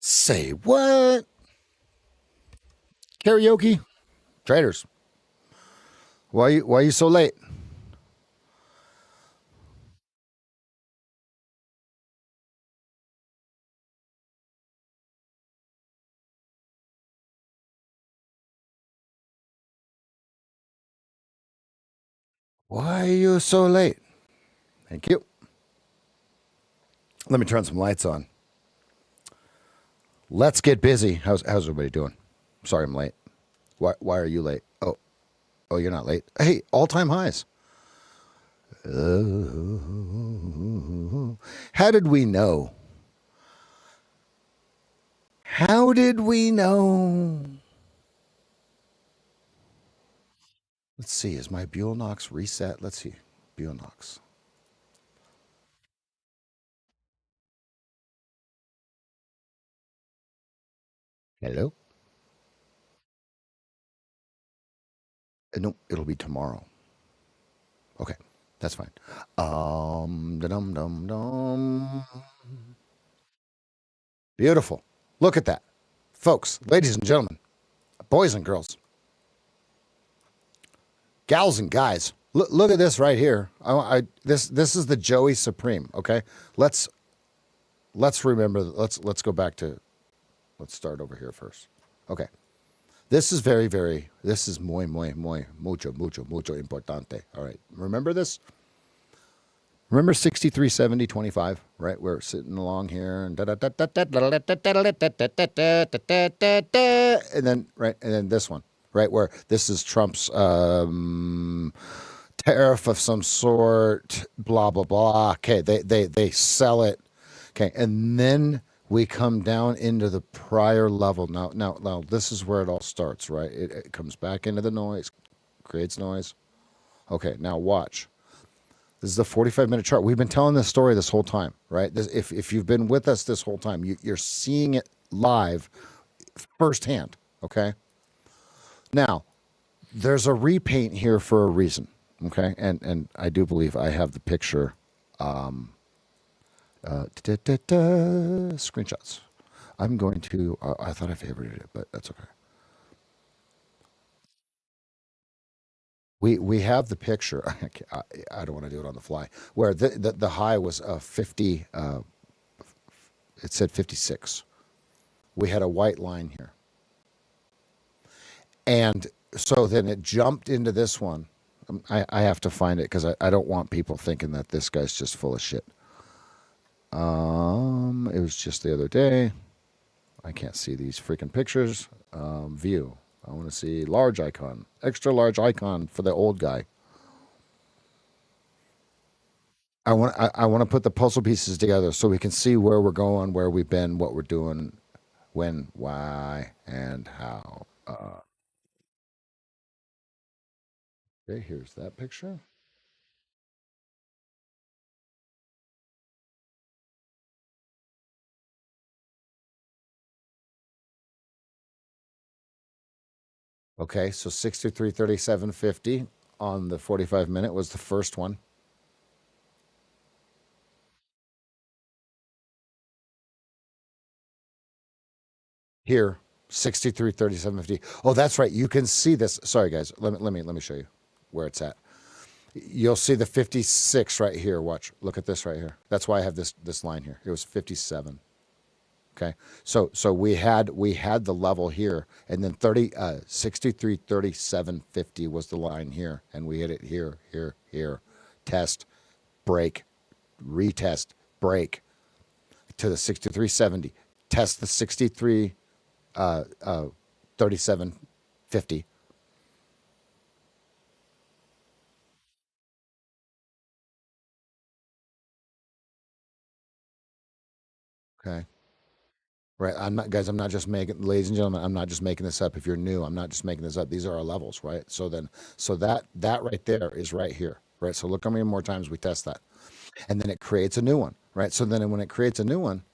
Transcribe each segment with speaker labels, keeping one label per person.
Speaker 1: Say what? Karaoke? Traders. Why are you so late? Why are you so late? Thank you. Let me turn some lights on. Let's get busy. How's everybody doing? Sorry I'm late. Why are you late? Oh, you're not late. Hey, all-time highs. How did we know? How did we know? Let's see. Is my Buell Knox reset? Let's see. Buell Knox. Hello? No, it'll be tomorrow. Okay, that's fine. Dum dum dum. Beautiful. Look at that, folks, ladies and gentlemen, boys and girls, gals and guys. Look at this right here. This is the Joey Supreme. Okay, let's remember. Let's go back to. Let's start over here first. Okay, this is very. This is muy mucho importante. All right, remember this. Remember 63, 70, 25, right? We're sitting along here and and then this one, right? Where this is Trump's tariff of some sort, blah blah blah. Okay, they sell it. Okay, and then we come down into the prior level. Now this is where it all starts, right? It comes back into the noise, creates noise. Okay, now watch. This is a 45-minute chart. We've been telling this story this whole time, right? If you've been with us this whole time, you're seeing it live firsthand, okay? Now, there's a repaint here for a reason, okay? And I do believe I have the picture screenshots. I'm going to, I thought I favorited it, but that's okay. We have the picture. I don't want to do it on the fly. Where the high was 50. It said 56. We had a white line here, and so then it jumped into this one. I have to find it because I don't want people thinking that this guy's just full of shit. It was just the other day. I can't see these freaking pictures. View. I want to see large icon, extra large icon for the old guy. I want to put the puzzle pieces together so we can see where we're going, where we've been, what we're doing, when, why, and how. Okay, here's that picture. Okay, so 63.37.50 on the 45-minute was the first one. Here, 63.37.50. Oh, that's right. You can see this. Sorry, guys. Let me show you where it's at. You'll see the 56 right here. Watch. Look at this right here. That's why I have this line here. It was 57. Okay. So we had the level here, and then 63.37.50 was the line here, and we hit it here. Test, break, retest, break to the 63.70. Test the 63 37.50. Okay. Right. I'm not just making, ladies and gentlemen, I'm not just making this up. If you're new, I'm not just making this up. These are our levels, right? So that right there is right here, right? So look how many more times we test that. And then it creates a new one, right? So then when it creates a new one,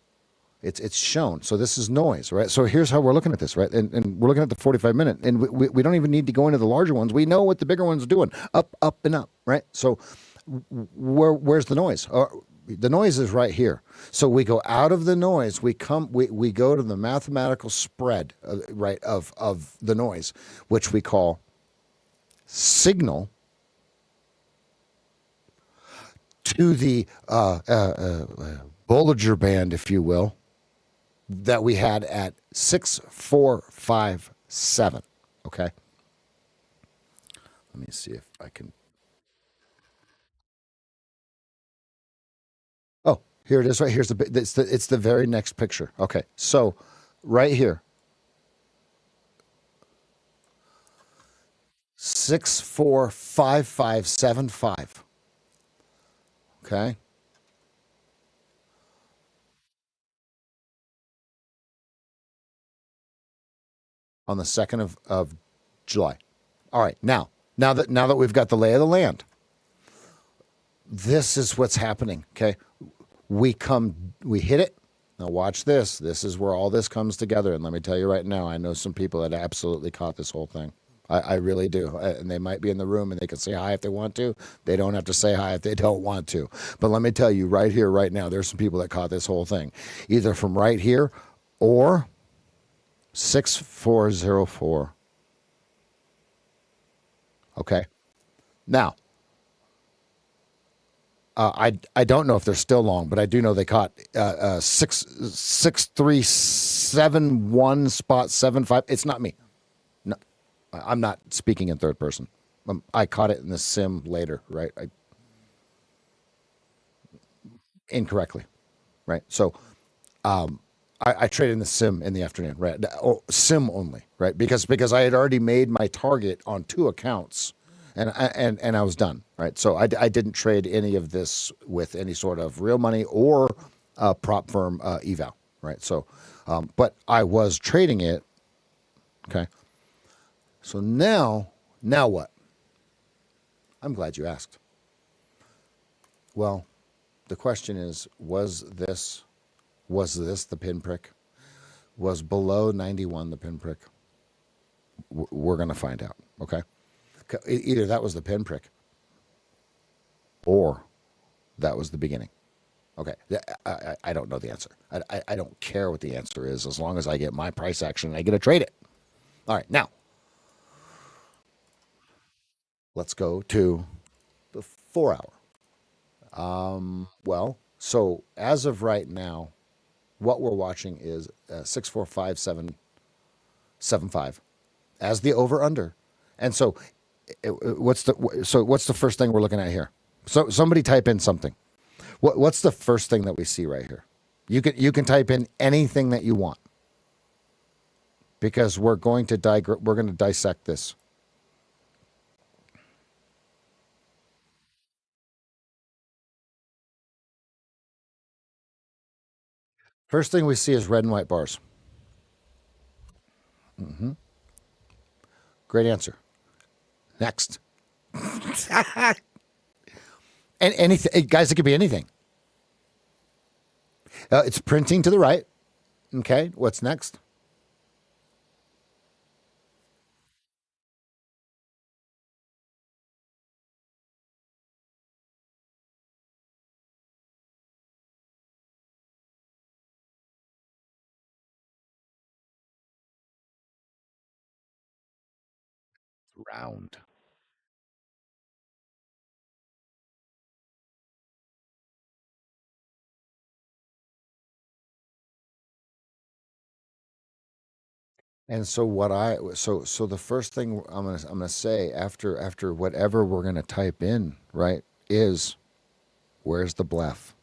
Speaker 1: it's shown. So this is noise, right? So here's how we're looking at this, right? And we're looking at the 45-minute, and we don't even need to go into the larger ones. We know what the bigger ones are doing, up, and up, right? So where's the noise? the noise is right here. So we go out of the noise. We go to the mathematical spread, right, of the noise, which we call signal, to the Bollinger Band, if you will, that we had at 6457. Okay. Let me see if I can. Oh, here it is. Right here's it's the very next picture. Okay, so right here, 645575. Okay, on the 2nd of July. All right, now that we've got the lay of the land, this is what's happening. Okay, we hit it. Now watch this. This is where all this comes together. And let me tell you right now, I know some people that absolutely caught this whole thing. I really do. And they might be in the room and they can say hi if they want to. They don't have to say hi if they don't want to. But let me tell you right here, right now, there's some people that caught this whole thing, either from right here or 6404. Okay. Now, I don't know if they're still long, but I do know they caught 6371 spot 75. It's not me. No, I'm not speaking in third person. I caught it in the sim later, right? Incorrectly, right? So I traded in the sim in the afternoon, right? Sim only, right? Because I had already made my target on two accounts, and I was done, right? So I didn't trade any of this with any sort of real money or prop firm eval, right? So, but I was trading it. Okay. So now what? I'm glad you asked. Well, the question is, was this the pinprick? Was below 91 the pinprick? We're going to find out. Okay. Either that was the pinprick or that was the beginning. Okay. I don't know the answer. I don't care what the answer is as long as I get my price action and I get to trade it. All right. Now, let's go to the 4 hour. Well, so as of right now, what we're watching is 645775 as the over under. And so what's the first thing we're looking at here? So somebody type in something. What's the first thing that we see right here? You can type in anything that you want because we're going to dissect this. First thing we see is red and white bars. Great answer. Next. And anything, guys, it could be anything. It's printing to the right. Okay, what's next? Round. And so so the first thing I'm gonna say after whatever we're gonna type in, right, is where's the bluff?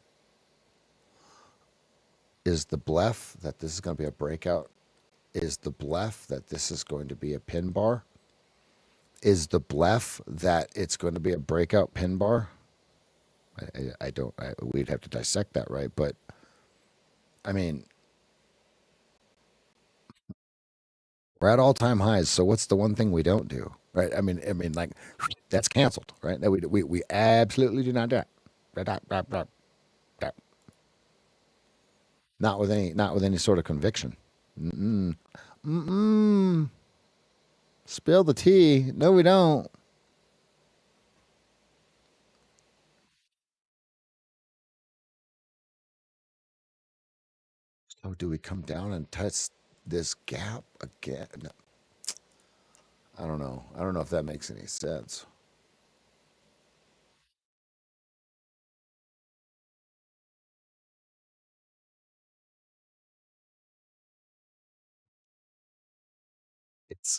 Speaker 1: Is the bluff that this is gonna be a breakout? Is the bluff that this is going to be a pin bar? Is the bluff that it's going to be a breakout pin bar? I don't. We'd have to dissect that, right? But I mean, we're at all time highs. So what's the one thing we don't do, right? I mean, like that's canceled, right? That we absolutely do not do that. Not with any sort of conviction. Mm-mm. Mm-mm. Spill the tea. No, we don't. Oh, do we come down and test this gap again? No, I don't know. I don't know if that makes any sense.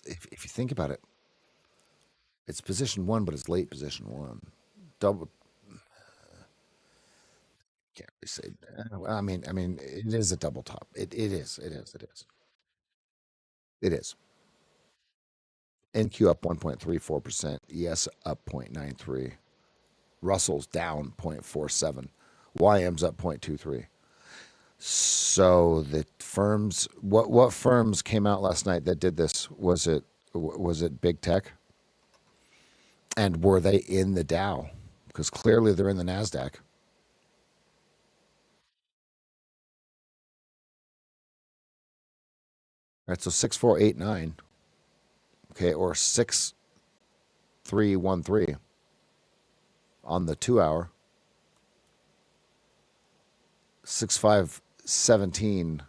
Speaker 1: If you think about it, it's position one, but it's late position one. Double can't really say. Well, I mean, it is a double top. It is. It is. It is. It is. NQ up 1.34%. ES up 0.93. Russell's down 0.47. YM's up 0.23. So the firms, what firms came out last night that did this? Was it big tech? And were they in the Dow? Because clearly they're in the Nasdaq. All right, so 6489, okay, or 6313 on the 2 hour, 6517,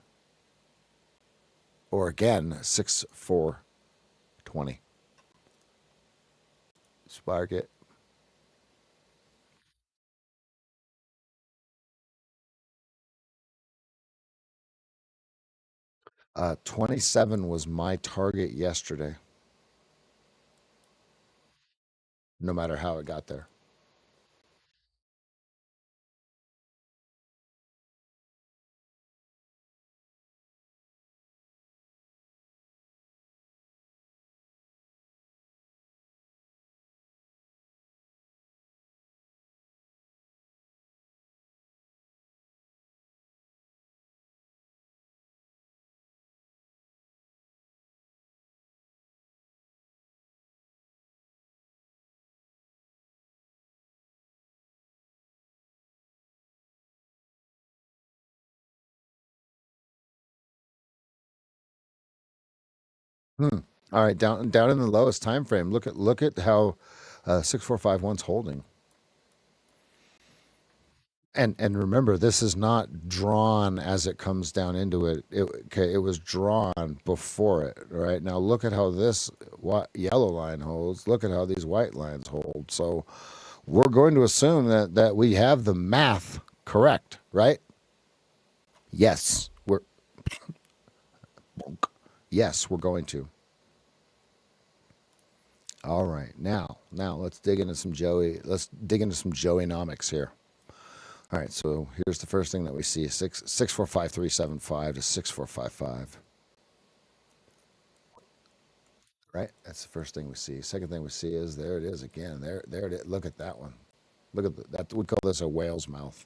Speaker 1: or again 6420. Spark it. 27 was my target yesterday, no matter how it got there. Hmm. All right, down in the lowest time frame. Look at how 6451's holding. And remember, this is not drawn as it comes down into it. Okay, it was drawn before it. Right now, look at how this yellow line holds. Look at how these white lines hold. So we're going to assume that we have the math correct, right? Yes, we're going to. All right, now let's dig into some Joey. Let's dig into some Joeynomics here. All right, so here's the first thing that we see: 645,375 to 6455. Right, that's the first thing we see. Second thing we see is there it is again. There it is. Look at that one. Look at that. We call this a whale's mouth.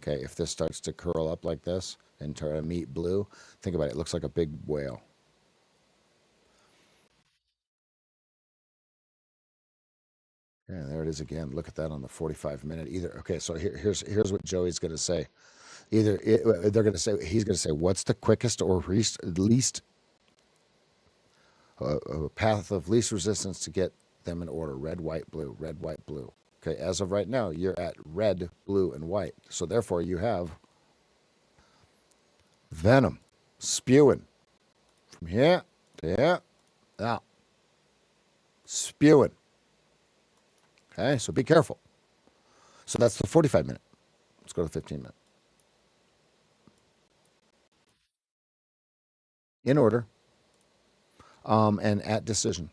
Speaker 1: Okay, if this starts to curl up like this and try to meet blue, think about it. It looks like a big whale. Yeah, there it is again. Look at that on the 45-minute. Either okay. So here's what Joey's going to say. They're going to say he's going to say what's the quickest or least path of least resistance to get them in order: red, white, blue, red, white, blue. Okay, as of right now, you're at red, blue, and white. So therefore, you have venom spewing from here to here, out, spewing. Okay, so be careful. So that's the 45-minute. Let's go to the 15-minute. In order, and at decision.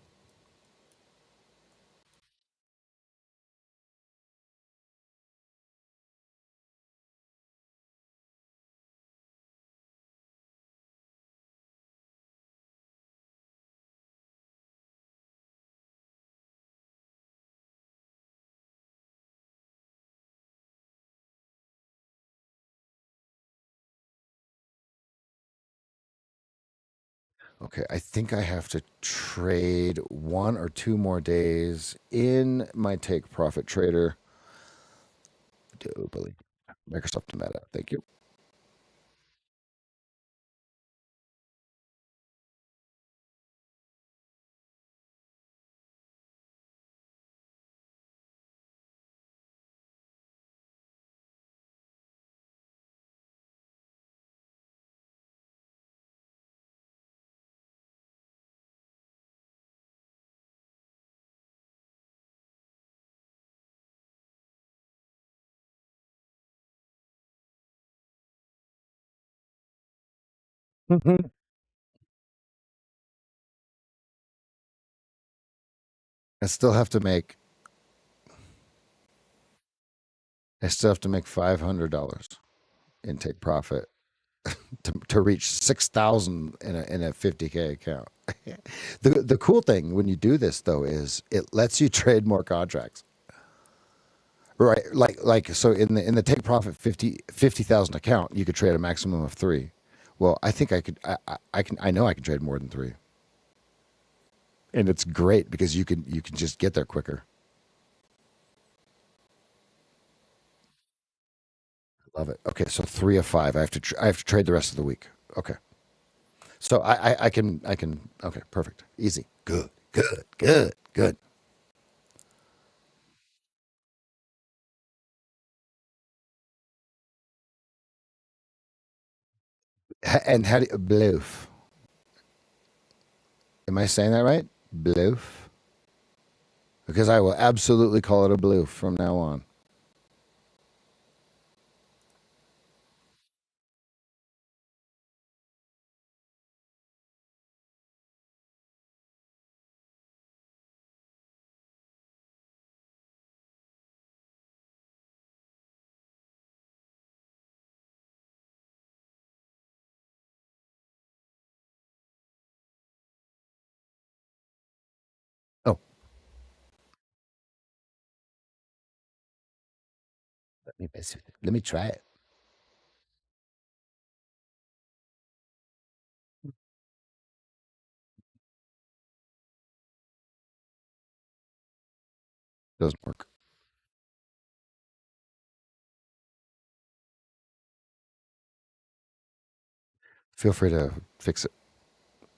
Speaker 1: Okay, I think I have to trade 1 or 2 more days in my take profit trader. Do believe Microsoft Meta. Thank you. Mhm. I still have to make I still have to make $500 in take profit to reach 6,000 in a 50K account. The cool thing when you do this though is it lets you trade more contracts. Right, like so in the take profit 50,000 account, you could trade a maximum of 3. Well, I think I know I can trade more than 3. And it's great because you can just get there quicker. Love it. Okay, so 3 of 5. I have to trade the rest of the week. Okay. So I can okay, perfect. Easy. Good. Good. Good. Good. And how do you bloof? Am I saying that right? Bloof? Because I will absolutely call it a bloof from now on. Oh, let me try it. Doesn't work. Feel free to fix it.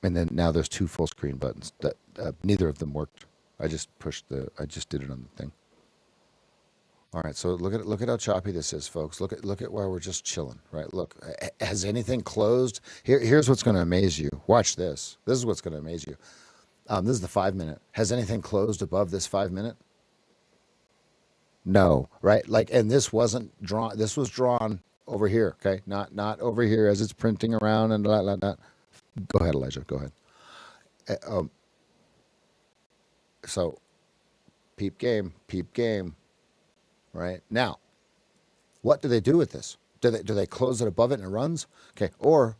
Speaker 1: And then now there's 2 full screen buttons. That neither of them worked. I just did it on the thing. All right, so look at how choppy this is, folks. Look at where we're just chilling, right? Look, has anything closed? Here's what's going to amaze you. Watch this. This is what's going to amaze you. This is the 5 minute. Has anything closed above this 5 minute? No, right? Like, and this wasn't drawn. This was drawn over here. Okay, not over here as it's printing around and blah blah blah. Go ahead, Elijah. Go ahead. So peep game. Right now, what do they do with this? Do they close it above it and it runs? Okay, or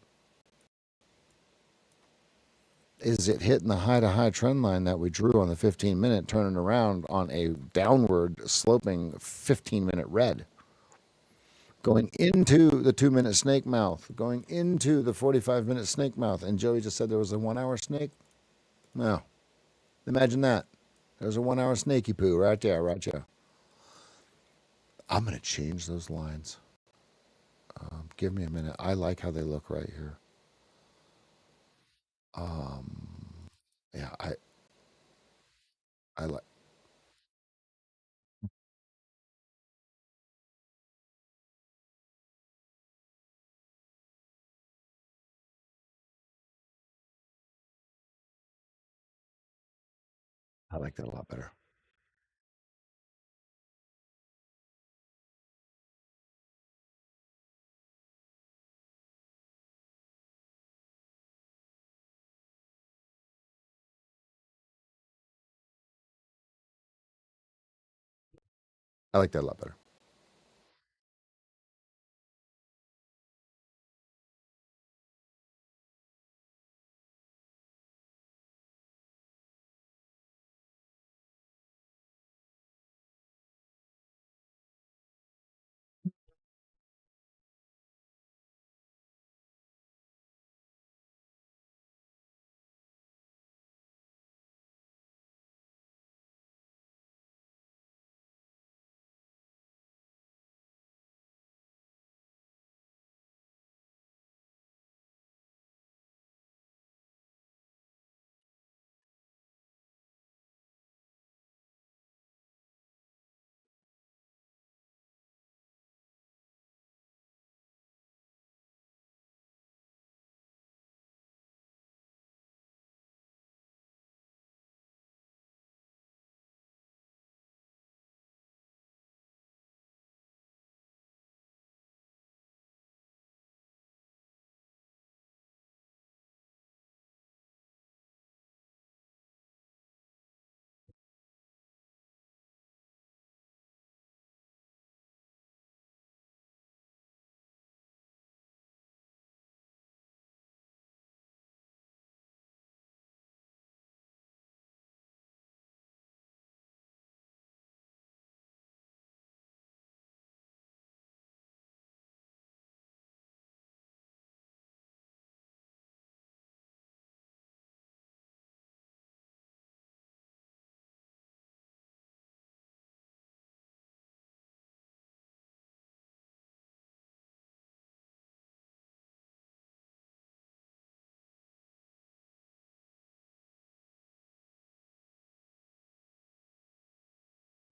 Speaker 1: is it hitting the high to high trend line that we drew on the 15 minute, turning around on a downward sloping 15 minute red, going into the 2 minute snake mouth, going into the 45 minute snake mouth? And Joey just said there was a 1 hour snake. No, imagine that. There's a 1 hour snaky poo right there, right there. I'm gonna change those lines. Give me a minute. I like how they look right here. Yeah, I like I like that a lot better. I like that a lot better.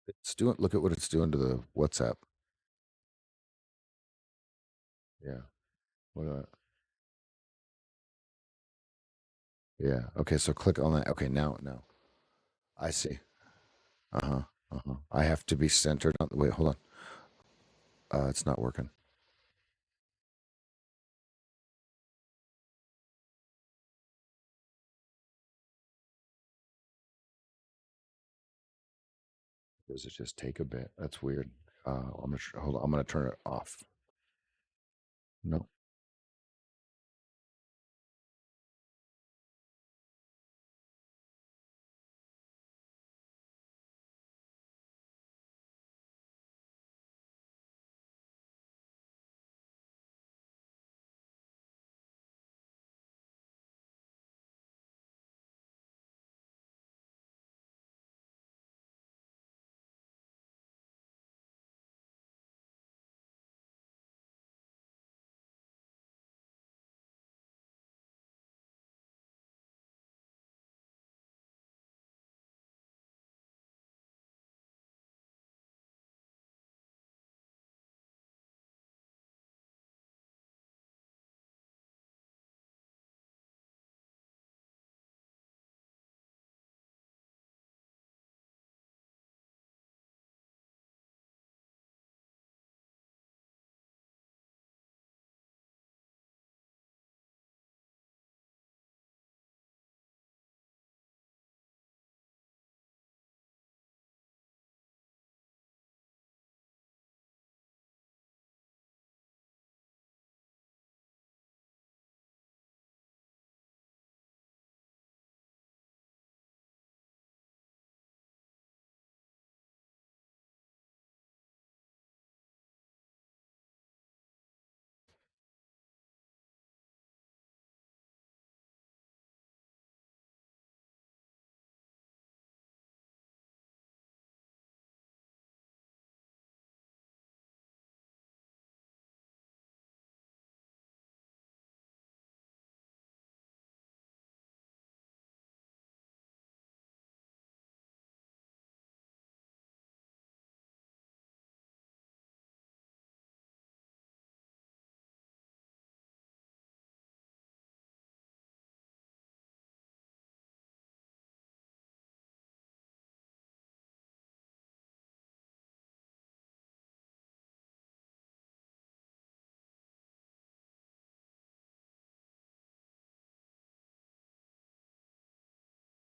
Speaker 1: It's doing. Look at what it's doing to the WhatsApp. Yeah. What? Yeah. Okay. So click on that. Okay. Now I see. Uh huh. Uh huh. I have to be centered on. Wait. Hold on. It's not working. Does it just take a bit? That's weird. Hold on. I'm gonna turn it off. No.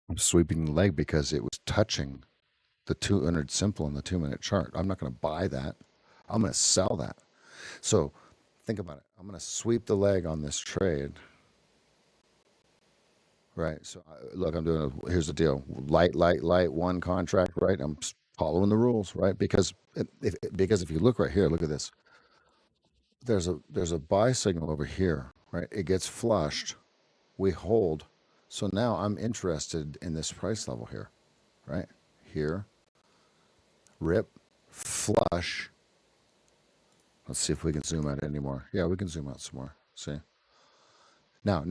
Speaker 1: I'm sweeping the leg because it was touching the 200 simple in the 2 minute chart. I'm not going to buy that. I'm going to sell that. So think about it. I'm going to sweep the leg on this trade, right? So look, here's the deal. Light, one contract, right? I'm following the rules, right? Because if you look right here, look at this. There's a buy signal over here, right? It gets flushed. We hold. So now I'm interested in this price level here, right? Here, rip, flush. Let's see if we can zoom out anymore. Yeah, we can zoom out some more. See? Now,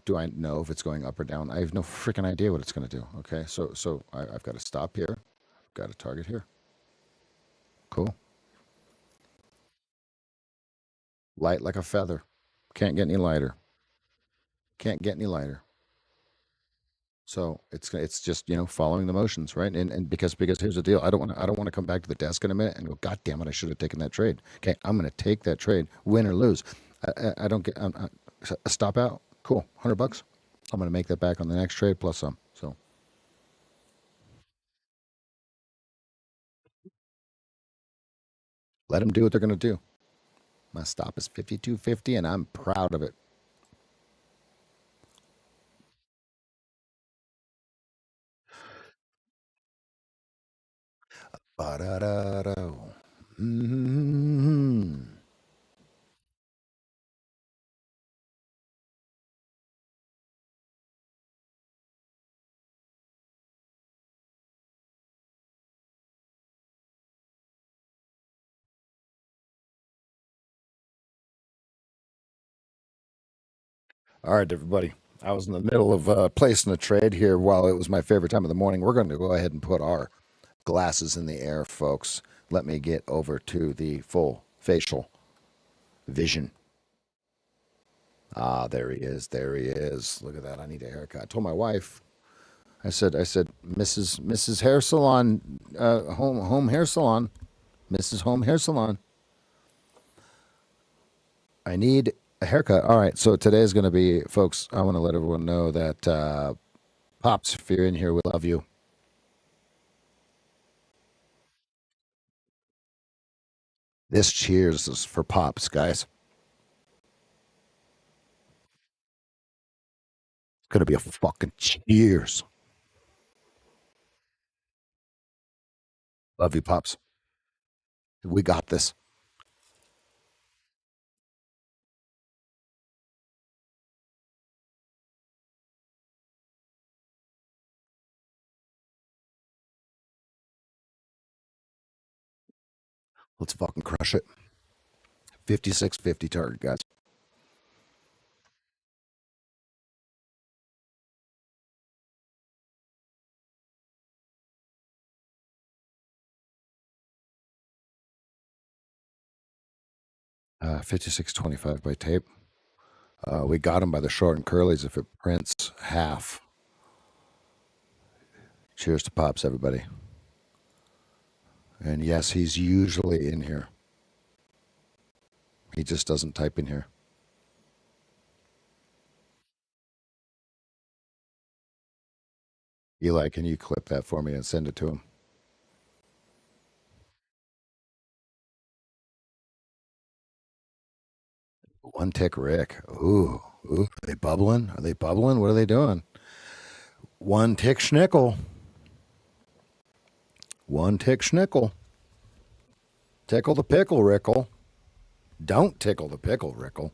Speaker 1: do I know if it's going up or down? I have no freaking idea what it's going to do. Okay, so I've got to stop here. I've got a target here. Cool. Light like a feather. Can't get any lighter. Can't get any lighter. So it's just following the motions, right? And because here's the deal. I don't want to come back to the desk in a minute and go, God damn it, I should have taken that trade. Okay, I'm going to take that trade, win or lose. I don't get a stop out. Cool, $100. I'm going to make that back on the next trade plus some. So let them do what they're going to do. My stop is 52.50, and I'm proud of it. Ba-da-da-da. Mm-hmm. All right, everybody. I was in the middle of placing a trade here while it was my favorite time of the morning. We're going to go ahead and put our Glasses in the air, folks. Let me get over to the full facial vision. Ah, there he is. There he is. Look at that. I need a haircut. I told my wife. I said, Mrs. Hair Salon, home hair salon, Mrs. Home Hair Salon. I need a haircut. All right. So today is going to be, folks. I want to let everyone know that Pops, if you're in here, we love you. This cheers is for Pops, guys. It's going to be a fucking cheers. Love you, Pops. We got this. Let's fucking crush it. 5650 target, guys. 5625 by tape. We got him by the short and curlies if it prints half. Cheers to Pops, everybody. And yes, he's usually in here. He just doesn't type in here. Eli, can you clip that for me and send it to him? One tick Rick. Ooh. Are they bubbling? Are they bubbling? What are they doing? One tick schnickel. One tick schnickel. Tickle the pickle, Rickle. Don't tickle the pickle, Rickle.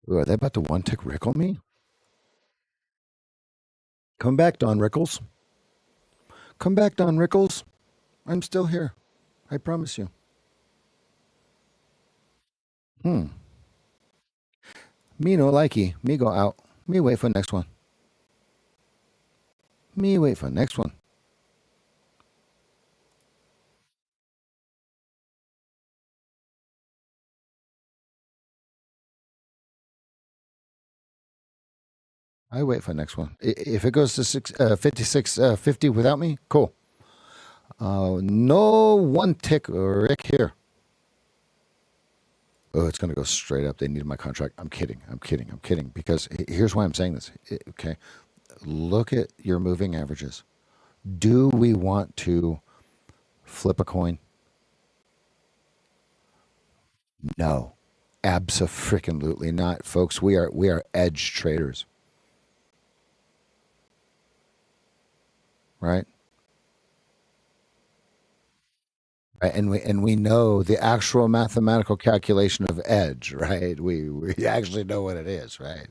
Speaker 1: Ooh, are they about to one tick Rickle me? Come back, Don Rickles. Come back, Don Rickles. I'm still here. I promise you. Hmm. Me no likey. Me go out. Me wait for next one. Me wait for next one. I wait for next one. If it goes to 5650 without me, cool. No one tick Rick here. Oh, it's going to go straight up. They needed my contract. I'm kidding. I'm kidding. I'm kidding. Because here's why I'm saying this. Okay. Look at your moving averages. Do we want to flip a coin? No. Abso-freaking-lutely not. Folks, we are edge traders. Right? Right, and we know the actual mathematical calculation of edge, right? We actually know what it is, right?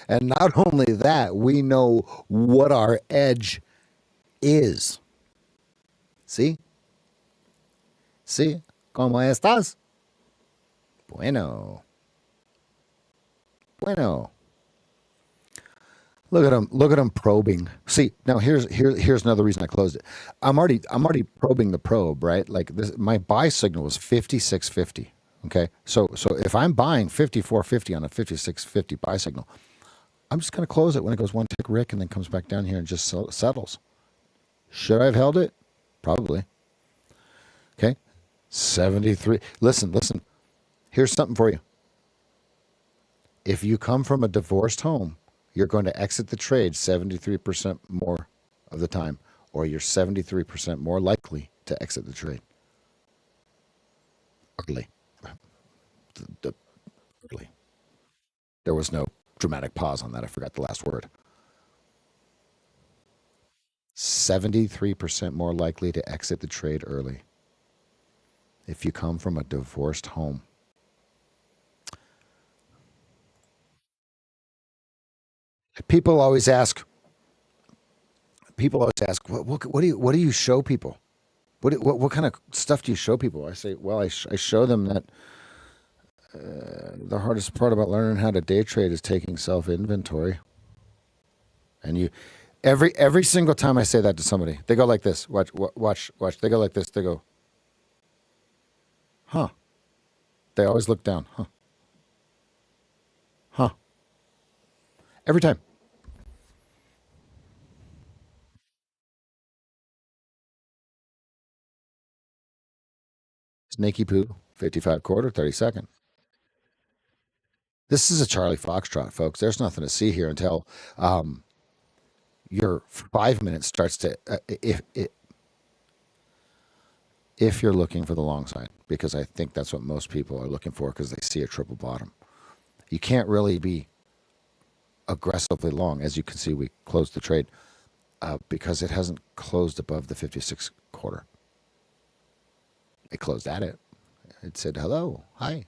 Speaker 1: And not only that, we know what our edge is. See? See? ¿Cómo estás? Bueno. Bueno. Look at him. Look at him probing. See, now here's another reason I closed it. I'm already probing the probe, right? Like this, my buy signal was 5650. Okay. So if I'm buying 5450 on a 5650 buy signal, I'm just gonna close it when it goes one tick Rick and then comes back down here and just settles. Should I have held it? Probably. Okay. 73. Listen. Here's something for you. If you come from a divorced home, you're going to exit the trade 73% more of the time, or you're 73% more likely to exit the trade early. the there was no dramatic pause on that. I forgot the last word. 73% more likely to exit the trade early if you come from a divorced home. People always ask. People always ask, what do you show people? What kind of stuff do you show people? I say, well, I show them that the hardest part about learning how to day trade is taking self inventory. And you, every single time I say that to somebody, they go like this. Watch. They go like this. They go, huh? They always look down, huh? Huh? Every time. Snaky poo, 55 quarter, 30-second. This is a Charlie Foxtrot, folks. There's nothing to see here until your 5 minutes starts to if you're looking for the long side, because I think that's what most people are looking for because they see a triple bottom. You can't really be aggressively long. As you can see, we closed the trade because it hasn't closed above the 56 quarter. It closed at it. It said, hello, hi.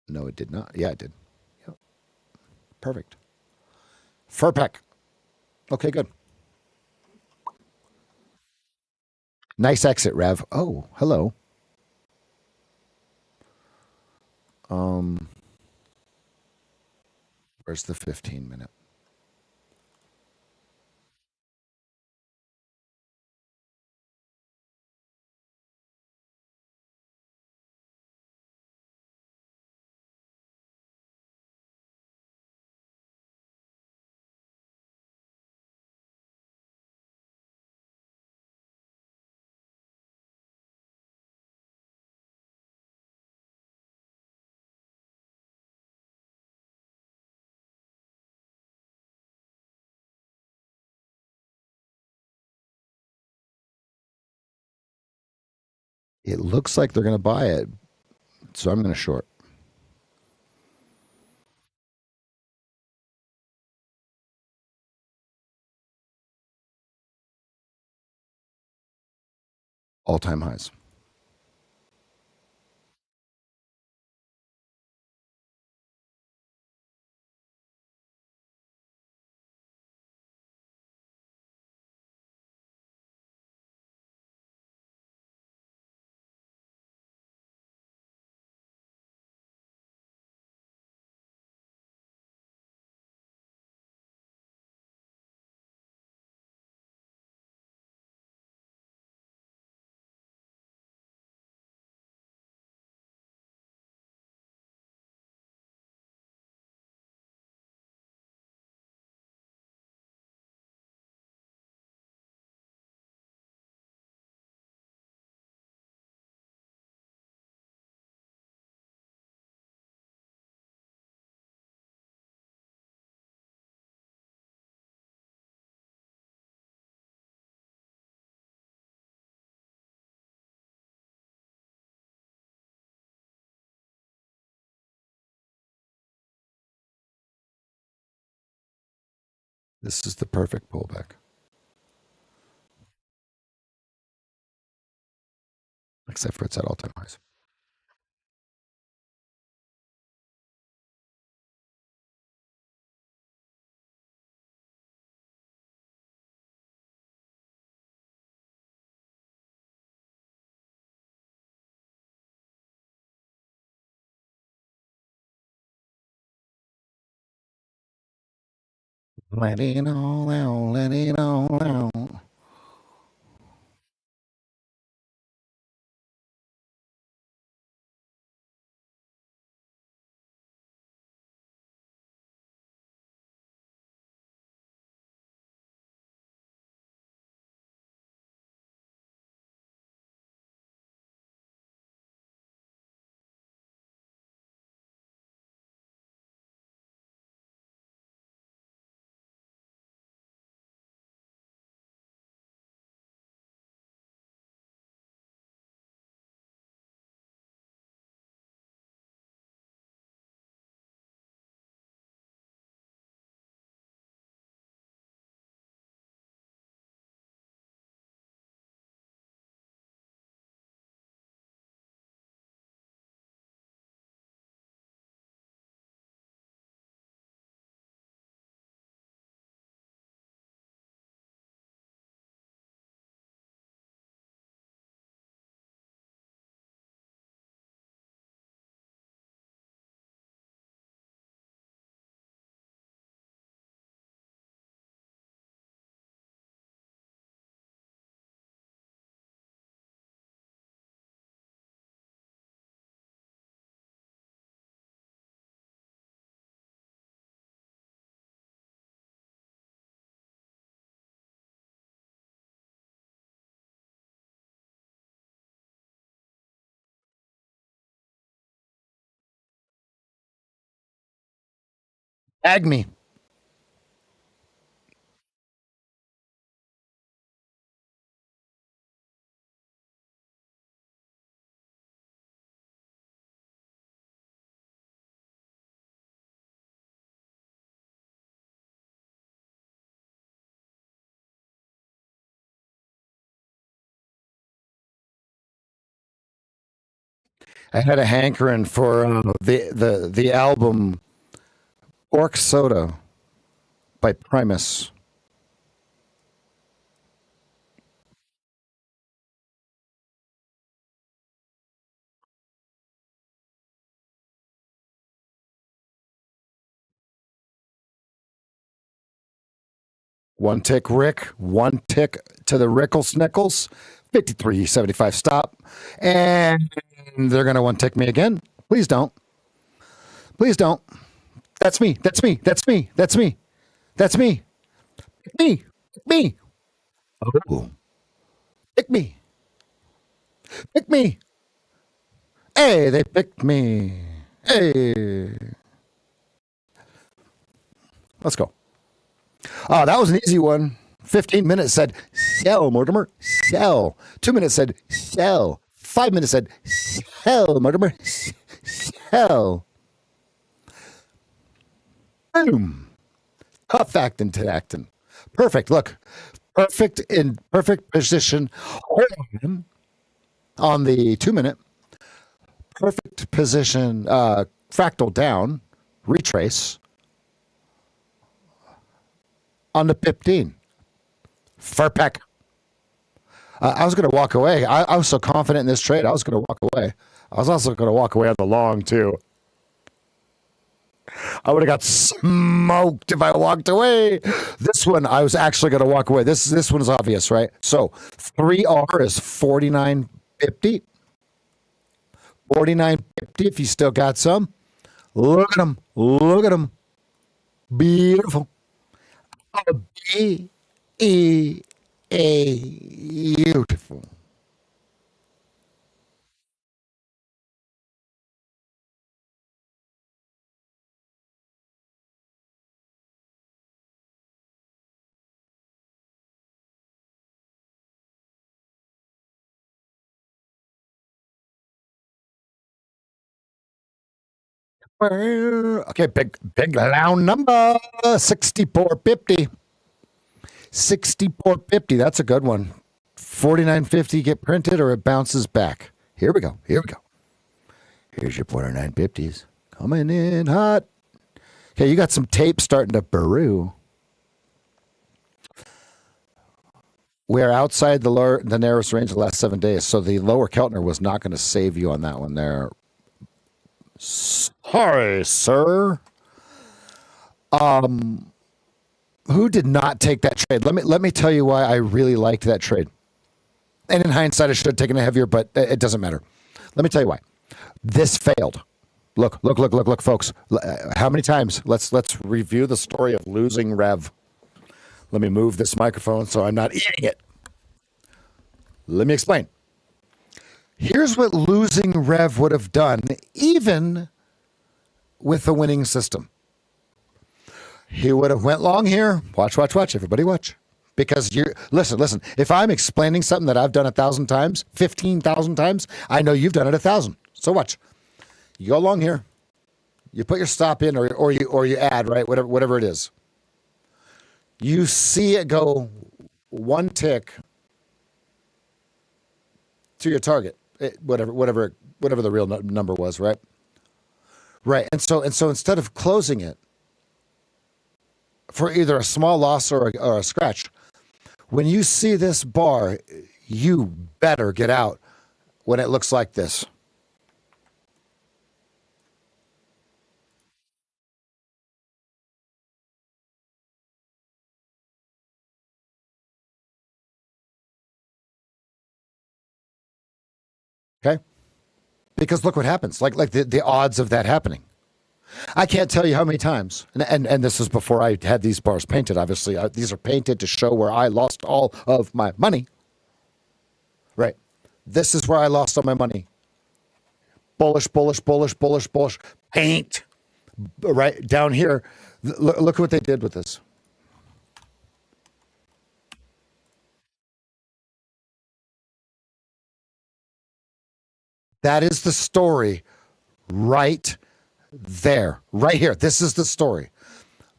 Speaker 1: No, it did not. Yeah, it did. Yep. Perfect. Furpeck. Okay, good. Nice exit, Rev. Oh, hello. Um, where's the 15-minute? It looks like they're going to buy it, so I'm going to short. All-time highs. This is the perfect pullback, except for it's at all-time highs. Let it all out. Let it all out. Ag me. I had a hankering for the album Orc Soda by Primus. One tick Rick, one tick to the Rickles Nickels, 53.75 stop. And they're going to one tick me again. Please don't. Please don't. That's me. That's me. That's me. That's me. That's me. Pick me. Pick me. Oh. Pick me. Pick me. Hey, they picked me. Hey. Let's go. Oh, that was an easy one. 15 minutes said, sell, Mortimer, sell. 2 minutes said, sell. 5 minutes said, sell, Mortimer, sell. Boom. Tough acting to acting. Perfect. Look, perfect in perfect position on the 2 minute. Perfect position, fractal down, retrace on the 15. Furpeck. I was going to walk away. I was so confident in this trade. I was going to walk away. I was also going to walk away on the long, too. I would have got smoked if I walked away. This one, I was actually going to walk away. This one is obvious, right? So 3R is 49.50. 49.50 if you still got some. Look at them. Look at them. Beautiful. Beautiful. Okay, big round number 64.50. 64.50. That's a good one. 49.50 get printed or it bounces back. Here we go. Here we go. Here's your 49.50s coming in hot. Okay, you got some tape starting to brew. We're outside the narrowest range the last 7 days, so the lower Keltner was not going to save you on that one there. Sorry, sir. Who did not take that trade? Let me tell you why I really liked that trade. And in hindsight, I should have taken a heavier, but it doesn't matter. Let me tell you why. This failed. Look, folks. How many times? Let's review the story of losing Rev. Let me move this microphone so I'm not eating it. Let me explain. Here's what losing Rev would have done, even with a winning system. He would have went long here. Watch. Everybody watch. Because you listen. If I'm explaining something that I've done 1,000 times, 15,000 times, I know you've done it 1,000. So watch. You go along here. You put your stop in, or you add, right? Whatever it is. You see it go one tick to your target, whatever the real number was, right? Right. And so instead of closing it for either a small loss or a scratch, when you see this bar, you better get out when it looks like this. Okay? Because look what happens. Like the odds of that happening. I can't tell you how many times, and this is before I had these bars painted. Obviously, these are painted to show where I lost all of my money. Right, this is where I lost all my money. Bullish. Paint. Right down here, Look what they did with this. That is the story right there, right here. This is the story.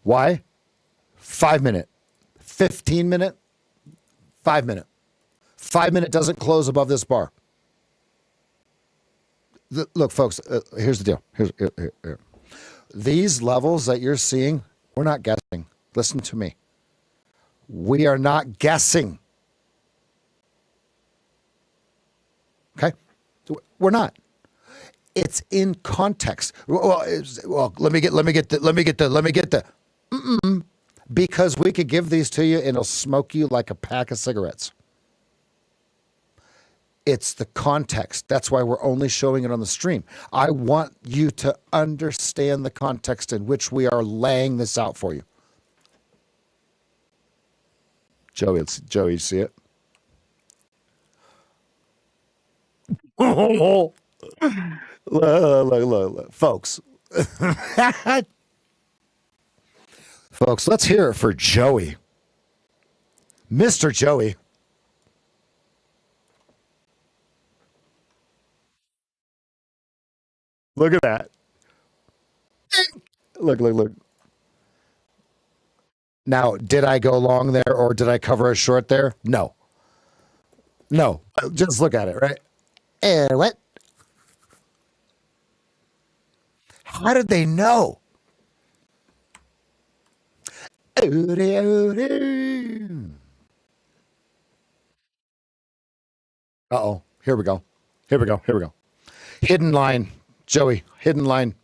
Speaker 1: Why? 5 minute, 15 minute, 5 minute. 5 minute doesn't close above this bar. Look, folks, here's the deal. Here. These levels that you're seeing, we're not guessing. Listen to me. We are not guessing. Okay? We're not. It's in context. Well, let me get the. Because we could give these to you and it'll smoke you like a pack of cigarettes. It's the context. That's why we're only showing it on the stream. I want you to understand the context in which we are laying this out for you. Joey, you see it? Look, folks. Folks, let's hear it for Joey. Mr. Joey. Look at that. Look. Now, did I go long there or did I cover a short there? No. Just look at it, right? And what? How did they know? Uh-oh. Here we go. Hidden line. Joey, hidden line.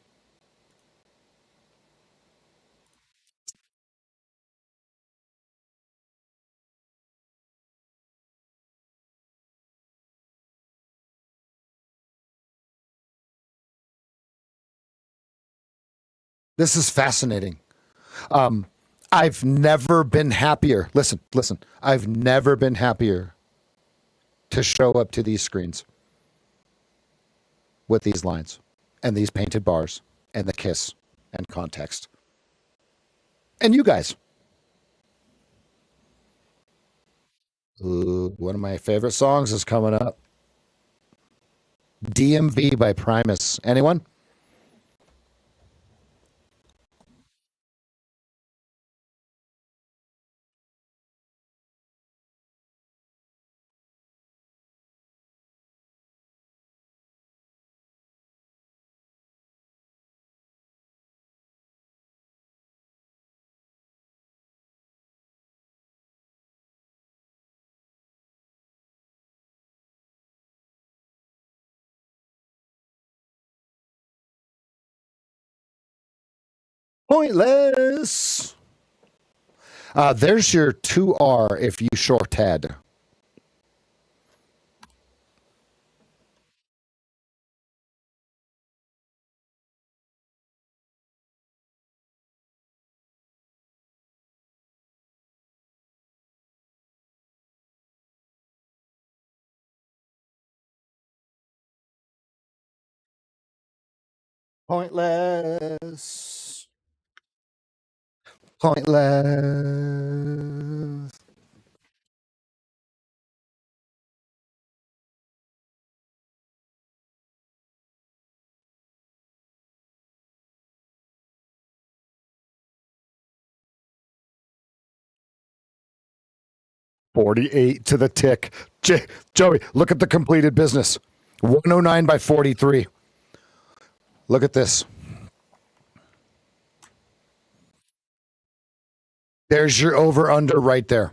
Speaker 1: This is fascinating. I've never been happier. Listen. I've never been happier to show up to these screens with these lines and these painted bars and the kiss and context. And you guys. Ooh, one of my favorite songs is coming up. DMV by Primus. Anyone? Pointless. There's your 2R if you short head. Pointless. 48 to the tick. Joey, look at the completed business. 109 by 43. Look at this. There's your over under right there.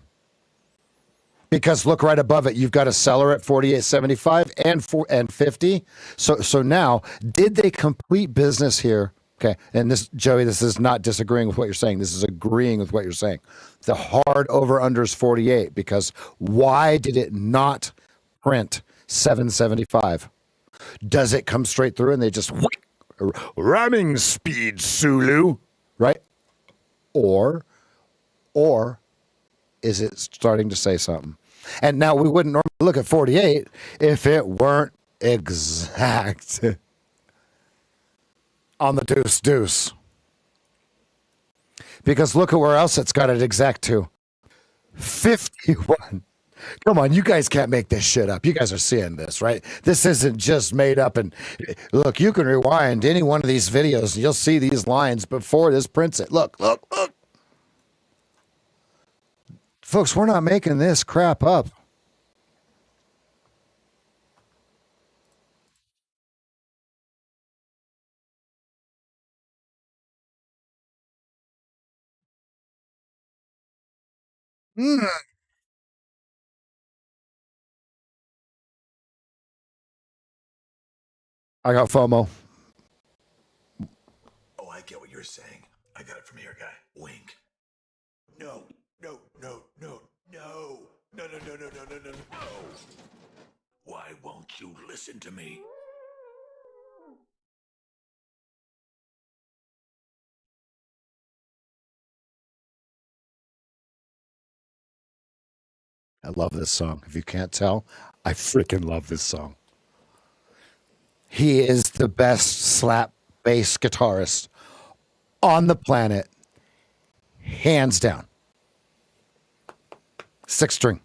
Speaker 1: Because look right above it, you've got a seller at 48.75 and 50. So now, did they complete business here? Okay, and this, Joey, this is not disagreeing with what you're saying. This is agreeing with what you're saying. The hard over under is 48 because why did it not print 775? Does it come straight through and they just ramming speed, Sulu, right? Or is it starting to say something? And now we wouldn't normally look at 48 if it weren't exact on the deuce. Because look at where else it's got it exact to 51. Come on, you guys can't make this shit up. You guys are seeing this, right? This isn't just made up. And look, you can rewind any one of these videos and you'll see these lines before this prints it. Look, look, look. Folks, we're not making this crap up. Mm. I got FOMO.
Speaker 2: Oh, I get what you're saying. I got it from here, guy. Wink. No, no, no, no, no, no, no, no, no, no, no, no, no. Why won't you listen to me?
Speaker 1: I love this song. If you can't tell, I freaking love this song. He is the best slap bass guitarist on the planet, hands down. Six string.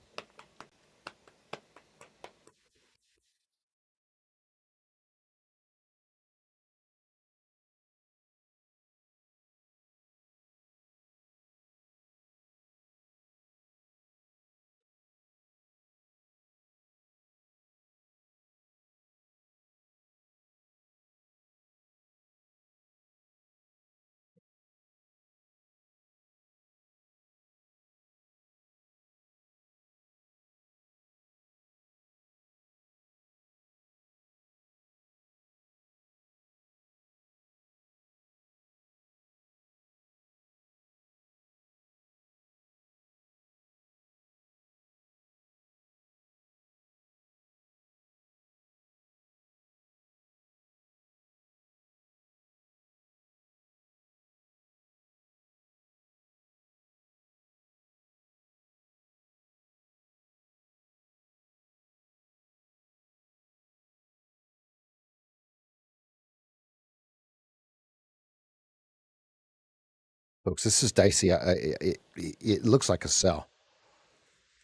Speaker 1: Folks, this is dicey. It looks like a cell,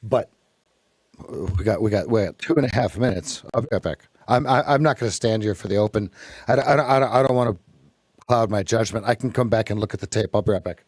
Speaker 1: but we got 2.5 minutes. I'll be right back. I'm not going to stand here for the open. I don't want to cloud my judgment. I can come back and look at the tape. I'll be right back.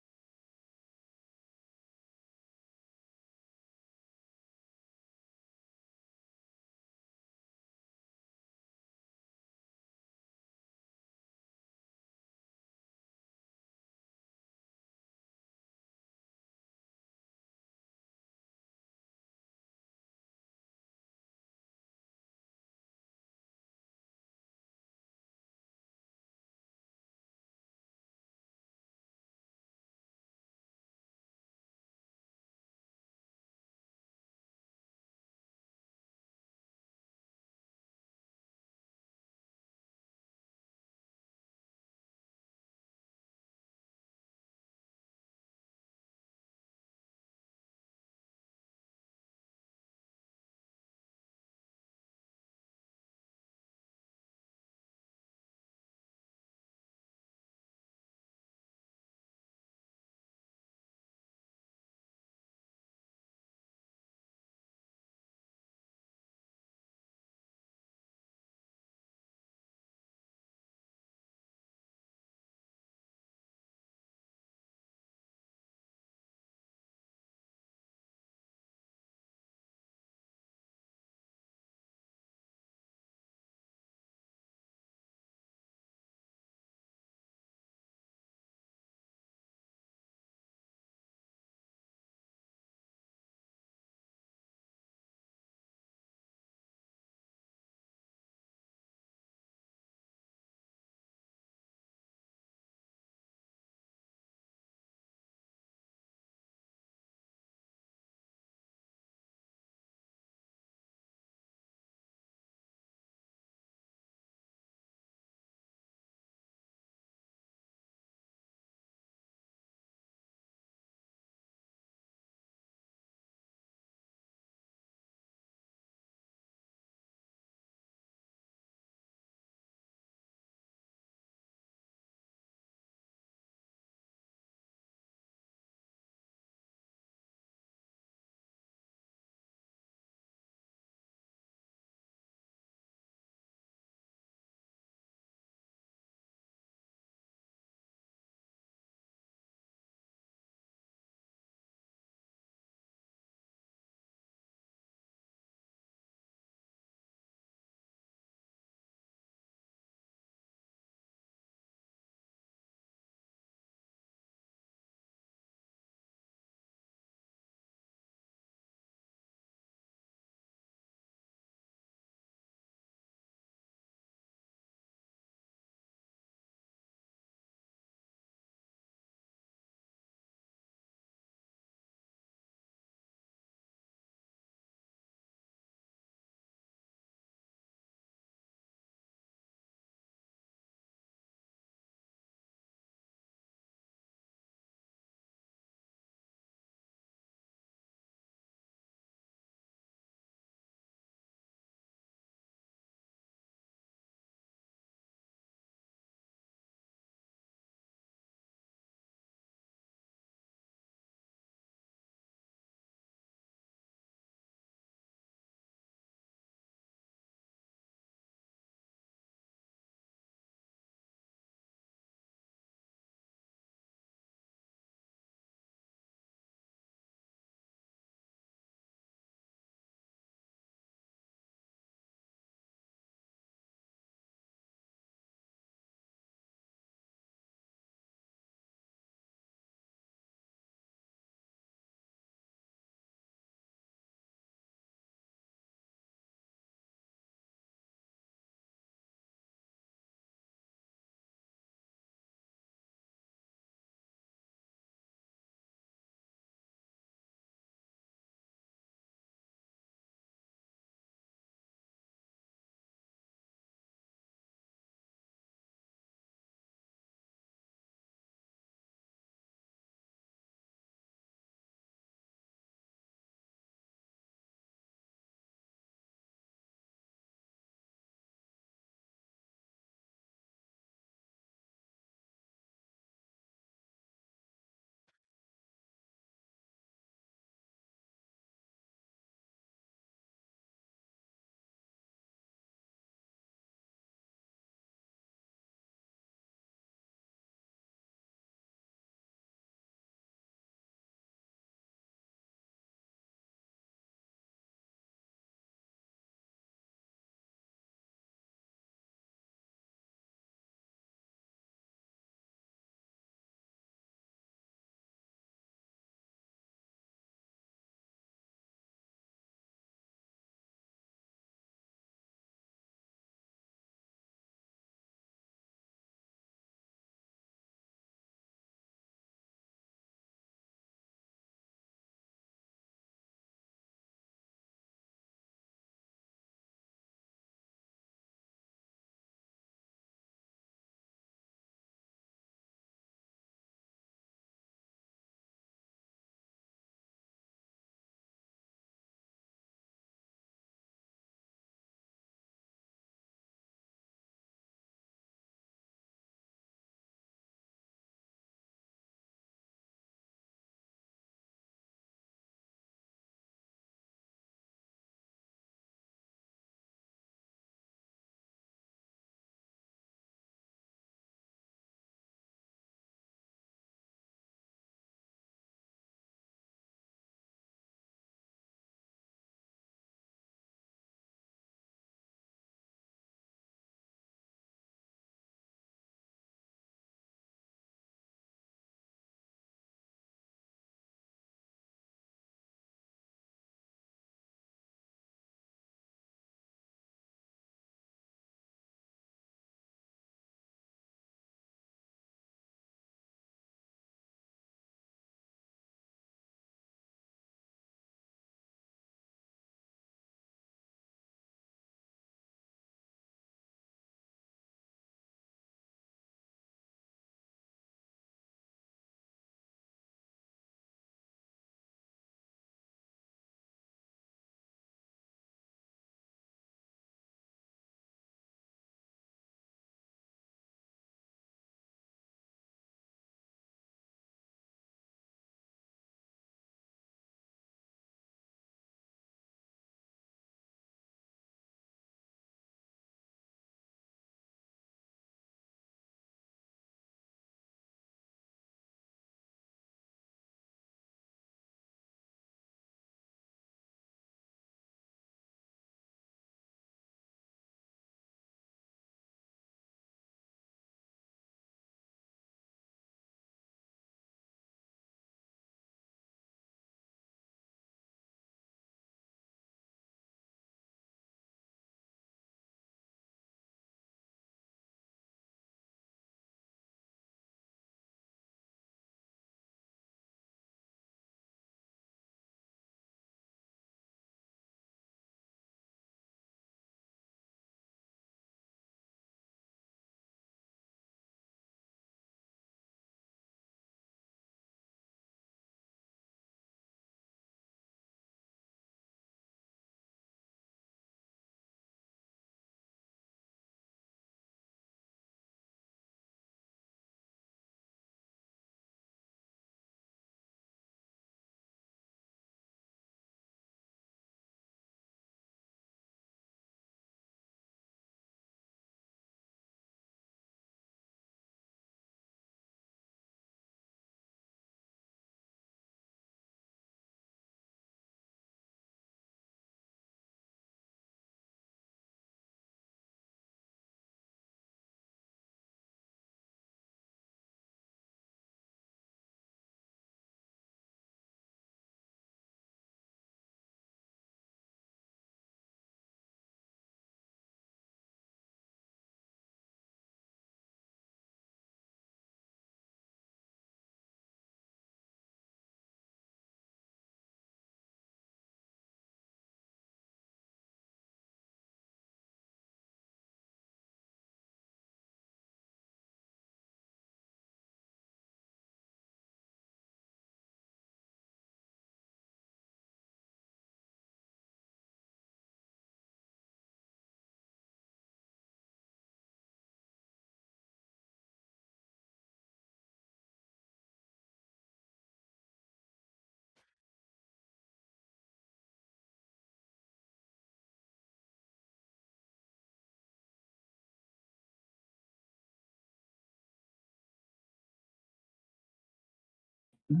Speaker 3: Right.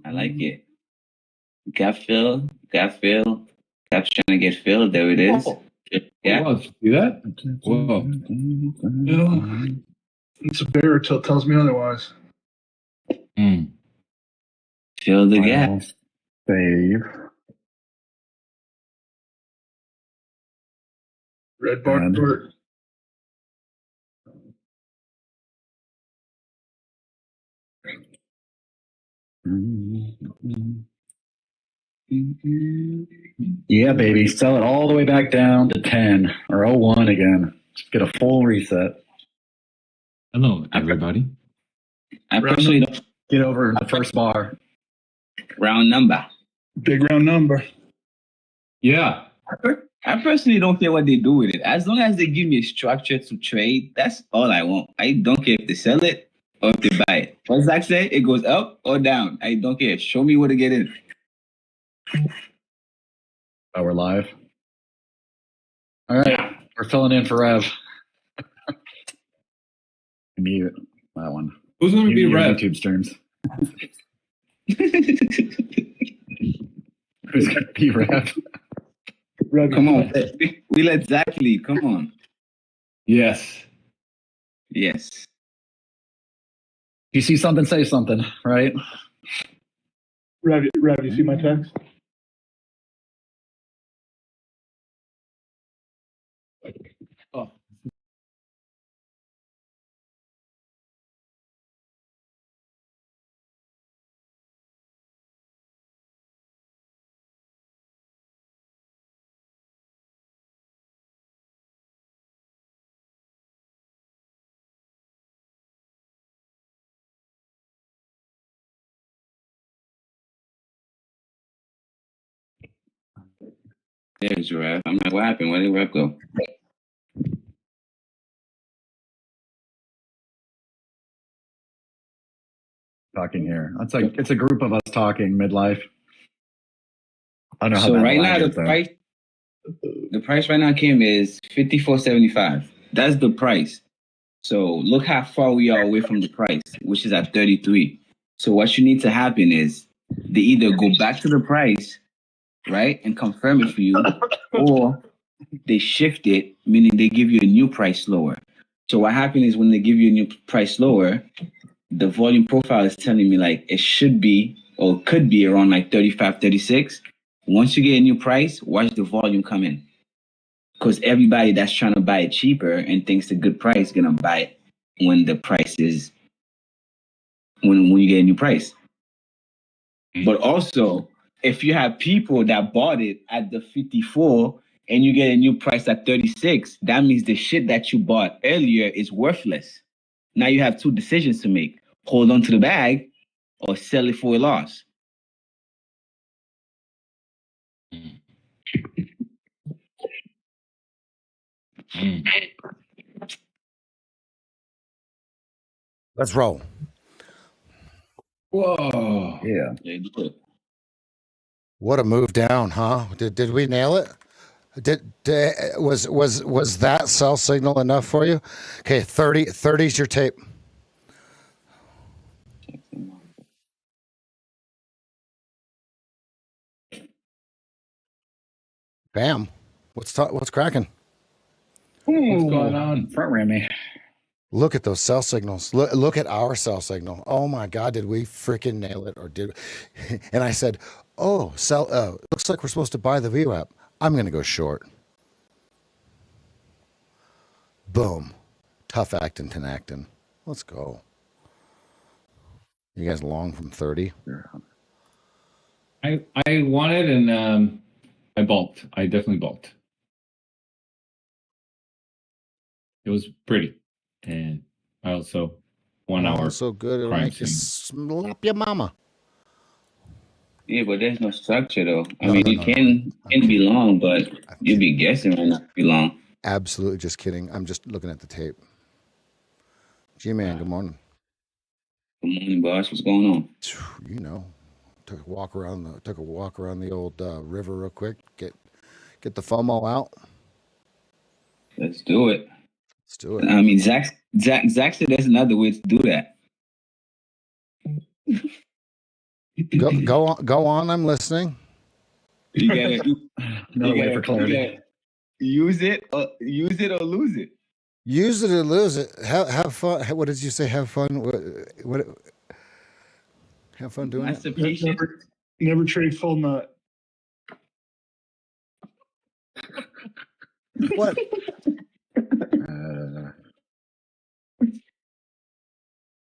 Speaker 4: I like it. Gap fill, gap fill. Gap's trying to get filled. There it is. Yeah.
Speaker 5: Wow, see that? Whoa.
Speaker 6: It's a bear till it tells me otherwise.
Speaker 5: Mm.
Speaker 4: Fill the
Speaker 3: I
Speaker 4: gap.
Speaker 3: will save.
Speaker 6: Red bar
Speaker 3: And-
Speaker 6: short.
Speaker 3: Yeah, baby. Sell it all the way back down to 10 or 01 again. Just get a full reset.
Speaker 5: Hello, everybody.
Speaker 4: I personally don't
Speaker 3: Get over the first bar.
Speaker 4: round number.
Speaker 6: Big round number.
Speaker 5: Yeah.
Speaker 4: I personally don't care what they do with it. As long as they give me a structure to trade, that's all I want. I don't care if they sell it or if they buy it. What's Zach say? It goes up or down. I don't care. Show me where to get in.
Speaker 3: Oh, we're live. All right. We're filling in for Rev. Mute that one.
Speaker 5: Who's going to be
Speaker 3: Mute your
Speaker 5: Rev?
Speaker 3: YouTube streams. Who's going to be Rev?
Speaker 4: Come on. We let Zach lead. Come on.
Speaker 5: Yes.
Speaker 4: Yes.
Speaker 3: You see something, say something, right?
Speaker 6: Rev, you see my text?
Speaker 5: Oh.
Speaker 4: There's Rev. I'm like, what happened? Where did Rev go?
Speaker 3: Talking here. It's like it's a group of us talking midlife. I don't know how
Speaker 4: So
Speaker 3: bad
Speaker 4: right now
Speaker 3: lag
Speaker 4: the
Speaker 3: is, though.
Speaker 4: price right now, Kim, is $54.75. That's the price. So look how far we are away from the price, which is at 33. So what you need to happen is they either go back to the price, right, and confirm it for you, or they shift it, meaning they give you a new price lower. So what happens is when they give you a new price lower, the volume profile is telling me like it should be or could be around like 35, 36. Once you get a new price, watch the volume come in. Because everybody that's trying to buy it cheaper and thinks a good price is gonna buy it when the price is when you get a new price. But also, if you have people that bought it at the 54 and you get a new price at 36, that means the shit that you bought earlier is worthless. Now you have two decisions to make: hold on to the bag or sell it for a loss.
Speaker 5: Mm.
Speaker 1: Let's roll.
Speaker 5: Whoa.
Speaker 3: Yeah.
Speaker 1: What a move down, huh? Did we nail it? Was that sell signal enough for you? Okay, 30's your tape. Bam. What's cracking?
Speaker 5: What's going on?
Speaker 3: Front ran me.
Speaker 1: Look at those sell signals. Look at our sell signal. Oh my God, did we freaking nail it or did? And I said, oh, sell. Looks like we're supposed to buy the VWAP. I'm going to go short. Boom. Tough acting, Tenactin. Let's go. You guys long from 30?
Speaker 5: I wanted and I bulked. I definitely bulked. It was pretty. And I also 1 hour.
Speaker 1: So good it'll
Speaker 5: crime
Speaker 1: make you
Speaker 5: scene.
Speaker 1: slap your mama.
Speaker 4: Yeah, but there's no structure though. I
Speaker 1: No,
Speaker 4: mean,
Speaker 1: no,
Speaker 4: you
Speaker 1: no,
Speaker 4: can be long, but you'll be guessing right now to be long.
Speaker 1: Absolutely just kidding. I'm just looking at the tape. G-Man, good morning.
Speaker 4: Good morning, boss. What's going on?
Speaker 1: You know, took a walk around the old river real quick. Get Get the FOMO out.
Speaker 4: Let's do it.
Speaker 1: Let's do it.
Speaker 4: I mean, Zach said there's another way to do that.
Speaker 1: Go on. I'm listening.
Speaker 4: You gotta
Speaker 3: Another way for clarity.
Speaker 4: Use it or lose it.
Speaker 1: Use it or lose it. Have fun. What did you say? Have fun. What have fun doing it.
Speaker 6: Never trade full nut.
Speaker 1: What?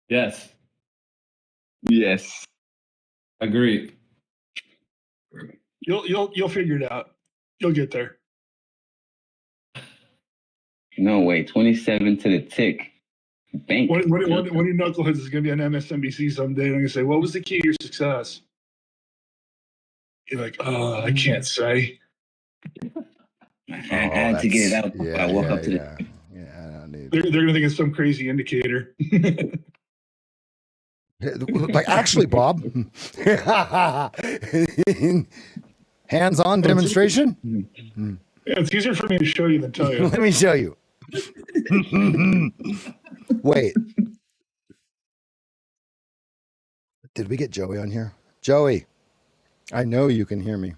Speaker 5: Yes.
Speaker 4: Yes.
Speaker 5: Agree.
Speaker 6: You'll figure it out. You'll get there.
Speaker 4: No way. 27 to the tick. Bank.
Speaker 6: One of your knuckleheads is going to be on MSNBC someday, and I'm going to say, "What was the key to your success?" You're like, "Oh, I can't say."
Speaker 4: I had to get it out.
Speaker 1: Yeah,
Speaker 4: I woke up to
Speaker 1: yeah. Yeah, I don't need.
Speaker 6: They're going to think it's some crazy indicator.
Speaker 1: Like, actually, Bob, hands-on demonstration.
Speaker 6: Yeah, it's easier for me to show you than tell you.
Speaker 1: Let me show you. Wait, did we get Joey on here? Joey, I know you can hear me.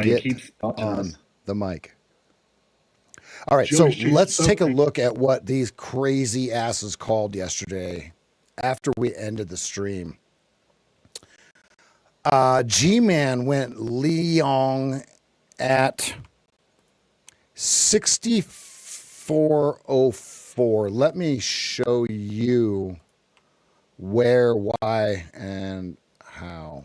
Speaker 3: He keeps
Speaker 1: on the mic. All right,
Speaker 6: Joey,
Speaker 1: so let's take a look at what these crazy asses called yesterday after we ended the stream. G-Man went Leong at 64.04. Let me show you where, why, and how.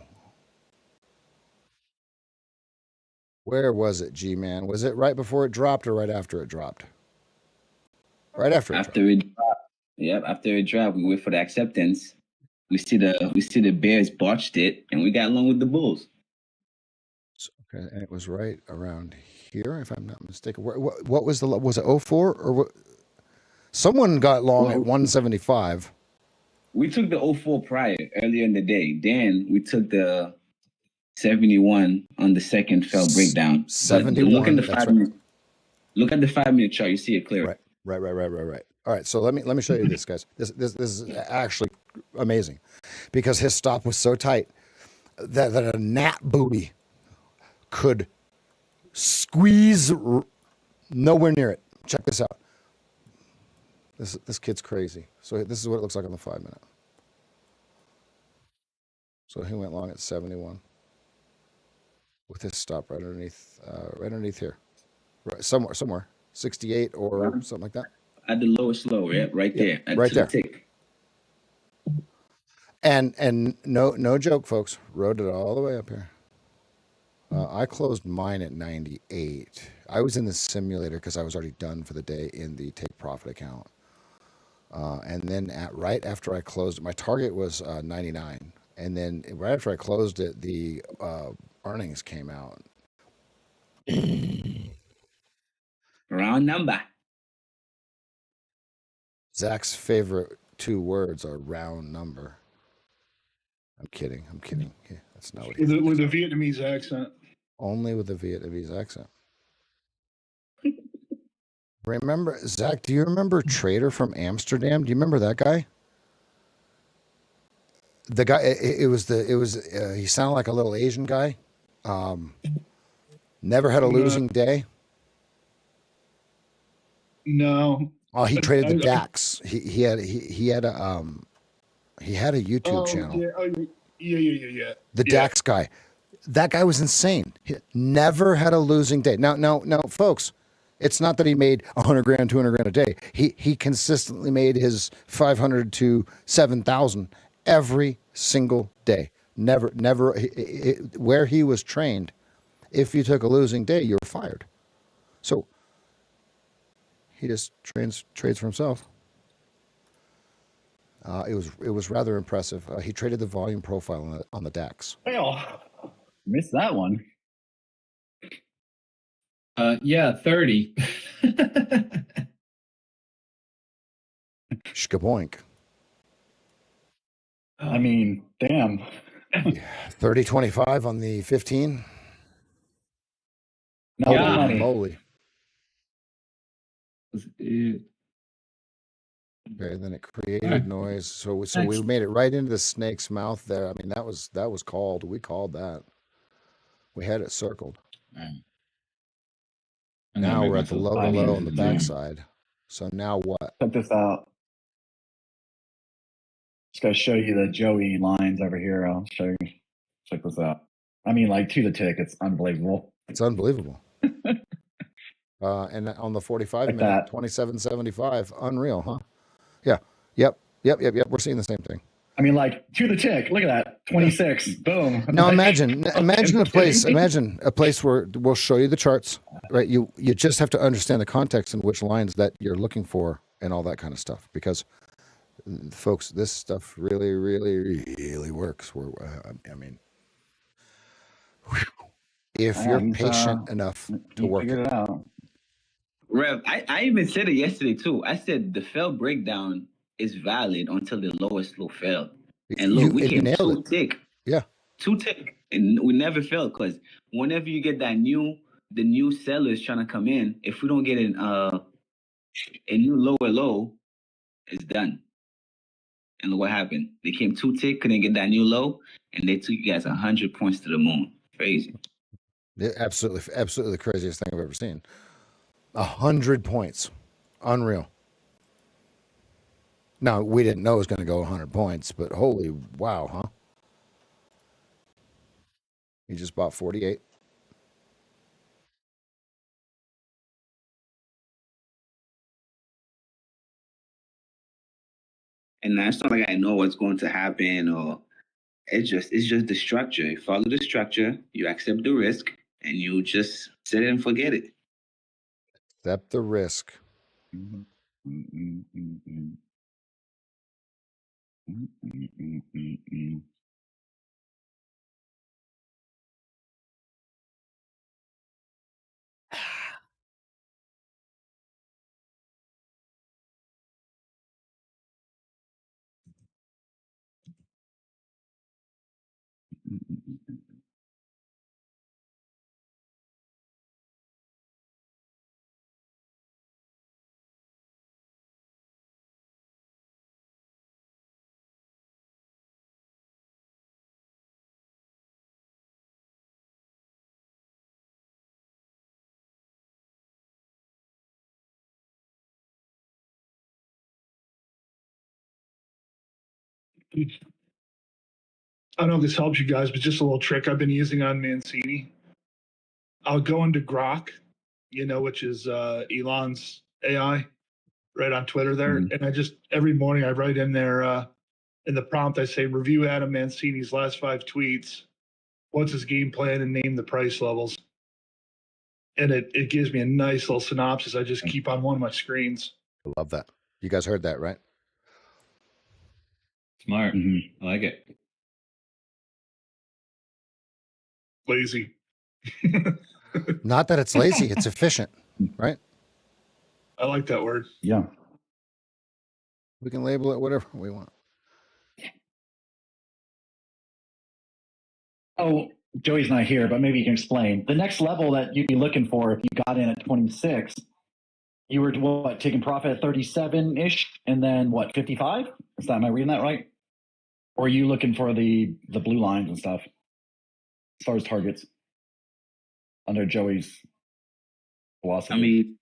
Speaker 1: Where was it, G-Man? Was it right before it dropped or right after it dropped? Right after it dropped.
Speaker 4: Yep, after it dropped, we wait for the acceptance. We see the Bears botched it, and we got along with the Bulls.
Speaker 1: Okay, and it was right around here, if I'm not mistaken. What was was it 04 or what? Someone got long at 175.
Speaker 4: We took the 04 prior earlier in the day. Then we took the 71 on the second fell breakdown.
Speaker 1: 71.
Speaker 4: Look at the 5 minute. Look at the 5 minute chart. You see it clear.
Speaker 1: Right. All right, so let me show you this, guys. This is actually amazing because his stop was so tight that a gnat booty could squeeze nowhere near it. Check this out. This kid's crazy. So this is what it looks like on the 5 minute. So he went long at 71 with his stop right underneath here, right somewhere 68 or something like that.
Speaker 4: At the lowest low, yeah, right there.
Speaker 1: Right there.
Speaker 4: The tick.
Speaker 1: And no joke, folks. Rode it all the way up here. I closed mine at 98. I was in the simulator because I was already done for the day in the take profit account. And then right after I closed it, my target was 99. And then right after I closed it, the earnings came out.
Speaker 4: Round number.
Speaker 1: Zach's favorite 2 words are round number. I'm kidding. Yeah, that's not what he
Speaker 6: with a Vietnamese accent.
Speaker 1: Only with a Vietnamese accent. Remember, Zach, do you remember Trader from Amsterdam? Do you remember that guy? The guy, he sounded like a little Asian guy. Never had a losing day.
Speaker 6: No.
Speaker 1: Oh, he traded the DAX. He had a YouTube channel.
Speaker 6: Yeah.
Speaker 1: The DAX guy. That guy was insane. He never had a losing day. Now, folks, it's not that he made 100 grand, 200 grand a day. He consistently made his 500 to 7,000 every single day. Never. Where he was trained, if you took a losing day, you were fired. So he just trades for himself. It was rather impressive. He traded the volume profile on the DAX.
Speaker 3: Well, missed that one.
Speaker 5: Yeah, 30.
Speaker 1: Shkaboink.
Speaker 3: I mean, damn.
Speaker 1: 30.25 on the 15.
Speaker 3: No
Speaker 5: Yeah.
Speaker 3: money.
Speaker 1: Moly.
Speaker 5: It-
Speaker 1: Okay, then it created
Speaker 5: Alright.
Speaker 1: noise. So we
Speaker 5: Next.
Speaker 1: made it right into the snake's mouth there. I mean, that was called. We called that. We had it circled.
Speaker 5: I'm gonna
Speaker 1: Now
Speaker 5: make
Speaker 1: we're at the
Speaker 5: myself
Speaker 1: low
Speaker 3: I mean,
Speaker 1: on the
Speaker 3: yeah.
Speaker 1: backside. So now what?
Speaker 3: Check this out. Just gotta show you the Joey lines over here. I'll show you. Check this out. I mean, like to the tick, it's unbelievable.
Speaker 1: It's unbelievable. And on the 45
Speaker 3: Like
Speaker 1: minute,
Speaker 3: that.
Speaker 1: 27.75. Unreal, huh? Yeah. Yep. We're seeing the same thing.
Speaker 3: I mean, like to the tick. Look at that. 26. Boom.
Speaker 1: Now
Speaker 3: Like,
Speaker 1: imagine a place.
Speaker 3: kidding me?
Speaker 1: Imagine a place where we'll show you the charts, right? You just have to understand the context in which lines that you're looking for and all that kind of stuff. Because, folks, this stuff really, really, really works. I mean, if
Speaker 3: Yeah,
Speaker 1: you're
Speaker 3: he's,
Speaker 1: patient enough to
Speaker 3: he
Speaker 1: work
Speaker 3: figured
Speaker 1: it.
Speaker 3: it out.
Speaker 4: Rev, I even said it yesterday too. I said the failed breakdown is valid until the lowest low failed. And look, we
Speaker 1: You
Speaker 4: came
Speaker 1: nailed
Speaker 4: two
Speaker 1: it.
Speaker 4: tick,
Speaker 1: Yeah.
Speaker 4: two tick, and we never failed because whenever you get the new sellers trying to come in, if we don't get a new lower low, it's done. And look what happened. They came two tick, couldn't get that new low, and they took you guys 100 points to the moon. Crazy.
Speaker 1: Yeah, absolutely the craziest thing I've ever seen. 100 points. Unreal. Now, we didn't know it was going to go 100 points, but holy wow, huh? He just bought 48.
Speaker 4: And it's not like I know what's going to happen or it's just the structure. You follow the structure, you accept the risk, and you just set it and forget it.
Speaker 1: Accept the risk.
Speaker 6: I don't know if this helps you guys, but just a little trick I've been using on Mancini. I'll go into Grok, which is Elon's AI, right on Twitter there.
Speaker 3: Mhm.
Speaker 6: And I just every morning I write in there in the prompt, I say review Adam Mancini's last 5 tweets. What's his game plan and name the price levels. And it gives me a nice little synopsis. I just keep on one of my screens.
Speaker 1: I love that. You guys heard that, right?
Speaker 5: Smart.
Speaker 3: Mhm.
Speaker 5: I like it.
Speaker 6: Lazy.
Speaker 1: Not that it's lazy, it's efficient, right?
Speaker 6: I like that word.
Speaker 3: Yeah.
Speaker 1: We can label it whatever we want.
Speaker 3: Oh, Joey's not here, but maybe you can explain. The next level that you'd be looking for if you got in at 26, you were what, taking profit at 37-ish and then what, 55? Am I reading that right? Or are you looking for the blue lines and stuff as far as targets under Joey's philosophy?
Speaker 4: I mean,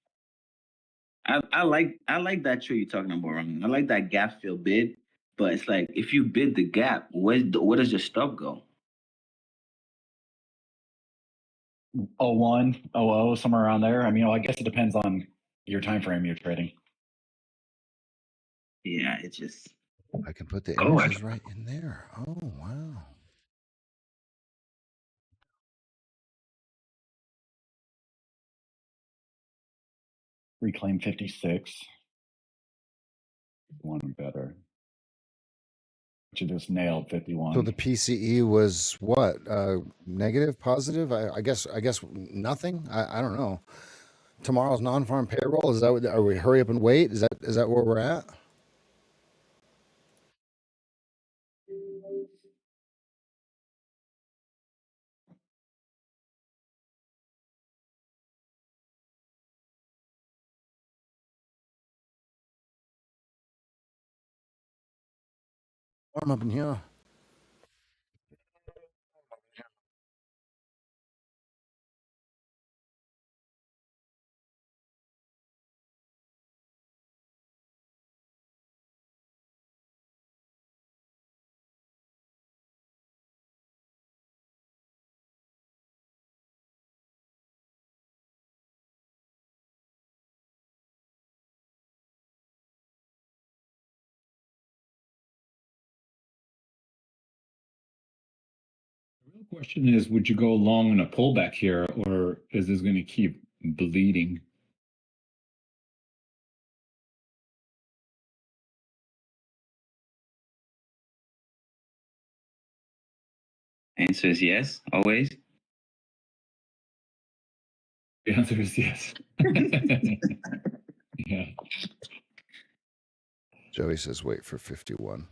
Speaker 4: I like that trade you're talking about, Ryan. I like that gap fill bid, but it's like if you bid the gap, where does your stop go?
Speaker 3: 01, 00, somewhere around there. I mean, I guess it depends on your time frame you're trading.
Speaker 4: Yeah, it's just
Speaker 1: I can put the images right in there. Oh, wow.
Speaker 3: Reclaim 56. One better. But you just nailed 51.
Speaker 1: So the PCE was what? Negative, positive? I guess nothing. I don't know. Tomorrow's non-farm payroll. Is that what, are we hurry up and wait? Is that where we're at? Warm up in here.
Speaker 5: The real question is, would you go long in a pullback here, or is this going to keep bleeding?
Speaker 4: Answer is yes, always.
Speaker 5: The answer is yes. Yeah.
Speaker 1: Joey says wait for 51.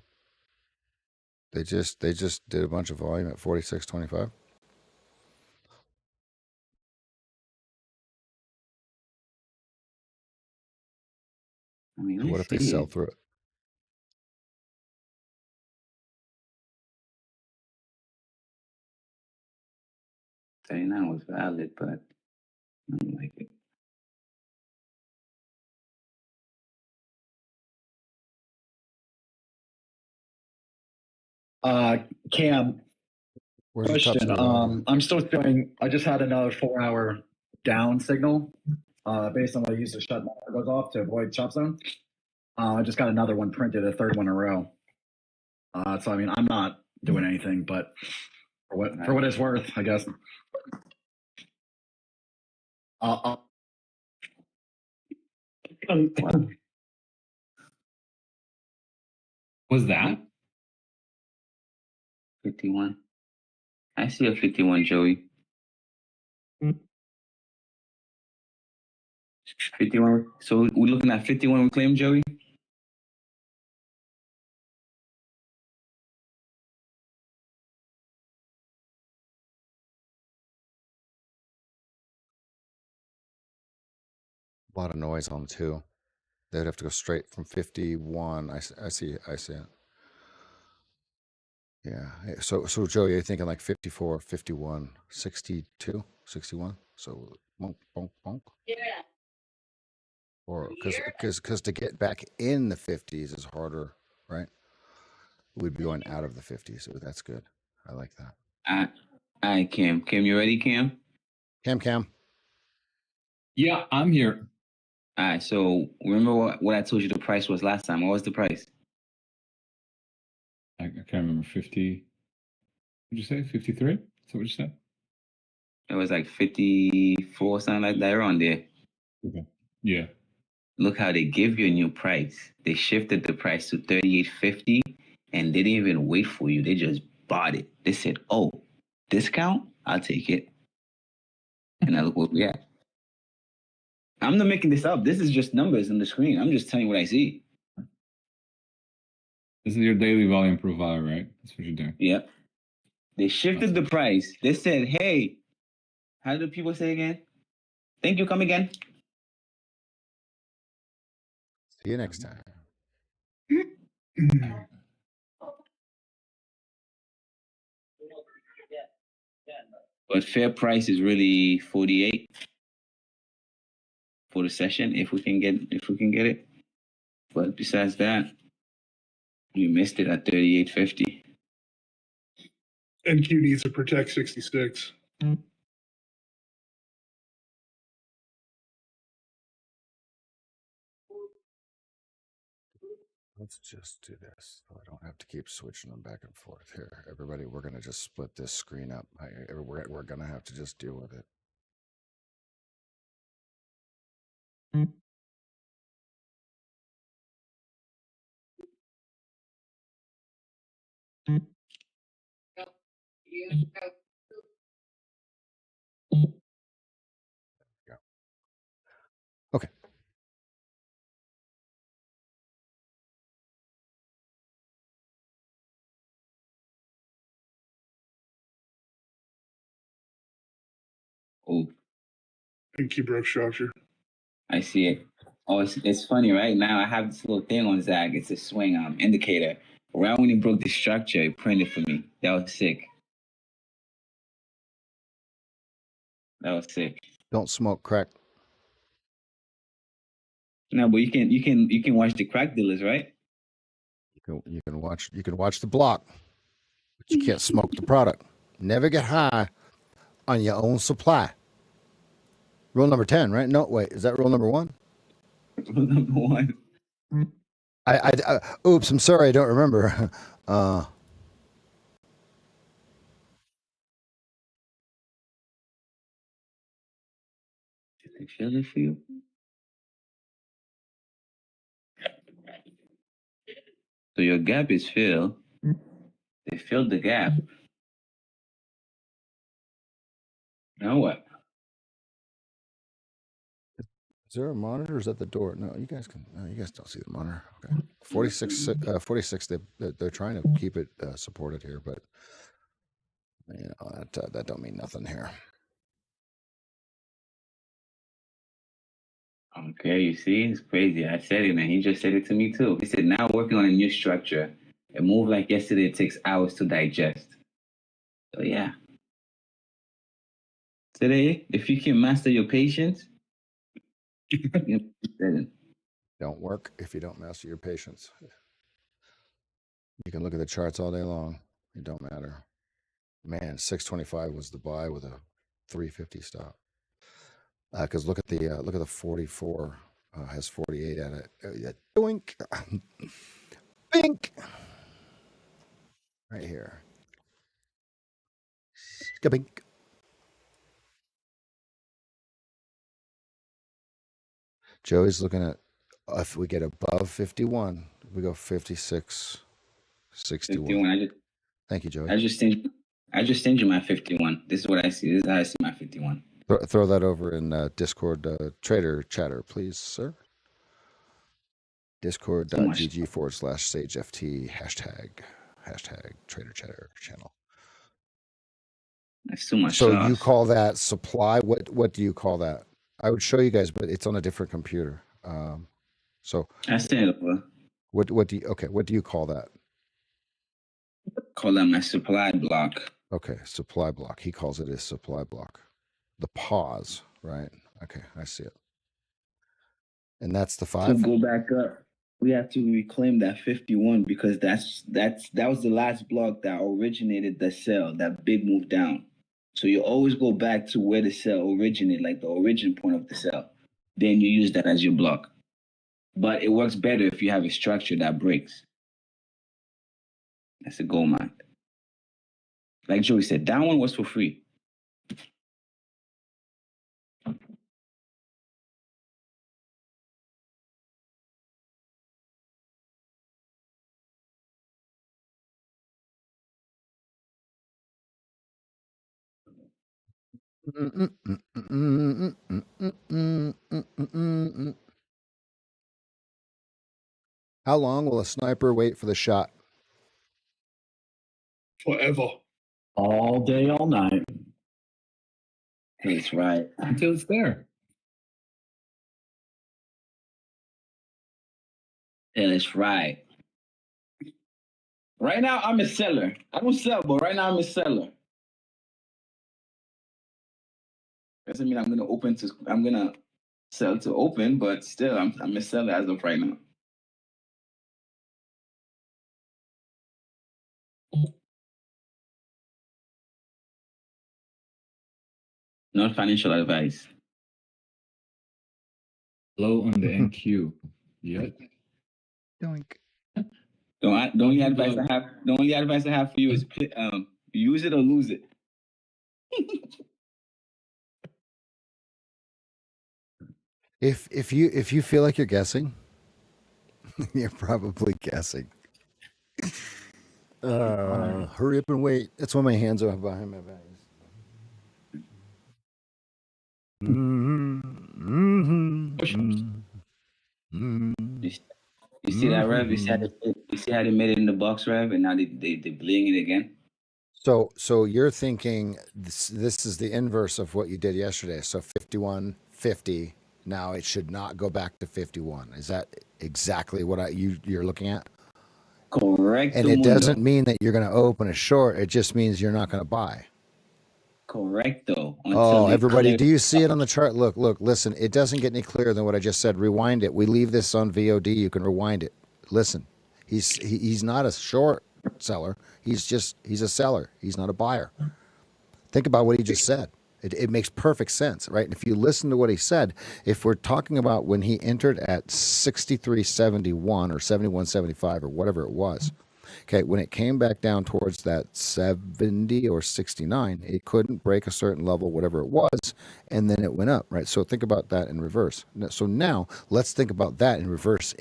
Speaker 1: They just did a bunch of volume at 46.25.
Speaker 4: I mean,
Speaker 1: What if they sell through it?
Speaker 4: $39 was valid, but I don't like it.
Speaker 3: Cam,
Speaker 1: Where's your top
Speaker 3: question.
Speaker 1: spot?
Speaker 3: I'm still feeling. I just had another 4-hour down signal. Based on what I used to shut my goes off to avoid chop zone. I just got another one printed, a third one in a row. So I mean, I'm not doing anything, but for what it's worth, I guess.
Speaker 5: Was that
Speaker 4: 51? I see a 51, Joey. 51. So we're looking at 51 reclaim, Joey?
Speaker 1: A lot of noise on 2. They'd have to go straight from 51. I see it. Yeah. So Joey, you're thinking like 54, 51, 62, 61. So bonk, bonk, bonk. Yeah. Or because to get back in the 50s is harder, right? We'd be going out of the 50s. So that's good. I like that.
Speaker 4: All right, Cam. Cam, you ready, Cam?
Speaker 1: Cam.
Speaker 5: Yeah, I'm here.
Speaker 4: All right, so remember what I told you the price was last time. What was the price?
Speaker 5: I can't remember. 50. What'd you say? 53? Is that what you said?
Speaker 4: It was like 54, something like that, around there.
Speaker 5: Okay. Yeah.
Speaker 4: Look how they give you a new price. They shifted the price to $38.50, and they didn't even wait for you. They just bought it. They said, "Oh, discount? I'll take it." And I look what we at. I'm not making this up. This is just numbers on the screen. I'm just telling you what I see.
Speaker 5: This is your daily volume profile, right? That's what you're doing.
Speaker 4: Yep. They shifted the price. They said, "Hey, how do people say again? Thank you. Come again."
Speaker 1: See you next time.
Speaker 4: But fair price is really 48 for the session if we can get it. But besides that, you missed it at 38.50.
Speaker 6: NQ needs to protect 66.
Speaker 1: Let's just do this so I don't have to keep switching them back and forth. Here, everybody, we're going to just split this screen up. We're going to have to just deal with it. Yeah. Okay.
Speaker 4: Oh,
Speaker 6: NQ broke structure.
Speaker 4: I see it. Oh, it's funny, right? Now I have this little thing on Zag. It's a swing indicator. Right when he broke the structure, he printed for me. That was sick. That was sick.
Speaker 1: Don't smoke crack.
Speaker 4: No, but you can watch the crack dealers, right?
Speaker 1: You can watch the block, but you can't smoke the product. Never get high on your own supply. Rule number 10, right? No, wait, is that rule number 1?
Speaker 4: Number one.
Speaker 1: Oops, I'm sorry, I don't remember.
Speaker 4: Did they feel it for you? So your gap is filled. They filled the gap. Now what?
Speaker 1: Is there a monitor? Or is that the door? No, you guys can. No, you guys don't see the monitor. Okay, 46. They're trying to keep it supported here, but you know that don't mean nothing here.
Speaker 4: Okay, you see, it's crazy. I said it, man. He just said it to me too. He said, now working on a new structure. A move like yesterday takes hours to digest. So yeah. Today, if you can master your patience,
Speaker 1: Don't work if you don't master your patience. You can look at the charts all day long. It don't matter. Man, 625 was the buy with a 350 stop. Because look at the 44 has 48 at it. Doink, bink, right here. Skabink. Joey's looking at if we get above 51, we go 56, 61.
Speaker 4: 51.
Speaker 1: Thank you, Joey.
Speaker 4: I just sent you my 51. This is what I see. This is how I see my 51.
Speaker 1: Throw that over in Discord trader chatter, please, sir. Discord.gg/SageFT hashtag trader chatter channel.
Speaker 4: That's too much.
Speaker 1: So
Speaker 4: sauce.
Speaker 1: you call that supply? What do you call that? I would show you guys, but it's on a different computer. So
Speaker 4: I sent it over.
Speaker 1: What do you call that?
Speaker 4: Call that my supply block.
Speaker 1: Okay, supply block. He calls it his supply block. The pause, right? Okay, I see it. And that's the 5.
Speaker 4: To go back up, we have to reclaim that 51 because that was the last block that originated the sell, that big move down. So you always go back to where the sell originated, like the origin point of the sell. Then you use that as your block. But it works better if you have a structure that breaks. That's a gold mine. Like Joey said, that one was for free.
Speaker 1: How long will a sniper wait for the shot?
Speaker 6: Forever.
Speaker 3: All day, all night.
Speaker 4: That's right.
Speaker 5: Until it's there.
Speaker 4: That's right. Right now, I'm a seller. I don't sell, but right now I'm a seller. Doesn't mean I'm gonna sell to open, but still, I'm a seller as of right now. Not financial advice.
Speaker 5: Low on the NQ. Yep.
Speaker 1: Doink.
Speaker 4: The only advice I have for you is use it or lose it.
Speaker 1: If you feel like you're guessing, you're probably guessing. Hurry up and wait. That's why my hands are behind my back.
Speaker 4: You see that, Rev? You see how they made it in the box, Rev, and now they bling it again.
Speaker 1: So you're thinking this is the inverse of what you did yesterday. So 51, 50. Now it should not go back to 51. Is that exactly what you're looking at?
Speaker 4: Correct. Correct.
Speaker 1: And it doesn't mean that you're going to open a short. It just means you're not going to buy.
Speaker 4: Correcto.
Speaker 1: Oh, everybody, do you see it on the chart? Look, listen. It doesn't get any clearer than what I just said. Rewind it. We leave this on VOD. You can rewind it. Listen, he's not a short seller. He's a seller. He's not a buyer. Think about what he just said. It makes perfect sense, right? And if you listen to what he said, if we're talking about when he entered at 63.71 or 71.75 or whatever it was, okay, when it came back down towards that 70 or 69, it couldn't break a certain level, whatever it was, and then it went up, right? So think about that in reverse. So now let's think about that in reverse.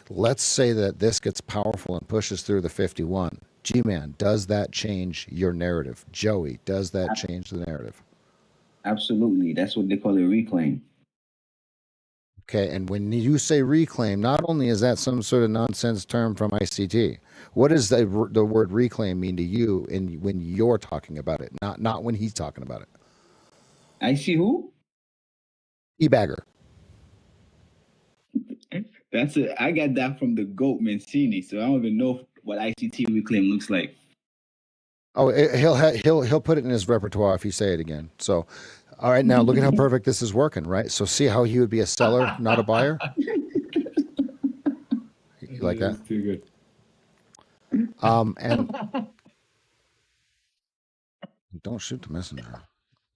Speaker 1: Let's say that this gets powerful and pushes through the 51. G-Man, does that change your narrative? Joey, does that change the narrative?
Speaker 4: Absolutely. That's what they call a reclaim.
Speaker 1: Okay, and when you say reclaim, not only is that some sort of nonsense term from ICT, what does the word reclaim mean to you when you're talking about it, not when he's talking about it?
Speaker 4: I see who?
Speaker 1: E-bagger.
Speaker 4: I got that from the GOAT Mancini, so I don't even know what ICT reclaim looks like.
Speaker 1: Oh, he'll put it in his repertoire if you say it again. So, all right, now look at how perfect this is working, right? So see how he would be a seller, not a buyer? You like that?
Speaker 5: Too good.
Speaker 1: And don't shoot the messenger.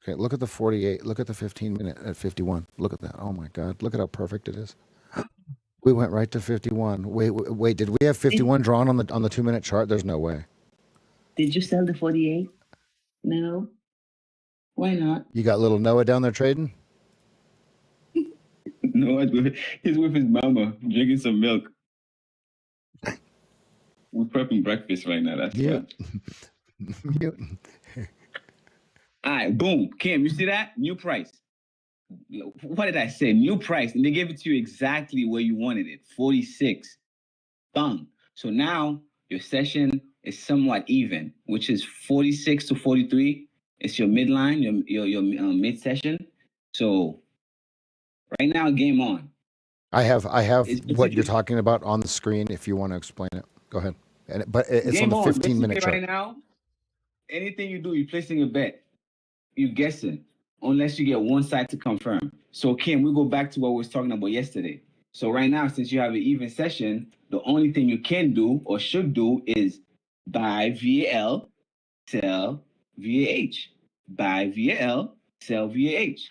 Speaker 1: Okay, look at the 48. Look at the 15-minute at 51. Look at that. Oh my God! Look at how perfect it is. We went right to 51. Wait. Did we have 51 drawn on the 2-minute chart? There's no way.
Speaker 4: Did you sell the 48? No. Why not?
Speaker 1: You got little Noah down there trading?
Speaker 4: No, he's with his mama drinking some milk. We're prepping breakfast right now. That's fun. All right, boom. Kim, you see that? New price. What did I say? New price. And they gave it to you exactly where you wanted it. 46. Bang. So now your session is somewhat even, which is 46 to 43. It's your midline, your mid session. So right now, game on.
Speaker 1: I have what you're talking about on the screen. If you want to explain it, go ahead. But it's on the 15-minute chart.
Speaker 4: Right now, anything you do, you're placing a bet. You're guessing, unless you get one side to confirm. So Kim, we go back to what we was talking about yesterday. So right now, since you have an even session, the only thing you can do or should do is buy VAL, sell VAH. Buy VAL, sell VAH.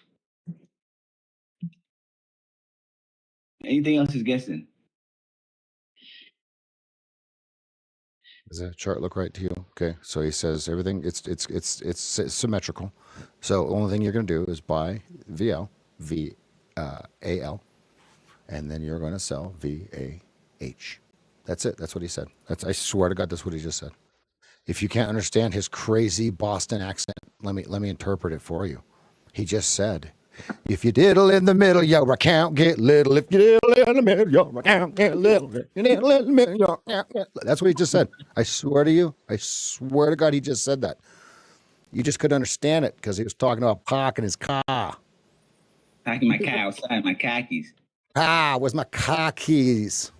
Speaker 4: Anything else is guessing.
Speaker 1: Does that chart look right to you? Okay, so he says everything it's symmetrical. So the only thing you're going to do is buy VAL, and then you're going to sell VAH. That's it. That's what he said. I swear to God, that's what he just said. If you can't understand his crazy Boston accent, let me interpret it for you. He just said, if you diddle in the middle, your account get little. If you diddle in the middle, your account get little. If you diddle in the middle, your account get little. That's what he just said. I swear to you. I swear to God, he just said that. You just couldn't understand it because he was talking about parking his car.
Speaker 4: Packing my car outside, my khakis.
Speaker 1: Where's my car keys?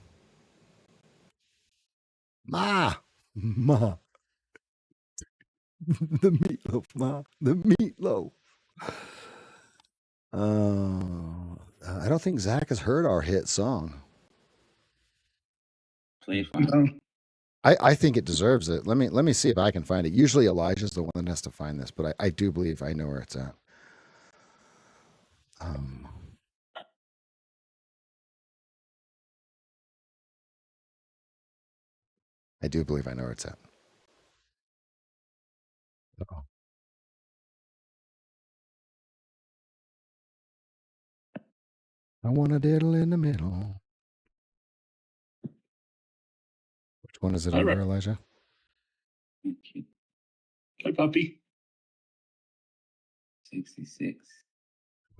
Speaker 1: Ma. The meatloaf, Ma. The meatloaf. I don't think Zach has heard our hit song.
Speaker 4: Play it fine.
Speaker 1: I think it deserves it. Let me see if I can find it. Usually Elijah's the one that has to find this, but I do believe I know where it's at. I do believe I know where it's at. Uh-oh. I want a diddle in the middle. Which one is it under, Elijah?
Speaker 6: Hi, puppy.
Speaker 4: 66.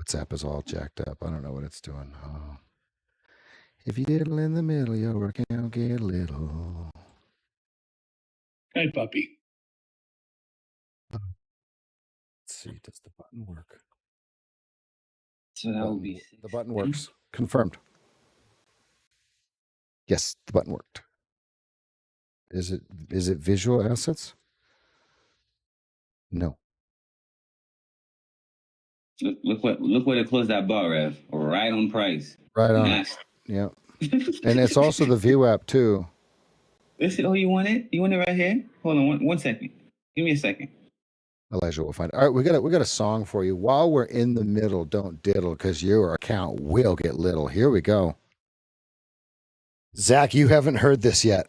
Speaker 1: WhatsApp is all jacked up. I don't know what it's doing. Oh. If you diddle in the middle, your account get little.
Speaker 6: Hi, puppy.
Speaker 1: Let's see, does the button work?
Speaker 4: So that would be
Speaker 1: the button works. Confirmed. Yes, the button worked. Is it visual assets? No.
Speaker 4: Look what it closed that bar, Rev. Right on price.
Speaker 1: Right on it.
Speaker 4: Nasty.
Speaker 1: Yeah. And it's also the view app too.
Speaker 4: Listen, oh, you want it? You want it right here? Hold on one second. Give me a second.
Speaker 1: Elijah will find it. All right, we got a song for you. While we're in the middle, don't diddle, because your account will get little. Here we go. Zach, you haven't heard this yet.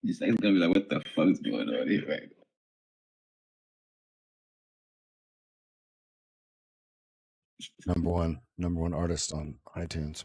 Speaker 4: It's gonna be like, what the fuck is going on here right
Speaker 1: Number one artist on iTunes.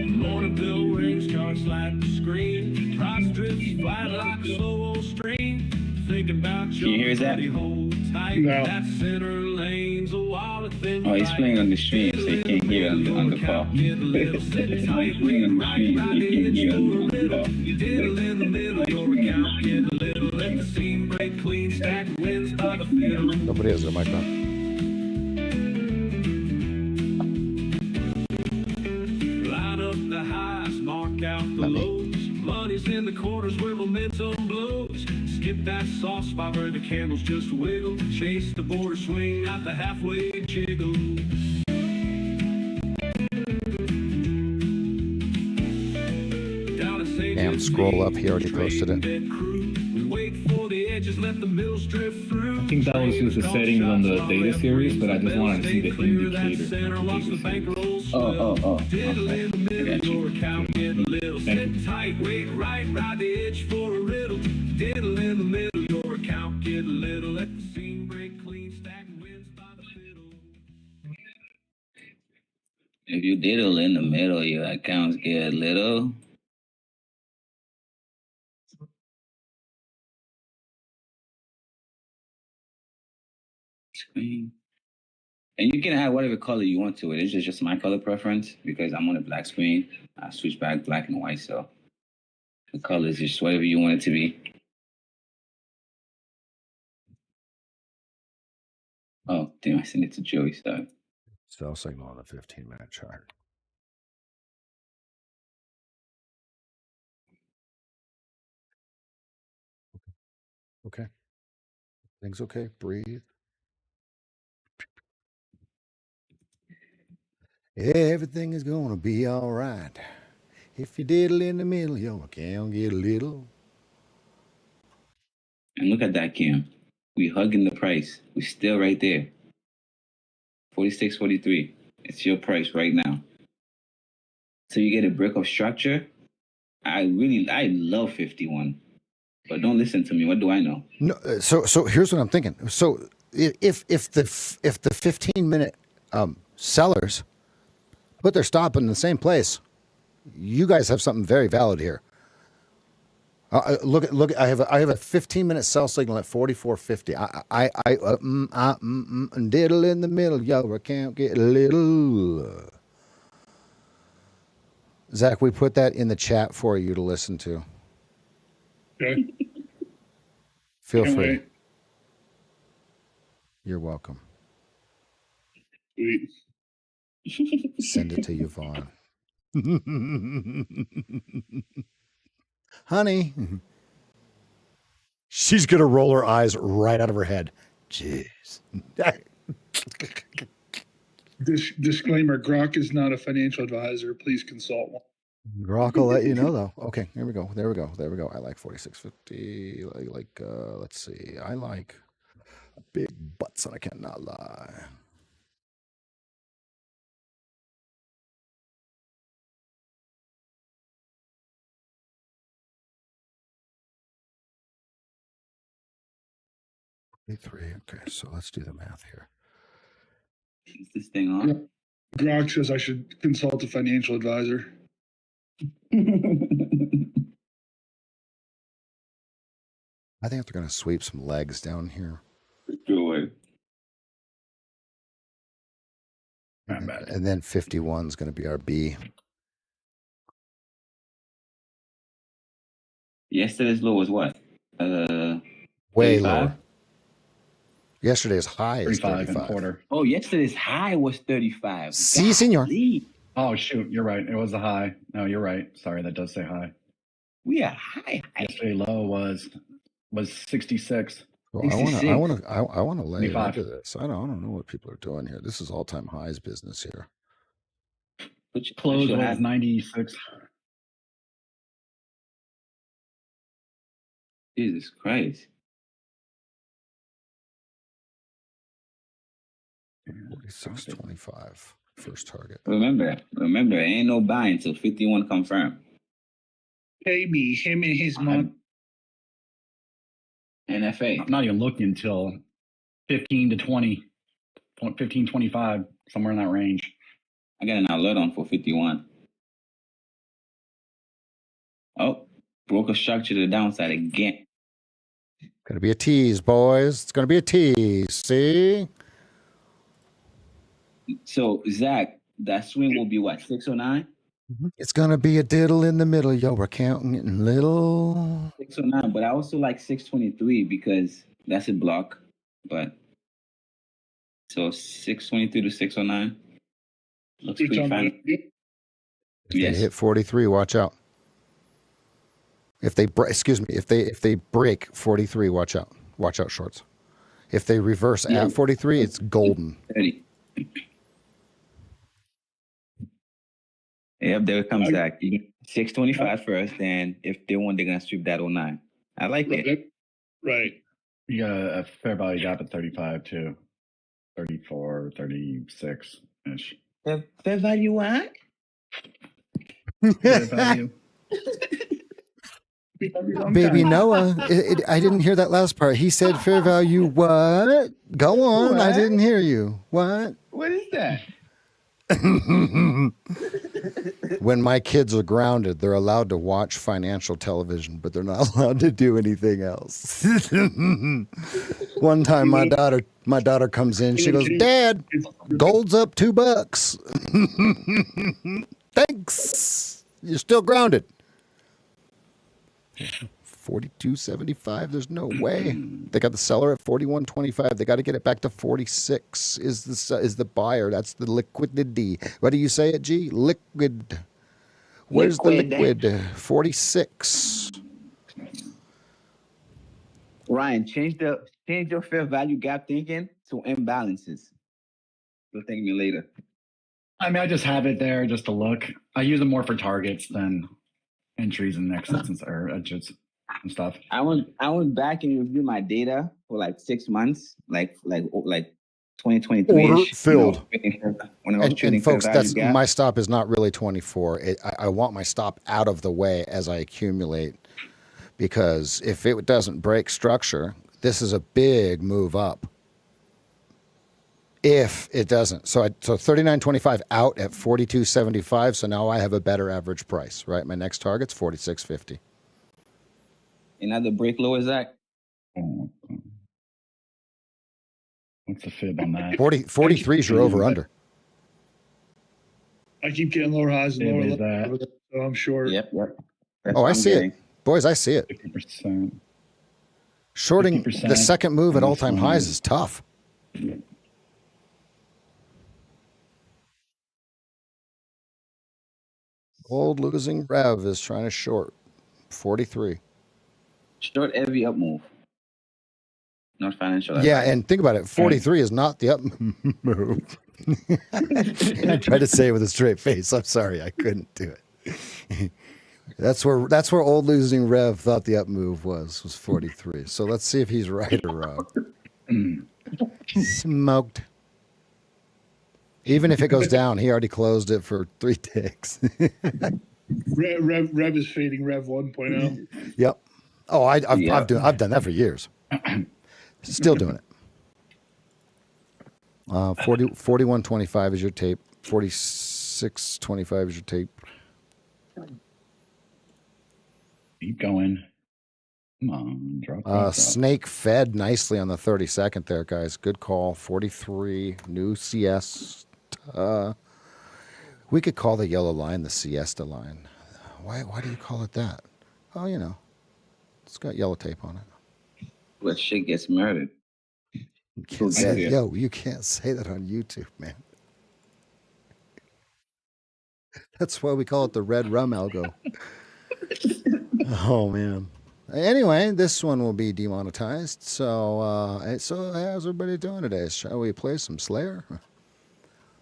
Speaker 2: Morning bell rings, charts light the screen. Price drifts flat like a slow stream. Thinking about
Speaker 4: Can you hear that?
Speaker 2: hold tight.
Speaker 6: No.
Speaker 2: That center lane's a wallet thin.
Speaker 4: now? Oh, he's playing on the stream, so you can't hear it on the call. He's playing on the stream, so you can't hear it on the call.
Speaker 2: You diddle in the middle, your account get a little. Let the scene break clean, stack wins by the fiddle.
Speaker 1: Nobody has their mic on.
Speaker 2: Line up the highs, mark out the
Speaker 1: Let me.
Speaker 2: lows. Money's in the corners where momentum blows. Skip that soft spot where the candles just wiggle. Chase the border swing, not the halfway jiggle.
Speaker 1: And scroll up. He already posted it.
Speaker 2: We wait for the edges, let the mills drift through.
Speaker 5: I think that was just the settings on the data series, but I just wanted to see the indicator.
Speaker 4: Oh.
Speaker 2: Diddle
Speaker 4: Okay.
Speaker 2: in the middle,
Speaker 4: I got you.
Speaker 2: your account get a little.
Speaker 5: Thank
Speaker 2: Sit tight, wait right, ride the edge for a riddle. Diddle in the middle, your account get a little. Let the scene break clean, stack wins by the fiddle.
Speaker 4: If you diddle in the middle, your accounts get little. Screen. And you can add whatever color you want to it. It's just my color preference because I'm on a black screen. I switch back black and white, so the color is just whatever you want it to be. Oh, damn, I sent it to Joey, sorry.
Speaker 1: Sell signal on the 15-minute chart. Okay. Things okay. Breathe. Everything is gonna be all right. If you diddle in the middle, your account get a little.
Speaker 4: And look at that, Cam. We hugging the price. We still right there. 46.43. It's your price right now. So you get a brick of structure. I love 51. But don't listen to me. What do I know?
Speaker 1: No, so here's what I'm thinking. So if the 15-minute sellers put their stop in the same place, you guys have something very valid here. Look. I have a 15-minute sell signal at 44.50. Diddle in the middle, your account get a little. Zach, we put that in the chat for you to listen to.
Speaker 6: Okay.
Speaker 1: Feel
Speaker 6: Can't
Speaker 1: free.
Speaker 6: wait.
Speaker 1: You're welcome.
Speaker 6: Sweet.
Speaker 1: Send it to Yvonne. Honey. She's going to roll her eyes right out of her head. Jeez.
Speaker 6: Disclaimer: Grok is not a financial advisor. Please consult one.
Speaker 1: Grok will let you know, though. Okay, here we go. There we go. There we go. I like 46.50. Let's see. I like big butts, and I cannot lie. Three. Okay, so let's do the math here.
Speaker 4: Is this thing on?
Speaker 6: Grok says I should consult a financial advisor.
Speaker 1: I think they're going to sweep some legs down here.
Speaker 4: Good.
Speaker 3: Not bad.
Speaker 1: And then 51 is going to be our B.
Speaker 4: Yesterday's low was what?
Speaker 1: Way
Speaker 4: 35?
Speaker 1: lower. Yesterday's high is
Speaker 3: 35 and
Speaker 1: 35.
Speaker 3: quarter.
Speaker 4: Oh, yesterday's high was 35.
Speaker 1: Si, senor.
Speaker 4: Golly.
Speaker 3: Oh, shoot. You're right. It was a high. No, you're right. Sorry, that does say high.
Speaker 4: We are high.
Speaker 3: Yesterday low was 66.
Speaker 1: Well, I want to lay
Speaker 3: 25.
Speaker 1: into this. I don't know what people are doing here. This is all-time highs business here.
Speaker 3: Close
Speaker 4: Should
Speaker 3: was
Speaker 4: have-
Speaker 3: 96.
Speaker 4: Jesus Christ.
Speaker 1: 46.25 first target.
Speaker 4: Remember, ain't no buying till 51 confirmed.
Speaker 6: Pay me, him and his mom.
Speaker 4: NFA.
Speaker 3: I'm not even looking until 15 to 20, 15, 25, somewhere in that range.
Speaker 4: I got an alert on for 51. Oh, broke a structure to the downside again.
Speaker 1: Gonna be a tease, boys. It's gonna be a tease. See?
Speaker 4: So, Zach, that swing will be what, 609?
Speaker 1: It's gonna be a diddle in the middle, yo. We're counting it in little.
Speaker 4: 609, but I also like 623 because that's a block. But so 623 to 609 looks pretty fine.
Speaker 1: If
Speaker 4: Yes.
Speaker 1: they hit 43, watch out. If they if they break 43, watch out. Watch out, shorts. If they reverse
Speaker 4: Yeah.
Speaker 1: at 43, it's golden.
Speaker 4: 30. Yep, there it comes Zach. 625 first, and if they want, they're gonna sweep that 09. I like it.
Speaker 6: Right.
Speaker 3: You got a fair value gap at 35 too. 34, 36 ish.
Speaker 4: Fair value what?
Speaker 3: Fair value.
Speaker 1: Baby Noah, I didn't hear that last part. He said fair value what? Go on. I
Speaker 4: What?
Speaker 1: didn't hear you. What?
Speaker 4: What is that?
Speaker 1: When my kids are grounded, they're allowed to watch financial television, but they're not allowed to do anything else. One time my daughter comes in, she goes, "Dad, gold's up $2." Thanks. You're still grounded. 42.75. There's no way. They got the seller at 41.25. They got to get it back to 46. Is the buyer? That's the liquidity. What do you say it, G? Liquid. Where's the liquid? 46.
Speaker 4: Ryan, change your fair value gap thinking to imbalances. You'll thank me later.
Speaker 3: I mean, I just have it there just to look. I use it more for targets than entries and exits or edges and stuff.
Speaker 4: I went back and reviewed my data for like 6 months, like 2023.
Speaker 1: Order filled.
Speaker 4: When I was trading
Speaker 1: And folks,
Speaker 4: fair value
Speaker 1: that's
Speaker 4: gap.
Speaker 1: my stop is not really 24. I want my stop out of the way as I accumulate, because if it doesn't break structure, this is a big move up. If it doesn't, so 39.25 out at 42.75. So now I have a better average price, right? My next target's 46.50.
Speaker 4: Another break lower, Zach.
Speaker 3: What's the fib on that?
Speaker 1: 43 is your over under.
Speaker 6: I keep getting lower highs and
Speaker 3: It
Speaker 6: lower
Speaker 3: is
Speaker 6: lows,
Speaker 3: that.
Speaker 6: so I'm short.
Speaker 4: Yep. That's
Speaker 1: Oh,
Speaker 4: what
Speaker 1: I
Speaker 4: I'm
Speaker 1: see
Speaker 4: getting.
Speaker 1: it, boys. I see it.
Speaker 3: 50%.
Speaker 1: Shorting
Speaker 3: 50%
Speaker 1: the second move at
Speaker 3: on
Speaker 1: all-time
Speaker 3: this
Speaker 1: highs
Speaker 3: one.
Speaker 1: is tough. Old losing Rev is trying to short 43.
Speaker 4: Short every up move. Not financial.
Speaker 1: Yeah,
Speaker 4: advice.
Speaker 1: and think about it. 43 is not the up move. I tried to say it with a straight face. I'm sorry, I couldn't do it. That's where old losing Rev thought the up move was 43. So let's see if he's right or wrong. Smoked. Even if it goes down, he already closed it for 3 ticks.
Speaker 6: Rev is fading. Rev 1.0.
Speaker 1: Yep. Oh, I've
Speaker 4: Yeah.
Speaker 1: done that for years. Still doing it. 41.25 is your tape. 46.25 is your tape.
Speaker 3: Keep going. Come on, drop.
Speaker 1: Snake fed nicely on the 32nd there, guys. Good call. 43, new CS. We could call the yellow line the siesta line. Why do you call it that? Oh, you know, it's got yellow tape on it.
Speaker 4: But shit gets murdered.
Speaker 1: You can't say, yo, you can't say that on YouTube, man. That's why we call it the red rum algo. Oh, man. Anyway, this one will be demonetized. So how's everybody doing today? Shall we play some Slayer?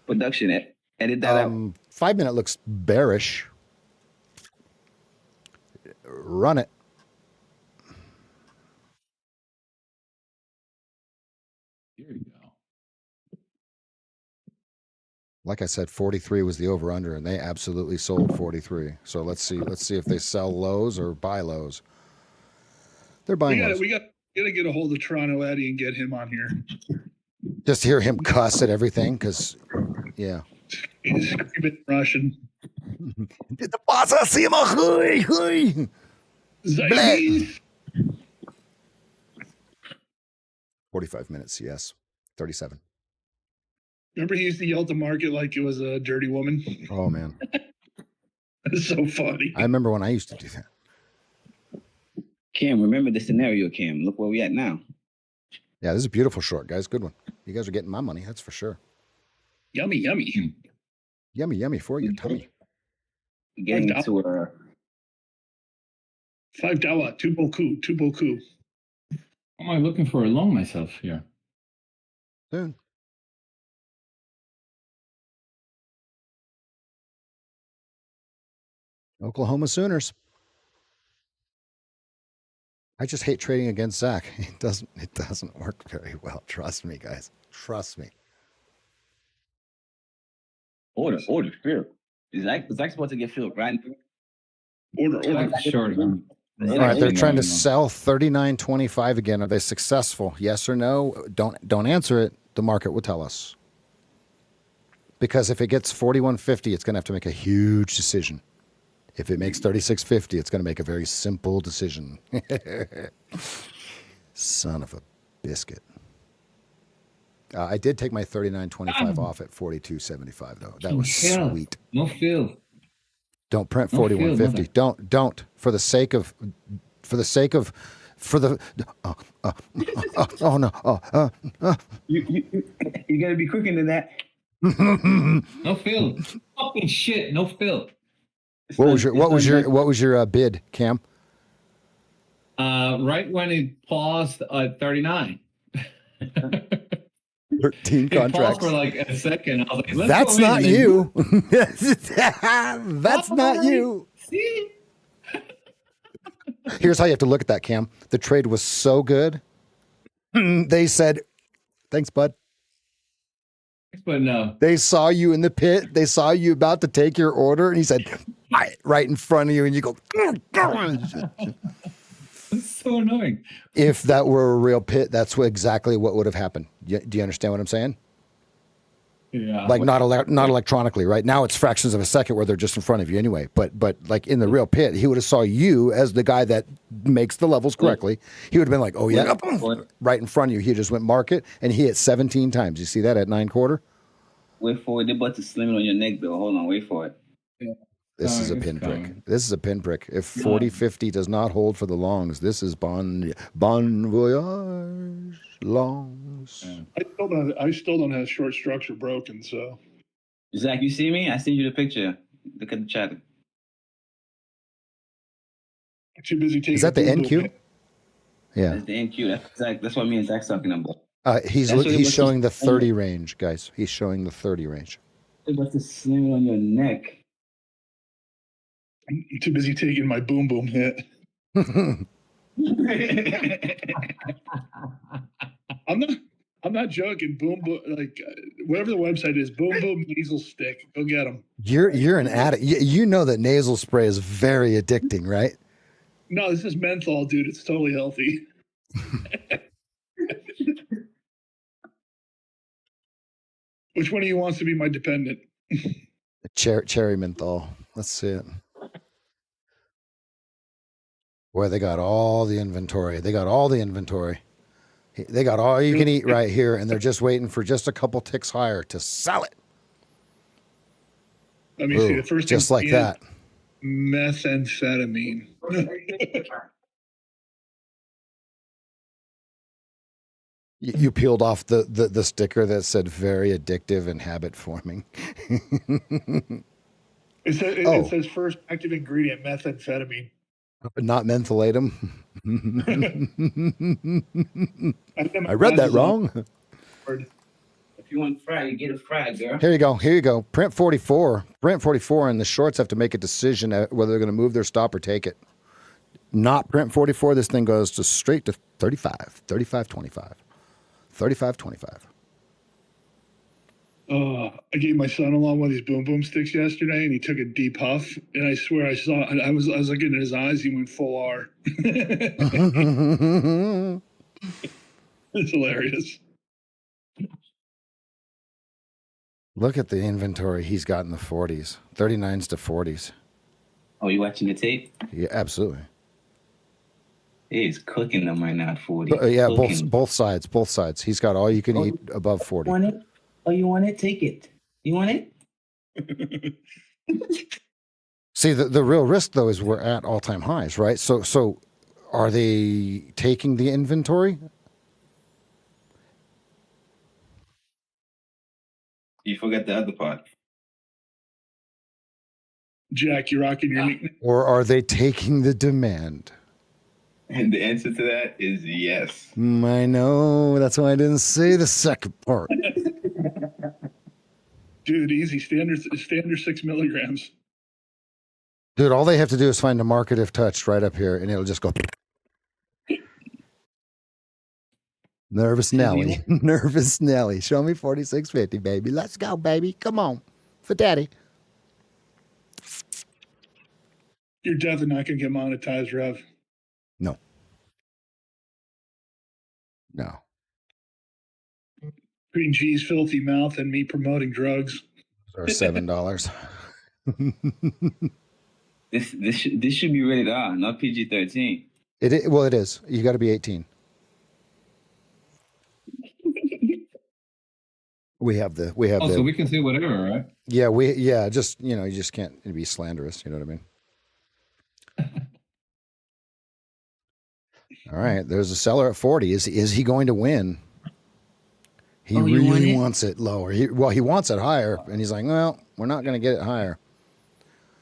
Speaker 4: Production, edit that out.
Speaker 1: 5 minute looks bearish. Run it.
Speaker 5: Here you go.
Speaker 1: Like I said, 43 was the over under, and they absolutely sold 43. So let's see if they sell lows or buy lows. They're buying lows.
Speaker 6: We got to get a hold of Toronto Eddie and get him on here.
Speaker 1: Just hear him cuss at everything, because yeah.
Speaker 6: He's screaming Russian.
Speaker 1: Did the boss see him? Hui. 45 minutes, yes. 37.
Speaker 6: Remember he used to yell at the market like it was a dirty woman?
Speaker 1: Oh, man.
Speaker 6: That's so funny.
Speaker 1: I remember when I used to do that.
Speaker 4: Cam, remember the scenario, Cam. Look where we at now.
Speaker 1: Yeah, this is a beautiful short, guys. Good one. You guys are getting my money, that's for sure.
Speaker 6: Yummy, yummy.
Speaker 1: Yummy, yummy for your tummy.
Speaker 4: Getting to a
Speaker 6: $5, two boku.
Speaker 5: Am I looking for a long myself here?
Speaker 1: Soon. Oklahoma Sooners. I just hate trading against Zach. It doesn't work very well. Trust me, guys. Trust me.
Speaker 4: order, fear. Is Zach supposed to get filled, right?
Speaker 6: Order.
Speaker 5: Short.
Speaker 1: All right, they're trying to sell 39.25 again. Are they successful? Yes or no? Don't answer it. The market will tell us. Because if it gets 41.50, it's going to have to make a huge decision. If it makes 36.50, it's going to make a very simple decision. Son of a biscuit. I did take my 39.25 off at 42.75 though. That was sweet.
Speaker 5: No fill.
Speaker 1: Don't print 41.50. Don't for the sake of oh no.
Speaker 4: You gotta be quicker than that.
Speaker 5: No fill. Fucking shit. No fill.
Speaker 1: What was your bid, Cam?
Speaker 5: Right when it paused at 39.
Speaker 1: 13 contracts.
Speaker 5: It paused for like a second. I was like,
Speaker 1: that's not you. That's not you.
Speaker 5: See?
Speaker 1: Here's how you have to look at that, Cam. The trade was so good. They said, "Thanks, bud."
Speaker 5: But no.
Speaker 1: They saw you in the pit. They saw you about to take your order, and he said, right in front of you, and you go.
Speaker 5: It's so annoying.
Speaker 1: If that were a real pit, that's exactly what would have happened. Do you understand what I'm saying?
Speaker 5: Yeah.
Speaker 1: Like not electronically, right? Now it's fractions of a second where they're just in front of you anyway. But like in the real pit, he would have saw you as the guy that makes the levels correctly. He would have been like, "Oh yeah," right in front of you. He just went market and he hit 17 times. You see that at 9/4?
Speaker 4: Wait for it. They're about to slim it on your neck, though. Hold on, wait for it.
Speaker 5: Yeah.
Speaker 1: This is a pinprick. This is a pinprick. If 40.50 does not hold for the longs, this is bon voyage longs.
Speaker 5: Yeah.
Speaker 6: I still don't have short structure broken. So
Speaker 4: Zach, you see me? I sent you the picture. Look at the chat.
Speaker 6: too busy taking.
Speaker 1: Is that the NQ? Yeah.
Speaker 4: That's the NQ. That's Zach. That's what me and Zach's talking about.
Speaker 1: He's showing the 30 range, guys. He's showing the 30 range.
Speaker 4: They're about to slim it on your neck.
Speaker 6: I'm too busy taking my boom hit. I'm not joking. Boom, like whatever the website is, boom nasal stick. Go get them.
Speaker 1: You're an addict. You know that nasal spray is very addicting, right?
Speaker 6: No, this is menthol, dude. It's totally healthy. Which one of you wants to be my dependent?
Speaker 1: Cherry menthol. Let's see it. Boy, they got all the inventory. They got all the inventory. They got all you can eat right here, and they're just waiting for just a couple ticks higher to sell it.
Speaker 6: Let me see. The first
Speaker 1: just like that.
Speaker 6: Methamphetamine.
Speaker 1: You peeled off the sticker that said very addictive and habit forming.
Speaker 6: It says first active ingredient, methamphetamine.
Speaker 1: Not mentholatum. I read that wrong.
Speaker 4: If you want fried, you get a fried, girl.
Speaker 1: Here you go. Print 44. Print 44, and the shorts have to make a decision whether they're going to move their stop or take it. Not print 44. This thing goes to straight to 35, 35.25, 35.25.
Speaker 6: I gave my son-in-law one of these boom boom sticks yesterday, and he took a deep huff, and I swear I was looking at his eyes. He went full R. It's hilarious.
Speaker 1: Look at the inventory he's got in the 40s, 39s to 40s.
Speaker 4: Oh, you watching the tape?
Speaker 1: Yeah, absolutely.
Speaker 4: He's cooking them right now at 40.
Speaker 1: Yeah, both sides. He's got all you can eat above 40.
Speaker 4: Want it? Oh, you want it? Take it. You want it?
Speaker 1: See, the real risk though is we're at all-time highs, right? So are they taking the inventory?
Speaker 4: You forgot the other part.
Speaker 6: Jack, you rocking your nickname?
Speaker 1: Or are they taking the demand?
Speaker 4: And the answer to that is yes.
Speaker 1: I know. That's why I didn't say the second part.
Speaker 6: Dude, easy. Standard 6 milligrams.
Speaker 1: Dude, all they have to do is find a market if touched right up here, and it'll just go. Nervous Nelly. Nervous Nelly. Show me 4650, baby. Let's go, baby. Come on. For daddy.
Speaker 6: You're definitely not going to get monetized, Rev.
Speaker 1: No.
Speaker 6: Between G's filthy mouth and me promoting drugs.
Speaker 1: Or $7.
Speaker 4: This should be rated R, not PG-13.
Speaker 1: It is. You got to be 18. We have the.
Speaker 5: So we can say whatever, right?
Speaker 1: Yeah, just you just can't be slanderous. You know what I mean? All right, there's a seller at 40. Is he going to win? He really wants it lower. He wants it higher, and he's like, well, we're not going to get it higher.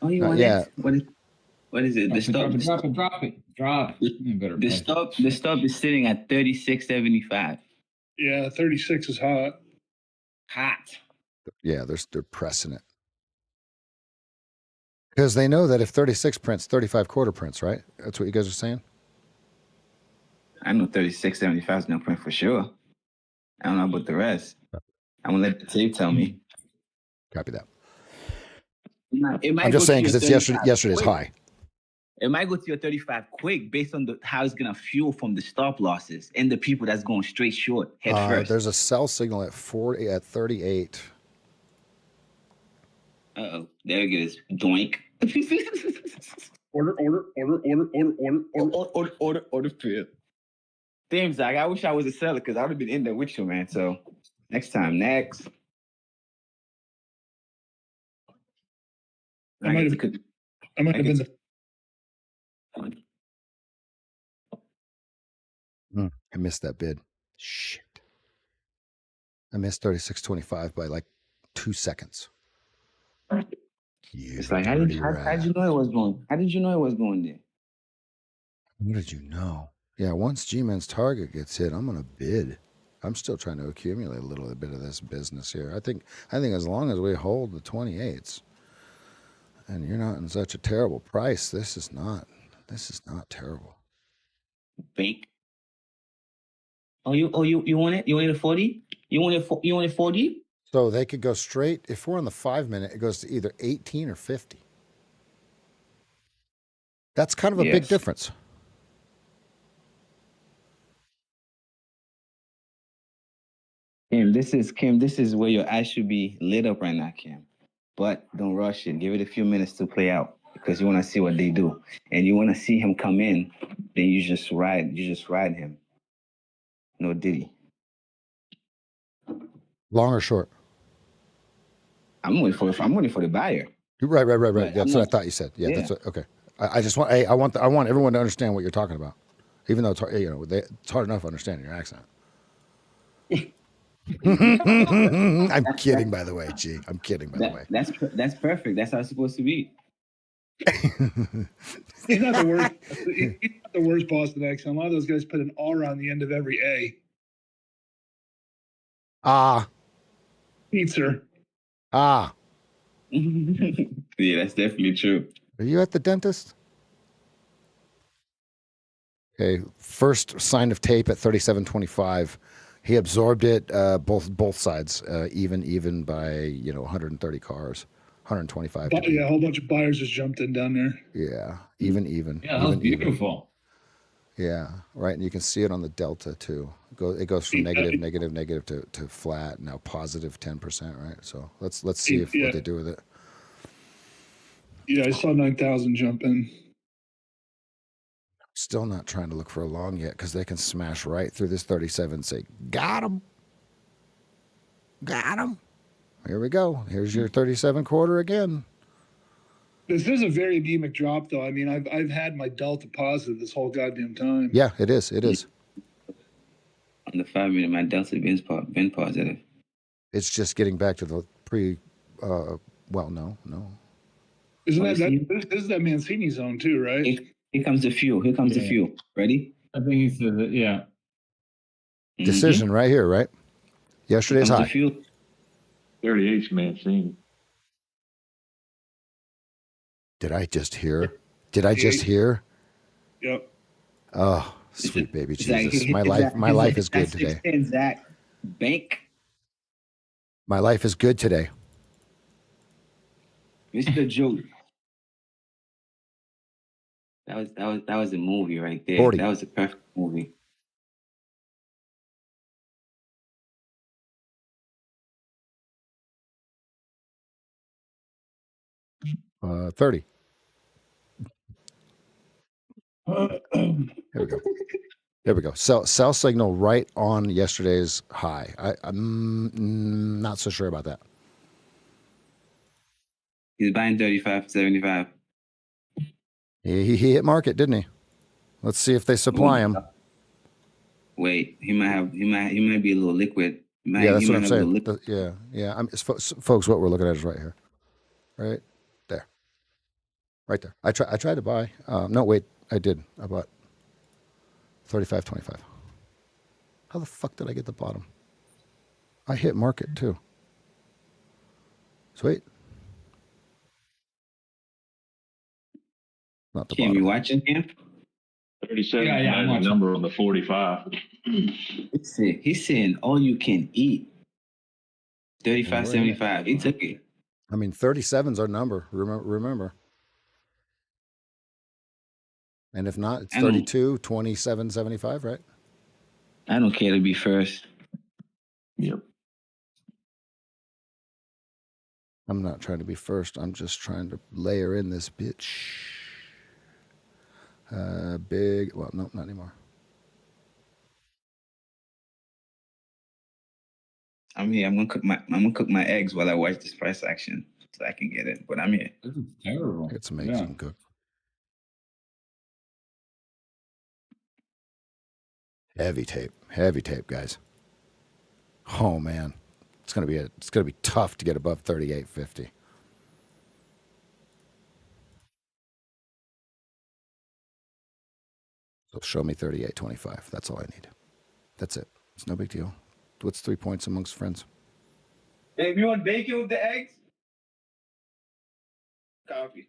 Speaker 4: Oh, you want it? What is it? The stop.
Speaker 5: Drop it.
Speaker 4: The stop is sitting at 36.75.
Speaker 6: Yeah, 36 is hot.
Speaker 1: Yeah, they're pressing it because they know that if 36 prints, 35 quarter prints, right? That's what you guys are saying.
Speaker 4: I know 36.75 is no print for sure. I don't know about the rest. I'm gonna let the tape tell me.
Speaker 1: Copy that.
Speaker 4: I'm
Speaker 1: just saying because it's yesterday's high.
Speaker 4: It might go to your 35 quick based on how it's gonna fuel from the stop losses and the people that's going straight short head first.
Speaker 1: There's a sell signal at 38.
Speaker 4: Uh-oh, there it is. Doink.
Speaker 6: Order.
Speaker 4: Damn, Zach, I wish I was a seller because I would have been in there with you, man. So next time, next.
Speaker 6: I might have been
Speaker 1: I missed that bid. Shit. I missed 36.25 by like 2 seconds.
Speaker 4: It's like, how did you know it was going? How did you know it was going there?
Speaker 1: What did you know? Yeah, once G-Man's target gets hit, I'm going to bid. I'm still trying to accumulate a little bit of this business here. I think as long as we hold the 28s and you're not in such a terrible price, this is not terrible.
Speaker 4: Bank. Oh, you want it? You want it at 40? You want it 40?
Speaker 1: So they could go straight. If we're on the 5 minute, it goes to either 18 or 50. That's kind of a big difference.
Speaker 4: Kim. This is where your eyes should be lit up right now, Kim. But don't rush it. Give it a few minutes to play out because you want to see what they do, and you want to see him come in. Then you just ride. You just ride him. No diddy.
Speaker 1: Long or short?
Speaker 4: I'm waiting for the buyer.
Speaker 1: Right.
Speaker 4: But
Speaker 1: That's what I thought you said. Yeah, that's what. Okay. I just want. Hey, I want everyone to understand what you're talking about, even though it's hard, it's hard enough understanding your accent. I'm kidding, by the way. G. I'm kidding, by the way.
Speaker 4: That's perfect. That's how it's supposed to be.
Speaker 6: He's not the worst. He's not the worst Boston accent. A lot of those guys put an R on the end of every A. Pizza.
Speaker 4: Yeah, that's definitely true.
Speaker 1: Are you at the dentist? Okay. First sign of tape at 37.25. He absorbed it. Both sides. Even by 130 cars. 125.
Speaker 6: Yeah, a whole bunch of buyers just jumped in down there.
Speaker 1: Yeah. Even.
Speaker 5: Yeah, that was beautiful.
Speaker 1: Yeah, right, and you can see it on the delta too. It goes from negative to flat, now positive 10%, right? So let's see what they do with it.
Speaker 6: Yeah, I saw 9,000 jump in.
Speaker 1: Still not trying to look for a long yet because they can smash right through this 37 and say, got him. Here we go. Here's your 37 quarter again.
Speaker 6: This is a very anemic drop, though. I mean, I've had my delta positive this whole goddamn time.
Speaker 1: Yeah, it is. It is.
Speaker 4: On the 5 minute, my delta been positive.
Speaker 1: It's just getting back to the pre. No.
Speaker 6: Isn't this is that Mancini zone too, right?
Speaker 4: Here comes the fuel. The fuel. Ready?
Speaker 5: I think he said that. Yeah.
Speaker 1: Decision right here, right? Yesterday's high.
Speaker 7: 38's Mancini.
Speaker 1: Did I just hear?
Speaker 6: Yep.
Speaker 1: Oh, sweet baby Jesus! My life is good today.
Speaker 4: Zach, bank.
Speaker 1: My life is good today.
Speaker 4: Mr. Joe. That was a movie right there.
Speaker 1: 40.
Speaker 4: That was a perfect movie.
Speaker 1: Uh, 30. There we go. Sell signal right on yesterday's high. I'm not so sure about that.
Speaker 4: He's buying 35.75.
Speaker 1: He hit market, didn't he? Let's see if they supply him.
Speaker 4: Wait, he might be a little liquid.
Speaker 1: Yeah, that's what I'm saying. Yeah. Folks, what we're looking at is right here, right there. I tried to buy. No, wait, I did. I bought 35.25. How the fuck did I get the bottom? I hit market too. Sweet. Not the
Speaker 4: Kim,
Speaker 1: bottom.
Speaker 4: you watching him?
Speaker 7: 37
Speaker 5: Yeah,
Speaker 7: has a number on the 45.
Speaker 4: He's saying all you can eat. 35.75. He took it.
Speaker 1: I mean, 37's our number. Remember. And if not, it's 32, 27.75, right?
Speaker 4: I don't care to be first.
Speaker 7: Yep.
Speaker 1: I'm not trying to be first. I'm just trying to layer in this bitch. Big. Well, no, not anymore.
Speaker 4: I'm here. I'm gonna cook my eggs while I watch this price action so I can get it. But I'm here.
Speaker 5: This is terrible.
Speaker 1: It's amazing. Cook. Heavy tape, guys. Oh man, it's gonna be tough to get above 38.50. So show me 38.25. That's all I need. That's it. It's no big deal. What's 3 points amongst friends?
Speaker 4: Hey, you want bacon with the eggs? Coffee.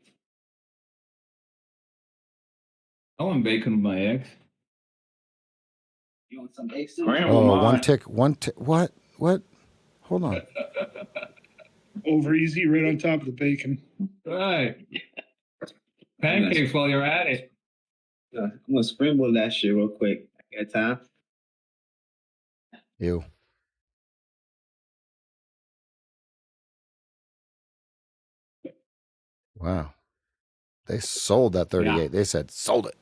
Speaker 5: I want bacon with my eggs.
Speaker 4: You want some eggs too?
Speaker 1: One tick. What? Hold on.
Speaker 6: Over easy, right on top of the bacon.
Speaker 5: Right. Pancakes while you're at it.
Speaker 4: I'm gonna scramble that shit real quick. I got time.
Speaker 1: Ew. Wow. They sold that 38.
Speaker 3: Yeah.
Speaker 1: They said, sold it.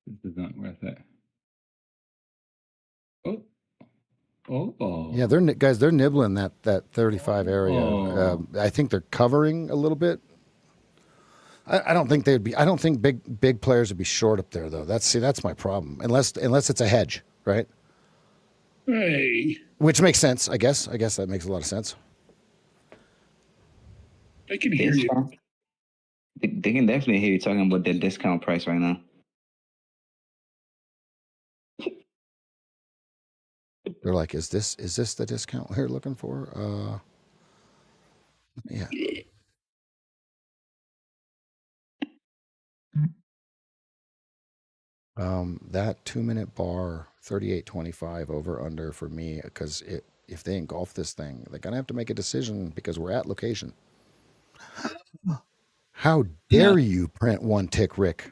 Speaker 5: This is not worth it. Oh.
Speaker 1: Yeah, they're nibbling that 35 area.
Speaker 5: Oh.
Speaker 1: I think they're covering a little bit. I don't think they'd be. I don't think big players would be short up there though. That's my problem. Unless it's a hedge, right?
Speaker 6: Hey,
Speaker 1: Which makes sense, I guess. I guess that makes a lot of sense.
Speaker 6: I can hear you.
Speaker 4: They can definitely hear you talking about the discount price right now.
Speaker 1: They're like, is this the discount we're looking for? Yeah. That 2-minute bar, 38.25 over under for me, because if they engulf this thing, they're gonna have to make a decision because we're at location. How dare you print one tick, Rick?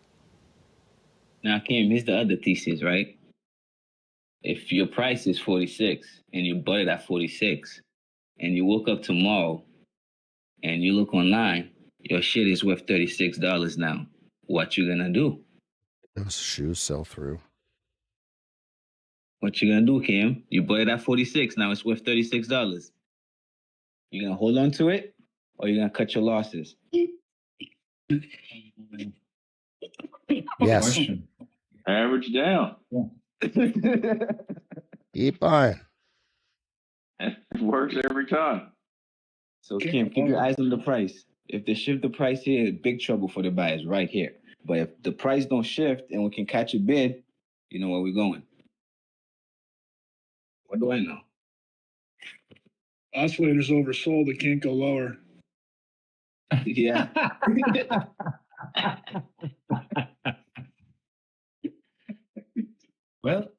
Speaker 4: Now, Kim, here's the other thesis, right? If your price is 46 and you bought it at 46 and you woke up tomorrow and you look online, your shit is worth $36 now. What you gonna do?
Speaker 1: Those shoes sell through.
Speaker 4: What you gonna do, Kim? You bought it at 46, now it's worth $36. You gonna hold on to it or you gonna cut your losses?
Speaker 1: Yes.
Speaker 7: Average down.
Speaker 1: Keep buying.
Speaker 7: It works every time.
Speaker 4: So Kim, keep your eyes on the price. If they shift the price here, big trouble for the buyers right here. But if the price don't shift and we can catch a bid, you know where we're going. What do I know?
Speaker 6: Oscillator's oversold. It can't go lower.
Speaker 4: Yeah.
Speaker 5: Well,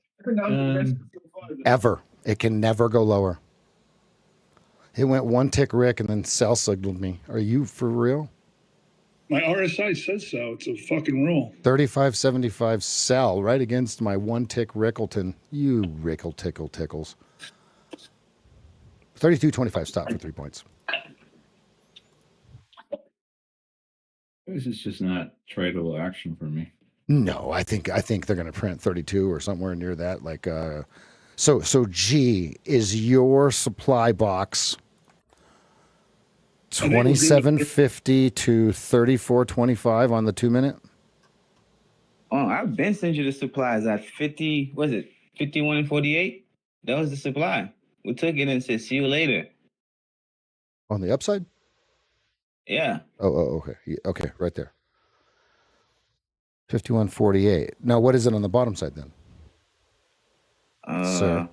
Speaker 1: Ever. It can never go lower. It went one tick, Rick, and then sell signaled me. Are you for real?
Speaker 6: My RSI says so. It's a fucking rule.
Speaker 1: 35.75 sell right against my one tick Rickleton. You Rickle tickle tickles. 32.25 stop for 3 points.
Speaker 5: this is just not tradable action for me.
Speaker 1: No, I think they're going to print 32 or somewhere near that. Like, so G, is your supply box 27.50 to 34.25 on the 2-minute?
Speaker 4: Oh, I've been sending you the supplies at 50, was it 51 and 48? That was the supply. We took it and said, see you later.
Speaker 1: On the upside?
Speaker 4: Yeah.
Speaker 1: Oh, okay. Okay, right there. 51.48. Now, what is it on the bottom side then? Sir.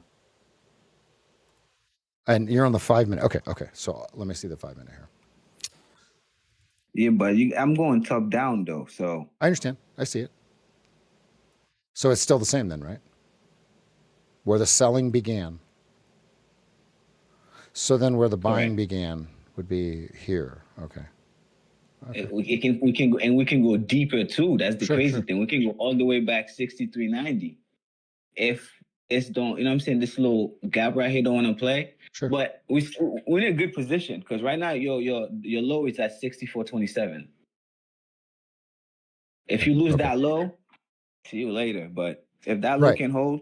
Speaker 1: And you're on the 5-minute. Okay. So let me see the 5-minute here.
Speaker 4: Yeah, but I'm going top down though, so.
Speaker 1: I understand. I see it. So it's still the same then, right? Where the selling began. So then where the buying began would be here. Okay.
Speaker 4: We can go deeper too. That's the crazy thing. We can go all the way back 63.90. If it's don't, you know what I'm saying, this little gap right here don't want to play.
Speaker 1: Sure.
Speaker 4: But we're in a good position because right now your low is at 64.27. If you lose that low, see you later. But if that low can hold,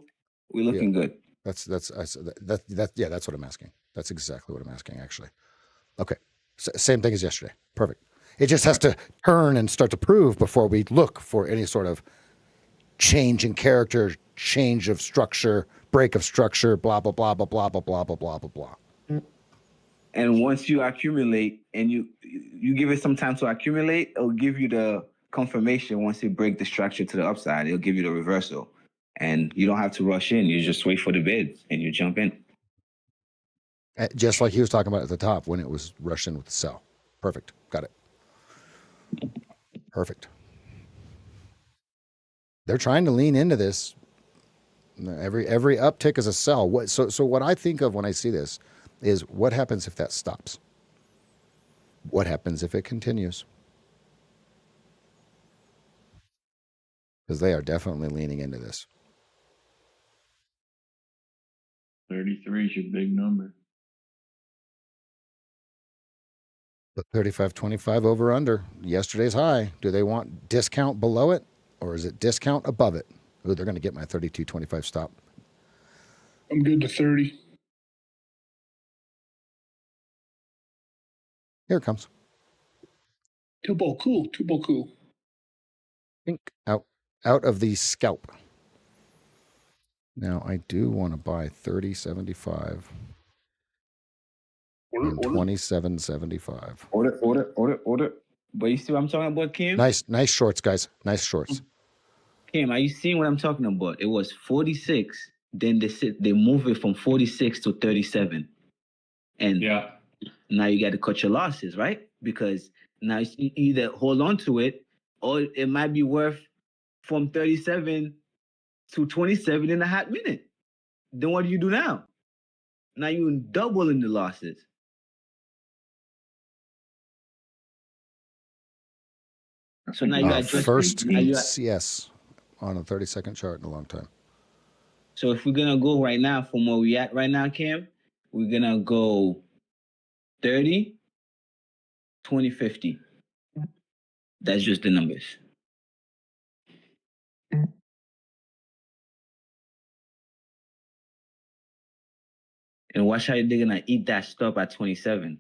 Speaker 4: we're looking good.
Speaker 1: That's what I'm asking. That's exactly what I'm asking, actually. Okay. Same thing as yesterday. Perfect. It just has to turn and start to prove before we look for any sort of change in character, change of structure, break of structure, blah, blah, blah, blah, blah, blah, blah, blah, blah, blah, blah.
Speaker 4: And once you accumulate and you give it some time to accumulate, it'll give you the confirmation. Once you break the structure to the upside, it'll give you the reversal. And you don't have to rush in. You just wait for the bid and you jump in.
Speaker 1: Just like he was talking about at the top when it was rushed in with the sell. Perfect. Got it. Perfect. They're trying to lean into this. Every uptick is a sell. So what I think of when I see this is what happens if that stops? What happens if it continues? Because they are definitely leaning into this.
Speaker 7: 33 is your big number.
Speaker 1: But 35.25 over under yesterday's high. Do they want discount below it, or is it discount above it? Oh, they're going to get my 32.25 stop.
Speaker 6: I'm good to 30.
Speaker 1: Here it comes.
Speaker 6: Two-ball cool. Two-ball cool.
Speaker 1: Pink out of the scalp. Now I do want to buy 30.75 and 27.75.
Speaker 4: Order. But you see what I'm talking about, Kim?
Speaker 1: Nice shorts, guys. Nice shorts.
Speaker 4: Kim, are you seeing what I'm talking about? It was 46. Then they move it from 46 to 37. And
Speaker 5: Yeah.
Speaker 4: now you got to cut your losses, right? Because now you either hold on to it or it might be worth from 37 to 27 in a hot minute. Then what do you do now? Now you're doubling the losses. So now you got
Speaker 1: first CS on a 30-second chart in a long time.
Speaker 4: So if we're gonna go right now from where we at right now, Cam, we're gonna go 30, 20, 50. That's just the numbers. And watch how they're gonna eat that stop at 27.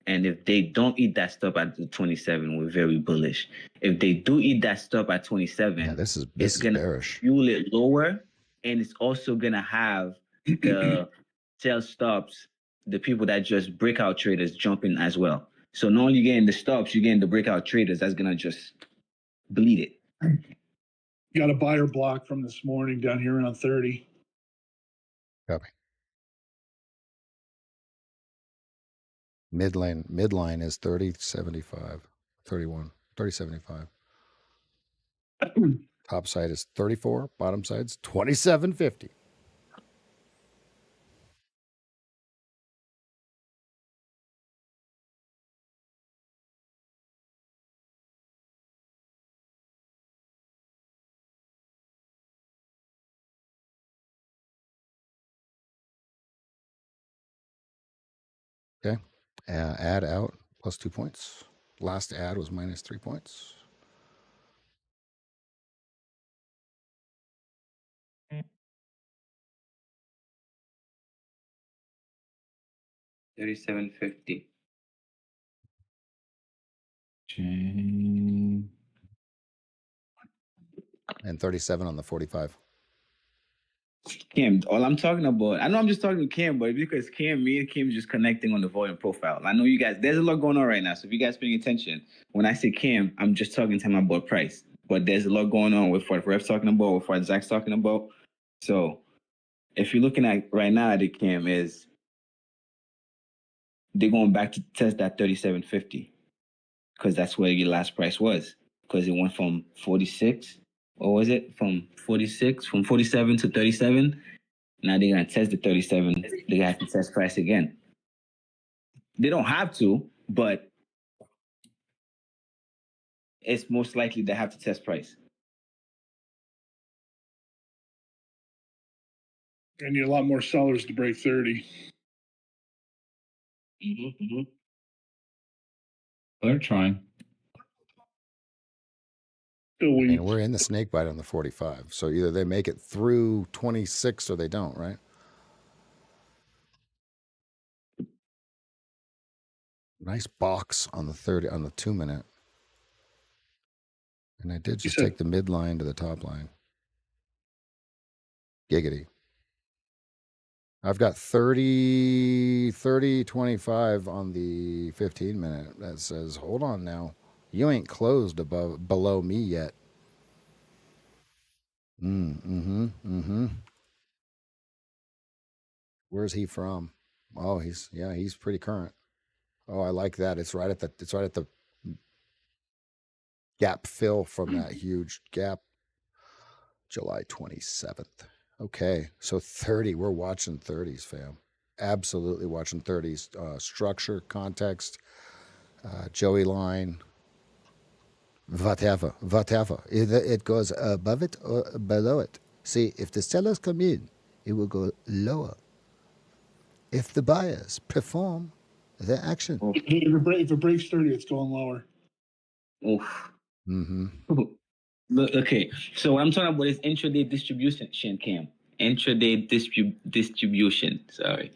Speaker 4: And if they don't eat that stop at the 27, we're very bullish. If they do eat that stop at 27,
Speaker 1: this is
Speaker 4: gonna
Speaker 1: bearish.
Speaker 4: fuel it lower, and it's also gonna have the sell stops, the people that just breakout traders jumping as well. So not only getting the stops, you're getting the breakout traders that's gonna just bleed it.
Speaker 6: Got a buyer block from this morning down here around 30.
Speaker 1: Copy. Midline is 30.75, 31, 30.75. Top side is 34, bottom side's 27.50. Okay. Add out plus 2 points. Last add was minus 3 points.
Speaker 4: $37.50.
Speaker 5: Chain.
Speaker 1: And 37 on the 45.
Speaker 4: Cam, all I'm talking about, I know I'm just talking to Cam, but because me and Cam just connecting on the volume profile. I know you guys, there's a lot going on right now. So if you guys paying attention, when I say Cam, I'm just talking to him about price. But there's a lot going on with what Ref's talking about, with what Zach's talking about. So if you're looking at right now, the Cam is they're going back to test that 37.50 because that's where your last price was. Because it went from 46. What was it? From 47 to 37. Now they're going to test the 37. They're going to have to test price again. They don't have to, but it's most likely they have to test price.
Speaker 6: I need a lot more sellers to break 30.
Speaker 5: They're trying.
Speaker 6: Still weak.
Speaker 1: And we're in the snake bite on the 45. So either they make it through 26 or they don't, right? Nice box on the 30 on the 2 minute. And I did just take the midline to the top line. Giggity. I've got 30.25 on the 15 minute that says, hold on now. You ain't closed below me yet. Where's he from? Oh, he's pretty current. Oh, I like that. It's right at the gap fill from that huge gap. July 27th. Okay, so 30. We're watching 30s, fam. Absolutely watching 30s. Structure, context, Joey line, whatever. Either it goes above it or below it. See, if the sellers come in, it will go lower. if the buyers perform their action.
Speaker 4: Oof.
Speaker 6: If it breaks 30, it's going lower.
Speaker 4: Oof.
Speaker 1: Mm-hmm.
Speaker 4: Look, okay, so what I'm talking about is intraday distribution, Cam. Intraday distribution. Sorry.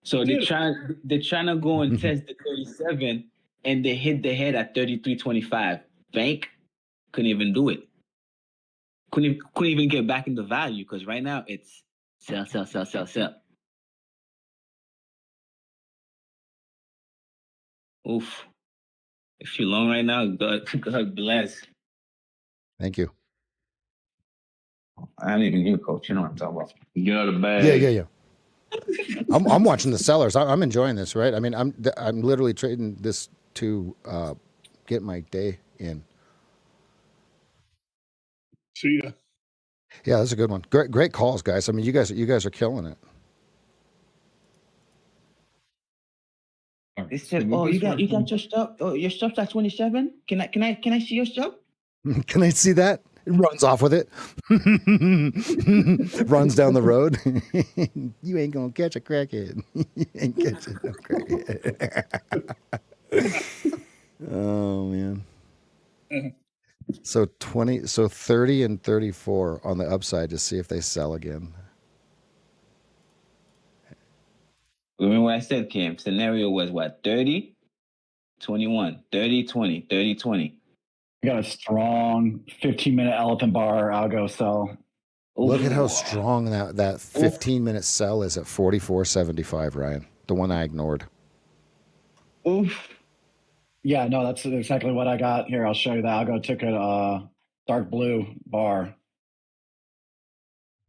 Speaker 4: So they're trying to go and test the 37, and they hit the head at 33.25. Bank couldn't even do it. Couldn't even get back into value because right now it's sell. Oof. If you're long right now, God bless.
Speaker 1: Thank you.
Speaker 4: I don't even you, coach. You know what I'm talking about.
Speaker 7: You got a bag.
Speaker 1: Yeah. I'm watching the sellers. I'm enjoying this, right? I mean, I'm literally trading this to get my day in.
Speaker 6: See ya.
Speaker 1: Yeah, that's a good one. Great calls, guys. I mean, you guys are killing it.
Speaker 5: All right,
Speaker 4: It's
Speaker 5: so
Speaker 4: just,
Speaker 5: with
Speaker 4: oh,
Speaker 5: this
Speaker 4: you got
Speaker 5: working-
Speaker 4: your stuff. Oh, your stuff's at 27. Can I see your stuff?
Speaker 1: Can I see that? It runs off with it. Runs down the road. You ain't gonna catch a crackhead. You ain't catching no crackhead. Oh man. So 30 and 34 on the upside to see if they sell again.
Speaker 4: Remember what I said, Cam? Scenario was what? 30, 21, 30, 20, 30, 20.
Speaker 3: I got a strong 15-minute elephant bar algo sell.
Speaker 1: Look at how strong that 15-minute sell is at 44.75, Ryan. The one I ignored.
Speaker 4: Oof.
Speaker 3: Yeah, no, that's exactly what I got. Here, I'll show you the algo. Took a dark blue bar.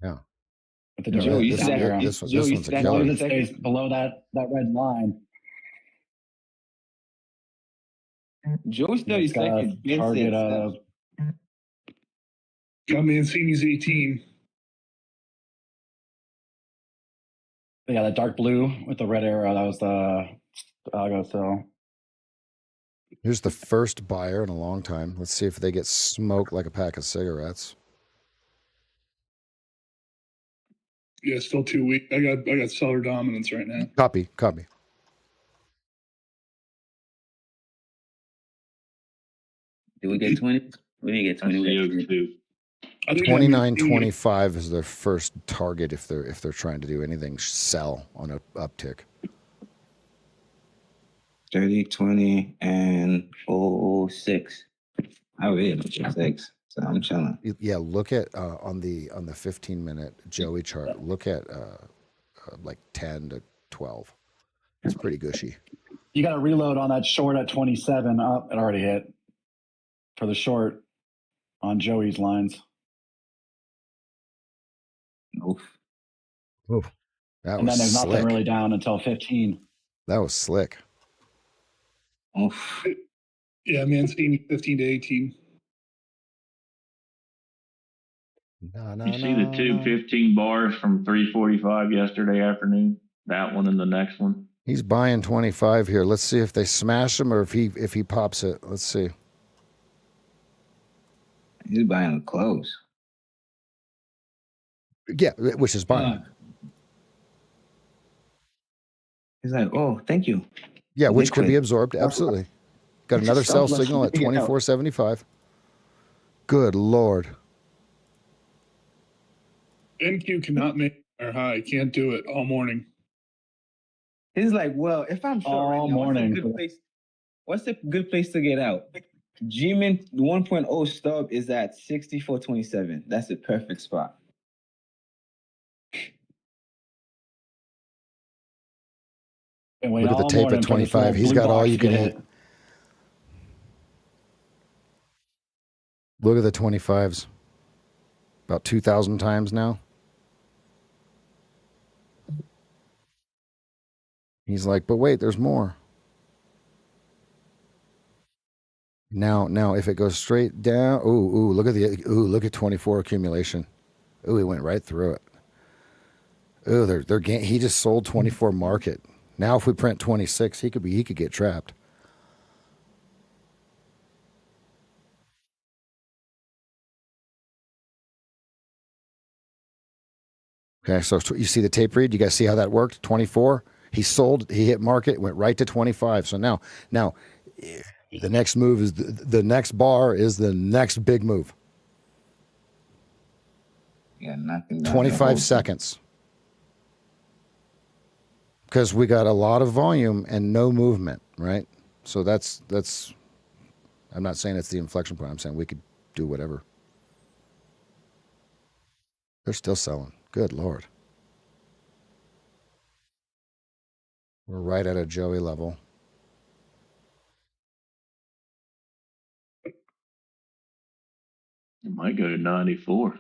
Speaker 1: Yeah.
Speaker 3: With the
Speaker 4: Joe, you
Speaker 1: this,
Speaker 4: see that?
Speaker 1: this
Speaker 4: Joe, you
Speaker 1: one's
Speaker 4: see
Speaker 1: a
Speaker 4: that?
Speaker 3: As long
Speaker 1: killer.
Speaker 3: as it stays below that red line.
Speaker 4: Joe's 30
Speaker 3: It's got a
Speaker 4: seconds. Ben
Speaker 3: target
Speaker 4: said
Speaker 3: of
Speaker 6: Got Mancini's 18.
Speaker 3: yeah, the dark blue with the red arrow. That was the algo sell.
Speaker 1: Here's the first buyer in a long time. Let's see if they get smoked like a pack of cigarettes.
Speaker 6: Yeah, still 2 weak. I got seller dominance right now.
Speaker 1: Copy.
Speaker 4: Did we get 20? We didn't get 20. We got 20.
Speaker 7: CO2.
Speaker 6: I think
Speaker 1: 29.25 is their first target if they're trying to do anything sell on an uptick.
Speaker 4: 30, 20, and 06. I really don't 6. So I'm chilling.
Speaker 1: Yeah, look at on the 15-minute Joey chart. Look at like 10 to 12. It's pretty gushy.
Speaker 3: You got to reload on that short at 27. Oh, it already hit for the short on Joey's lines.
Speaker 4: Oof.
Speaker 1: That
Speaker 3: And
Speaker 1: was
Speaker 3: then there's
Speaker 1: slick.
Speaker 3: nothing really down until 15.
Speaker 1: That was slick.
Speaker 4: Oof.
Speaker 6: Yeah, Mancini 15 to 18.
Speaker 7: You see the two 15 bars from 3:45 yesterday afternoon? That one and the next one.
Speaker 1: He's buying 25 here. Let's see if they smash him or if he pops it. Let's see.
Speaker 4: He's buying the clothes.
Speaker 1: Yeah, which is buying.
Speaker 4: He's like, oh, thank you.
Speaker 1: Yeah, which could be
Speaker 4: Liquid.
Speaker 1: absorbed. Absolutely. Got another sell signal at 24.75. Good Lord.
Speaker 6: NQ cannot make our high. Can't do it all morning.
Speaker 4: He's like, well, if I'm short
Speaker 3: All
Speaker 4: right now,
Speaker 3: morning.
Speaker 4: What's a good place to get out? G-Mint 1.0 stub is at 64.27. That's the perfect spot.
Speaker 3: And wait
Speaker 1: Look at the
Speaker 3: all
Speaker 1: tape
Speaker 3: morning
Speaker 1: at
Speaker 3: for this
Speaker 1: 25.
Speaker 3: little
Speaker 1: He's
Speaker 3: blue
Speaker 1: got all
Speaker 3: box
Speaker 1: you
Speaker 3: to
Speaker 1: can
Speaker 3: get
Speaker 1: eat.
Speaker 3: hit.
Speaker 1: Look at the 25s. About 2,000 times now. He's like, but wait, there's more. Now, if it goes straight down, look at 24 accumulation. Ooh, he went right through it. Ooh, he just sold 24 market. Now, if we print 26, he could get trapped. Okay, so you see the tape read? You guys see how that worked? 24. He sold. He hit market. Went right to 25. So now the next move is the next bar is the next big move.
Speaker 4: Yeah, nothing.
Speaker 1: 25 seconds. Because we got a lot of volume and no movement, right? So that's. I'm not saying it's the inflection point. I'm saying we could do whatever. They're still selling. Good Lord. We're right at a Joey level.
Speaker 7: It might go to 94.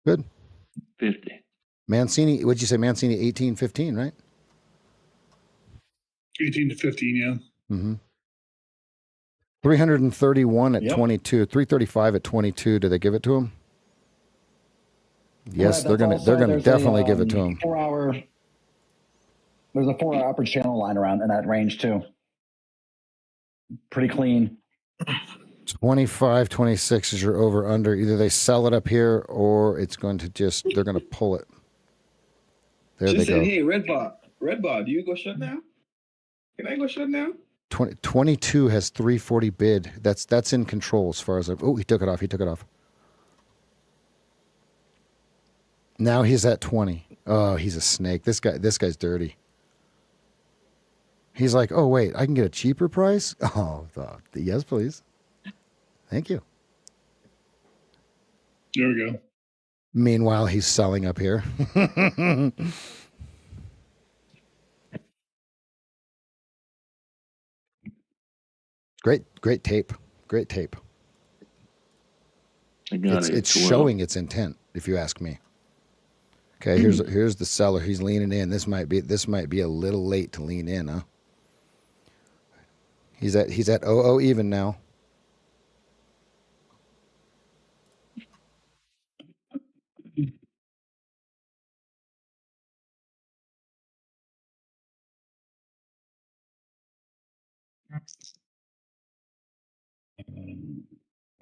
Speaker 1: Good.
Speaker 7: 50.
Speaker 1: Mancini, what'd you say? Mancini 18-15, right?
Speaker 6: 18 to 15, yeah.
Speaker 1: Mm-hmm. 331 at
Speaker 3: Yep.
Speaker 1: 22. 335 at 22. Do they give it to him? Yes,
Speaker 3: Right,
Speaker 1: they're gonna definitely give it to him.
Speaker 3: There's a 4-hour upper channel line around in that range too. Pretty clean.
Speaker 1: 25, 26 is your over under. Either they sell it up here or it's going to they're going to pull it. There
Speaker 4: She
Speaker 1: they
Speaker 4: said,
Speaker 1: go.
Speaker 4: "Hey, Red Bar, do you go shut down? Can I go shut down?"
Speaker 1: 22 has 340 bid. That's in control as far as he took it off. Now he's at 20. Oh, he's a snake. This guy's dirty. He's like, oh wait, I can get a cheaper price? Oh, yes, please. Thank you.
Speaker 6: There we go.
Speaker 1: Meanwhile, he's selling up here. Great tape. Great tape. It's showing its intent, if you ask me. Okay, here's the seller. He's leaning in. This might be a little late to lean in, huh? He's at 00 even now.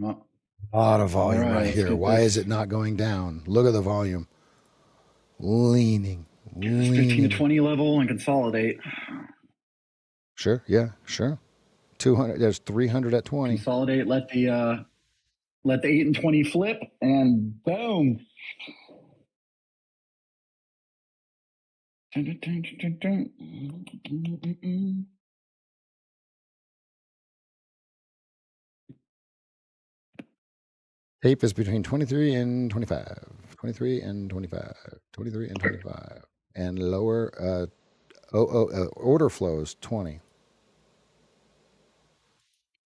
Speaker 1: A lot of volume right here. Why is it not going down? Look at the volume. Leaning.
Speaker 3: 15 to 20 level and consolidate.
Speaker 1: Sure. Yeah. Sure. 200. There's 300 at 20.
Speaker 3: Consolidate. Let the 8 and 20 flip, and boom.
Speaker 1: Tape is between 23 and 25. 23 and 25. 23 and 25. And lower order flows 20.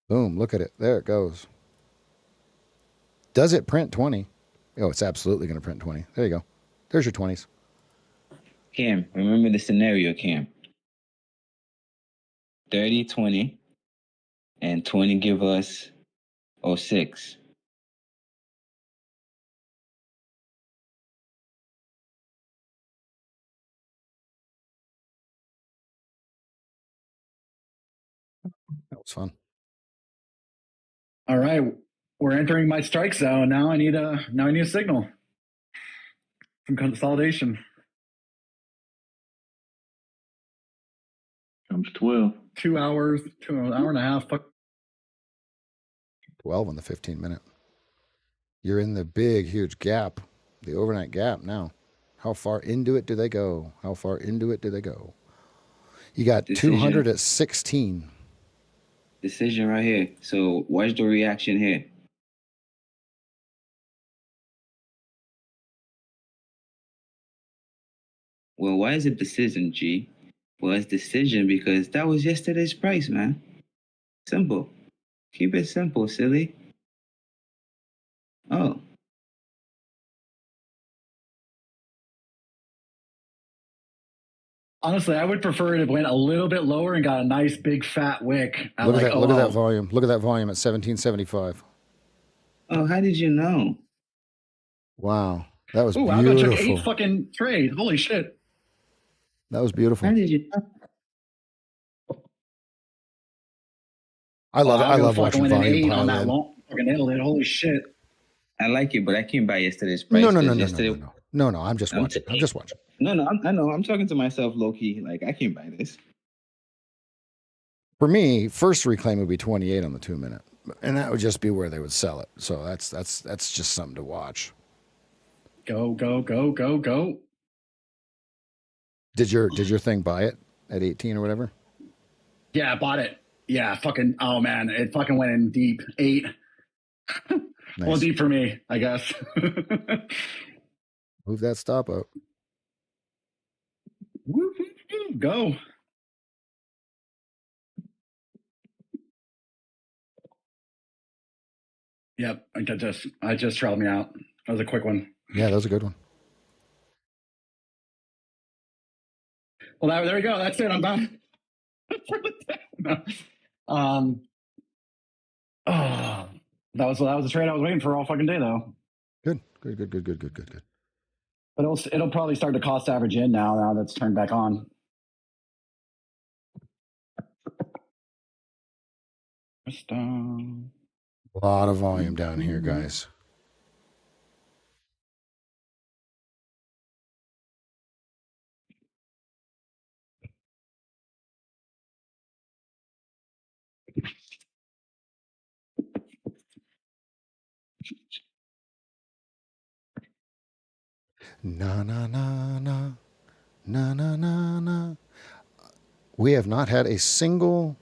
Speaker 1: Boom, look at it. There it goes. Does it print 20? Oh, it's absolutely going to print 20. There you go. There's your 20s.
Speaker 4: Cam, remember the scenario, Cam. 30, 20, and 20 give us 06.
Speaker 1: That was fun.
Speaker 3: All right, we're entering my strike zone. Now I need a signal from consolidation.
Speaker 7: Comes 12.
Speaker 3: 2 hours, an hour and a half.
Speaker 1: 12 on the 15-minute. You're in the big, huge gap, the overnight gap now. How far into it do they go? You got
Speaker 4: Decision.
Speaker 1: 200 at 16.
Speaker 4: Decision right here. So watch the reaction here. Well, why is it decision, G? Well, it's decision because that was yesterday's price, man. Simple. Keep it simple, silly. Oh.
Speaker 3: Honestly, I would prefer it if it went a little bit lower and got a nice big fat wick.
Speaker 1: Look at that volume. Look at that volume at 1775.
Speaker 4: Oh, how did you know?
Speaker 1: Wow. That was
Speaker 3: beautiful.
Speaker 1: beautiful.
Speaker 3: I took 8 fucking trade. Holy shit.
Speaker 1: That was beautiful.
Speaker 4: How did you know?
Speaker 1: I love it. I love watching volume pile in.
Speaker 3: Fucking nailed it. Holy shit.
Speaker 4: I like it, but I came by yesterday's price.
Speaker 1: No. No, I'm just
Speaker 4: I'm
Speaker 1: watching. I'm just watching.
Speaker 4: No, I know. I'm talking to myself low key. Like, I can't buy this.
Speaker 1: For me, first reclaim would be 28 on the 2 minute, and that would just be where they would sell it. So that's just something to watch.
Speaker 3: Go, go, go, go, go.
Speaker 1: Did your thing buy it at 18 or whatever?
Speaker 3: Yeah, I bought it. Yeah, fucking. Oh man, it fucking went in deep. 8.
Speaker 1: Nice.
Speaker 3: Well, deep for me, I guess.
Speaker 1: Move that stop up.
Speaker 3: Go. Yep, I just trailed me out. That was a quick one.
Speaker 1: Yeah, that was a good one.
Speaker 3: Well, there we go. That's it. I'm done. Oh, that was a trade I was waiting for all fucking day though.
Speaker 1: Good.
Speaker 3: But it'll probably start to cost average in now that's turned back on.
Speaker 1: A lot of volume down here, guys. Na na na na na na na na. We have not had a single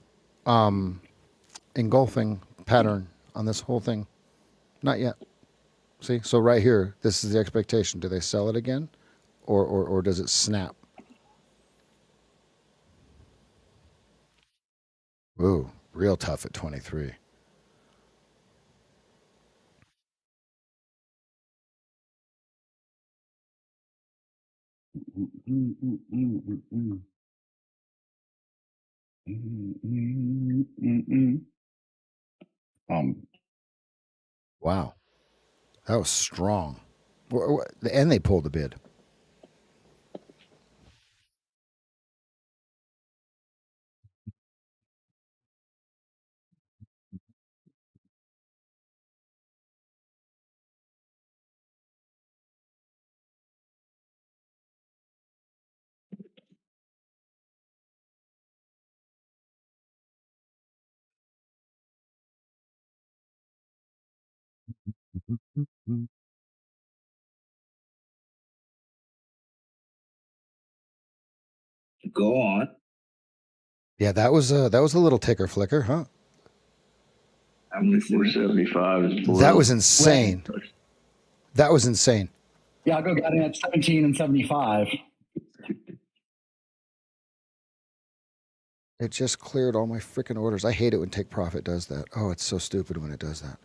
Speaker 1: engulfing pattern on this whole thing. Not yet. See, so right here, this is the expectation. Do they sell it again, or does it snap? Ooh, real tough at 23. Wow, that was strong. And they pulled the bid.
Speaker 4: Go on.
Speaker 1: Yeah, that was a little ticker flicker, huh?
Speaker 4: I'm listening.
Speaker 7: 475 is
Speaker 1: That was insane. That was insane.
Speaker 3: Yeah, I'll go get it at 17 and 75.
Speaker 1: It just cleared all my freaking orders. I hate it when Take Profit does that. Oh, it's so stupid when it does that.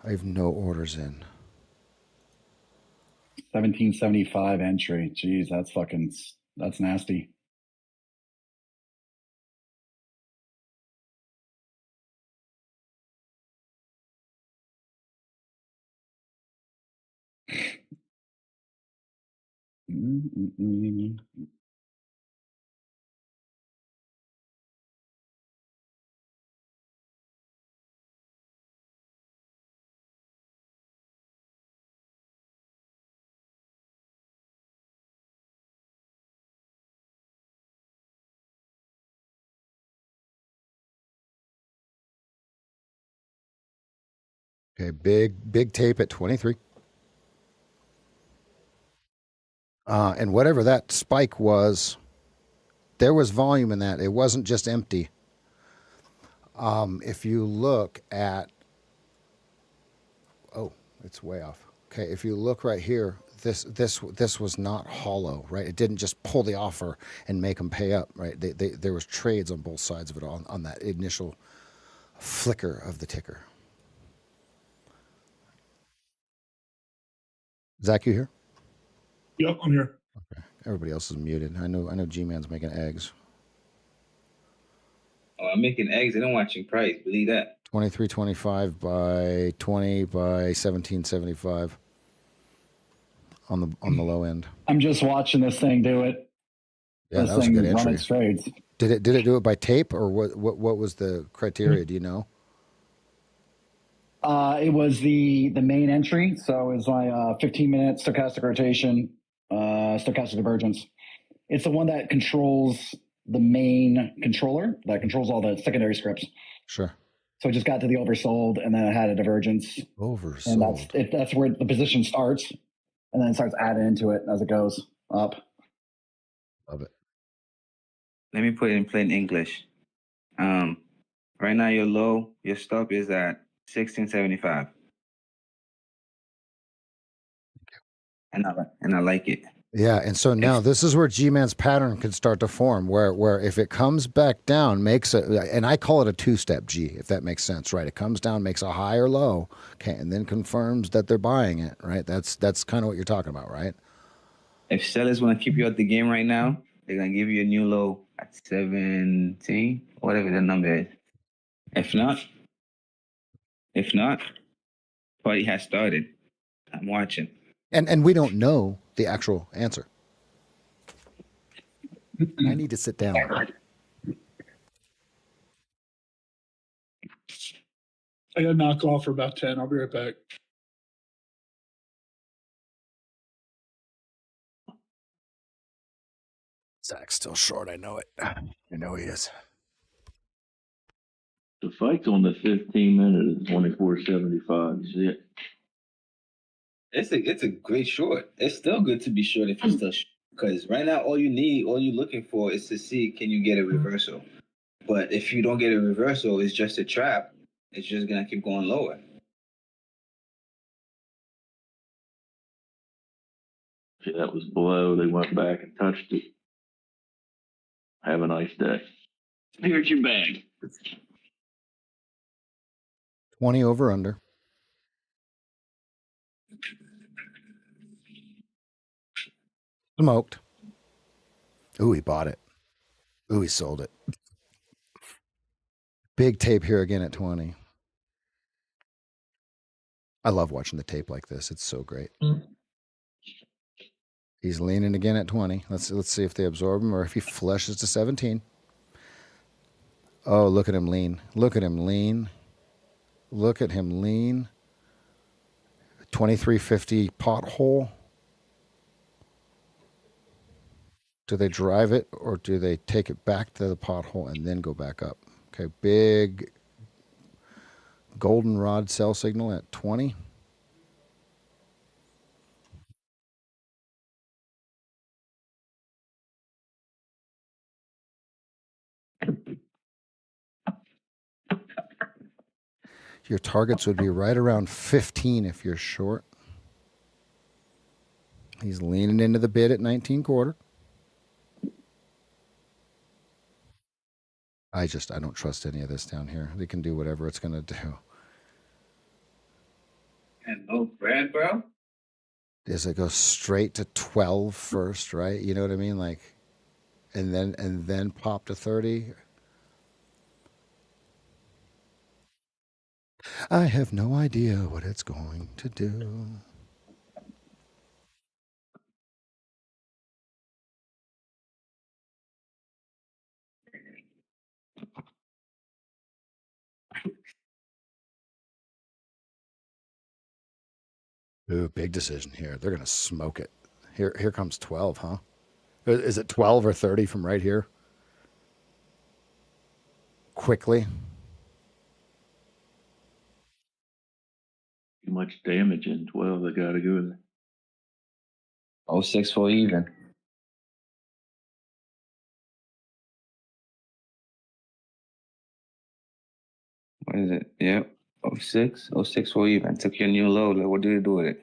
Speaker 1: I have no orders in.
Speaker 3: 1775 entry. Jeez, that's nasty.
Speaker 1: Okay, big tape at 23. And whatever that spike was, there was volume in that. It wasn't just empty. If you look at, oh, it's way off. Okay, if you look right here, this was not hollow, right? It didn't just pull the offer and make them pay up, right? There was trades on both sides of it on that initial flicker of the ticker. Zach, you here?
Speaker 6: Yep, I'm here.
Speaker 1: Okay, everybody else is muted. I know G-Man's making eggs.
Speaker 4: Oh, I'm making eggs and I'm watching price. Believe that.
Speaker 1: 23.25 by 20 by 17.75 on the low end.
Speaker 3: I'm just watching this thing do it.
Speaker 1: Yeah,
Speaker 3: this
Speaker 1: that was a
Speaker 3: thing
Speaker 1: good
Speaker 3: run
Speaker 1: entry.
Speaker 3: its trades.
Speaker 1: Did it do it by tape or what was the criteria? Do you know?
Speaker 3: It was the main entry, so it was my 15-minute stochastic rotation, stochastic divergence. It's the one that controls the main controller that controls all the secondary scripts.
Speaker 1: Sure.
Speaker 3: So it just got to the oversold, and then it had a divergence. And
Speaker 1: Oversold.
Speaker 3: that's where the position starts, and then it starts adding into it as it goes up.
Speaker 1: Love it.
Speaker 4: Let me put it in plain English. Right now your low, your stop is at 1675. And I like it.
Speaker 1: Yeah, and so now this is where G-Man's pattern can start to form, where if it comes back down, makes it, and I call it a two-step G, if that makes sense, right? It comes down, makes a high or low, okay, and then confirms that they're buying it, right? That's kind of what you're talking about, right?
Speaker 4: If sellers want to keep you out the game right now, they're gonna give you a new low at 17, whatever the number is. If not, party has started. I'm watching.
Speaker 1: And we don't know the actual answer. I need to sit down.
Speaker 6: I got to knock off for about 10. I'll be right back.
Speaker 1: Zach's still short. I know it. I know he is.
Speaker 7: The fight's on the 15-minute is 24.75. You see it?
Speaker 4: It's a great short. It's still good to be short if you're still short. Because right now, all you're looking for is to see can you get a reversal. But if you don't get a reversal, it's just a trap. It's just gonna keep going lower.
Speaker 7: See, that was below. They went back and touched it. Have a nice day. Here's your bag.
Speaker 1: 20 over under. Smoked. Ooh, he bought it. Ooh, he sold it. Big tape here again at 20. I love watching the tape like this. It's so great. He's leaning again at 20. Let's see if they absorb him or if he flushes to 17. Oh, look at him lean. Look at him lean. Look at him lean. 2350 pothole. Do they drive it or do they take it back to the pothole and then go back up? Okay, big goldenrod sell signal at 20. Your targets would be right around 15 if you're short. He's leaning into the bid at 19 quarter. I don't trust any of this down here. They can do whatever it's going to do.
Speaker 4: And no bread, bro.
Speaker 1: Does it go straight to 12 first, right? You know what I mean? Like, and then pop to 30. I have no idea what it's going to do. Ooh, big decision here. They're going to smoke it. Here comes 12, huh? Is it 12 or 30 from right here? Quickly.
Speaker 7: Too much damage in 12. They got to go there.
Speaker 4: 06 for even. What is it? Yep. 06 for even. Took your new low. Like, what did you do with it?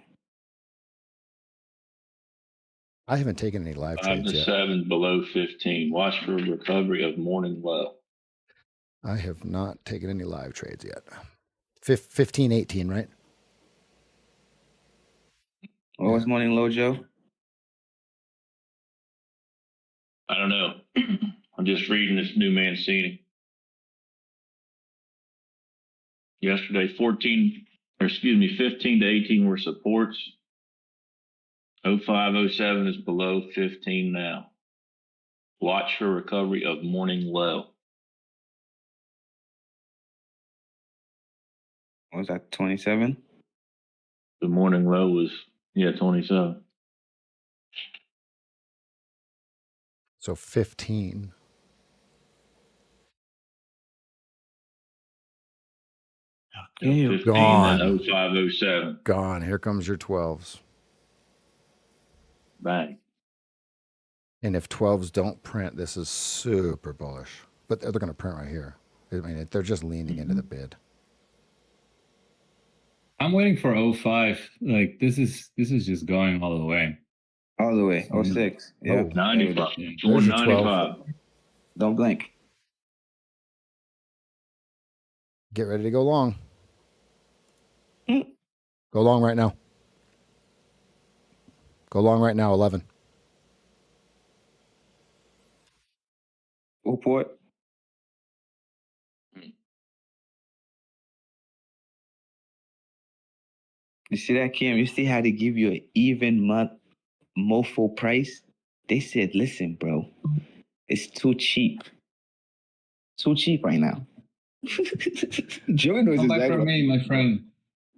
Speaker 1: I haven't taken any live
Speaker 7: 5
Speaker 1: trades
Speaker 7: to
Speaker 1: yet.
Speaker 7: 7 below 15. Watch for recovery of morning low.
Speaker 1: I have not taken any live trades yet. 15, 18, right?
Speaker 4: What was morning low, Joe?
Speaker 7: I don't know. I'm just reading this new Mancini. Yesterday, 15 to 18 were supports. 05, 07 is below 15 now. Watch for recovery of morning low.
Speaker 4: What was that, 27?
Speaker 7: The morning low was 27.
Speaker 1: So 15.
Speaker 4: Okay.
Speaker 7: 15
Speaker 1: Gone.
Speaker 7: and 0507.
Speaker 1: Gone. Here comes your 12s.
Speaker 7: Bang.
Speaker 1: And if 12s don't print, this is super bullish. But they're going to print right here. I mean, they're just leaning into the bid.
Speaker 5: I'm waiting for 05. Like this is just going all the way.
Speaker 4: All the way. 06. Yeah.
Speaker 1: Oh.
Speaker 7: 95.
Speaker 5: Yeah.
Speaker 1: There's your
Speaker 7: 195.
Speaker 4: Don't blink.
Speaker 1: Get ready to go long.
Speaker 4: Hmm.
Speaker 1: Go long right now. Go long right now, 11.
Speaker 4: Report. You see that, Kim? You see how they give you an even month mofo price? They said, listen, bro, it's too cheap. Too cheap right now. Joey knows
Speaker 5: Come back
Speaker 4: exactly.
Speaker 5: from me, my friend.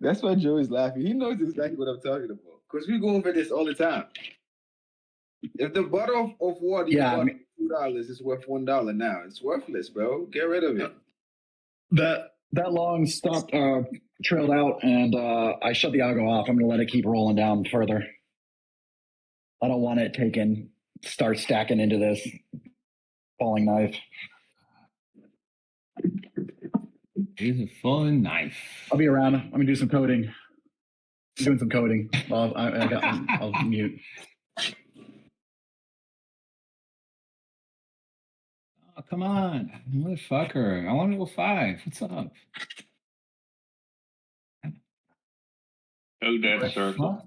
Speaker 4: That's why Joey's laughing. He knows exactly what I'm talking about. Because we go over this all the time. If the bottle of water you bought $2 is worth $1 now, it's worthless, bro. Get rid of it.
Speaker 3: That long stopped, trailed out, and I shut the algo off. I'm going to let it keep rolling down further. I don't want it start stacking into this falling knife.
Speaker 5: Here's a falling knife.
Speaker 3: I'll be around. I'm going to do some coding. I'm doing some coding. I'll mute.
Speaker 5: Oh, come on, motherfucker. I want to go 5. What's up?
Speaker 7: Go that circle.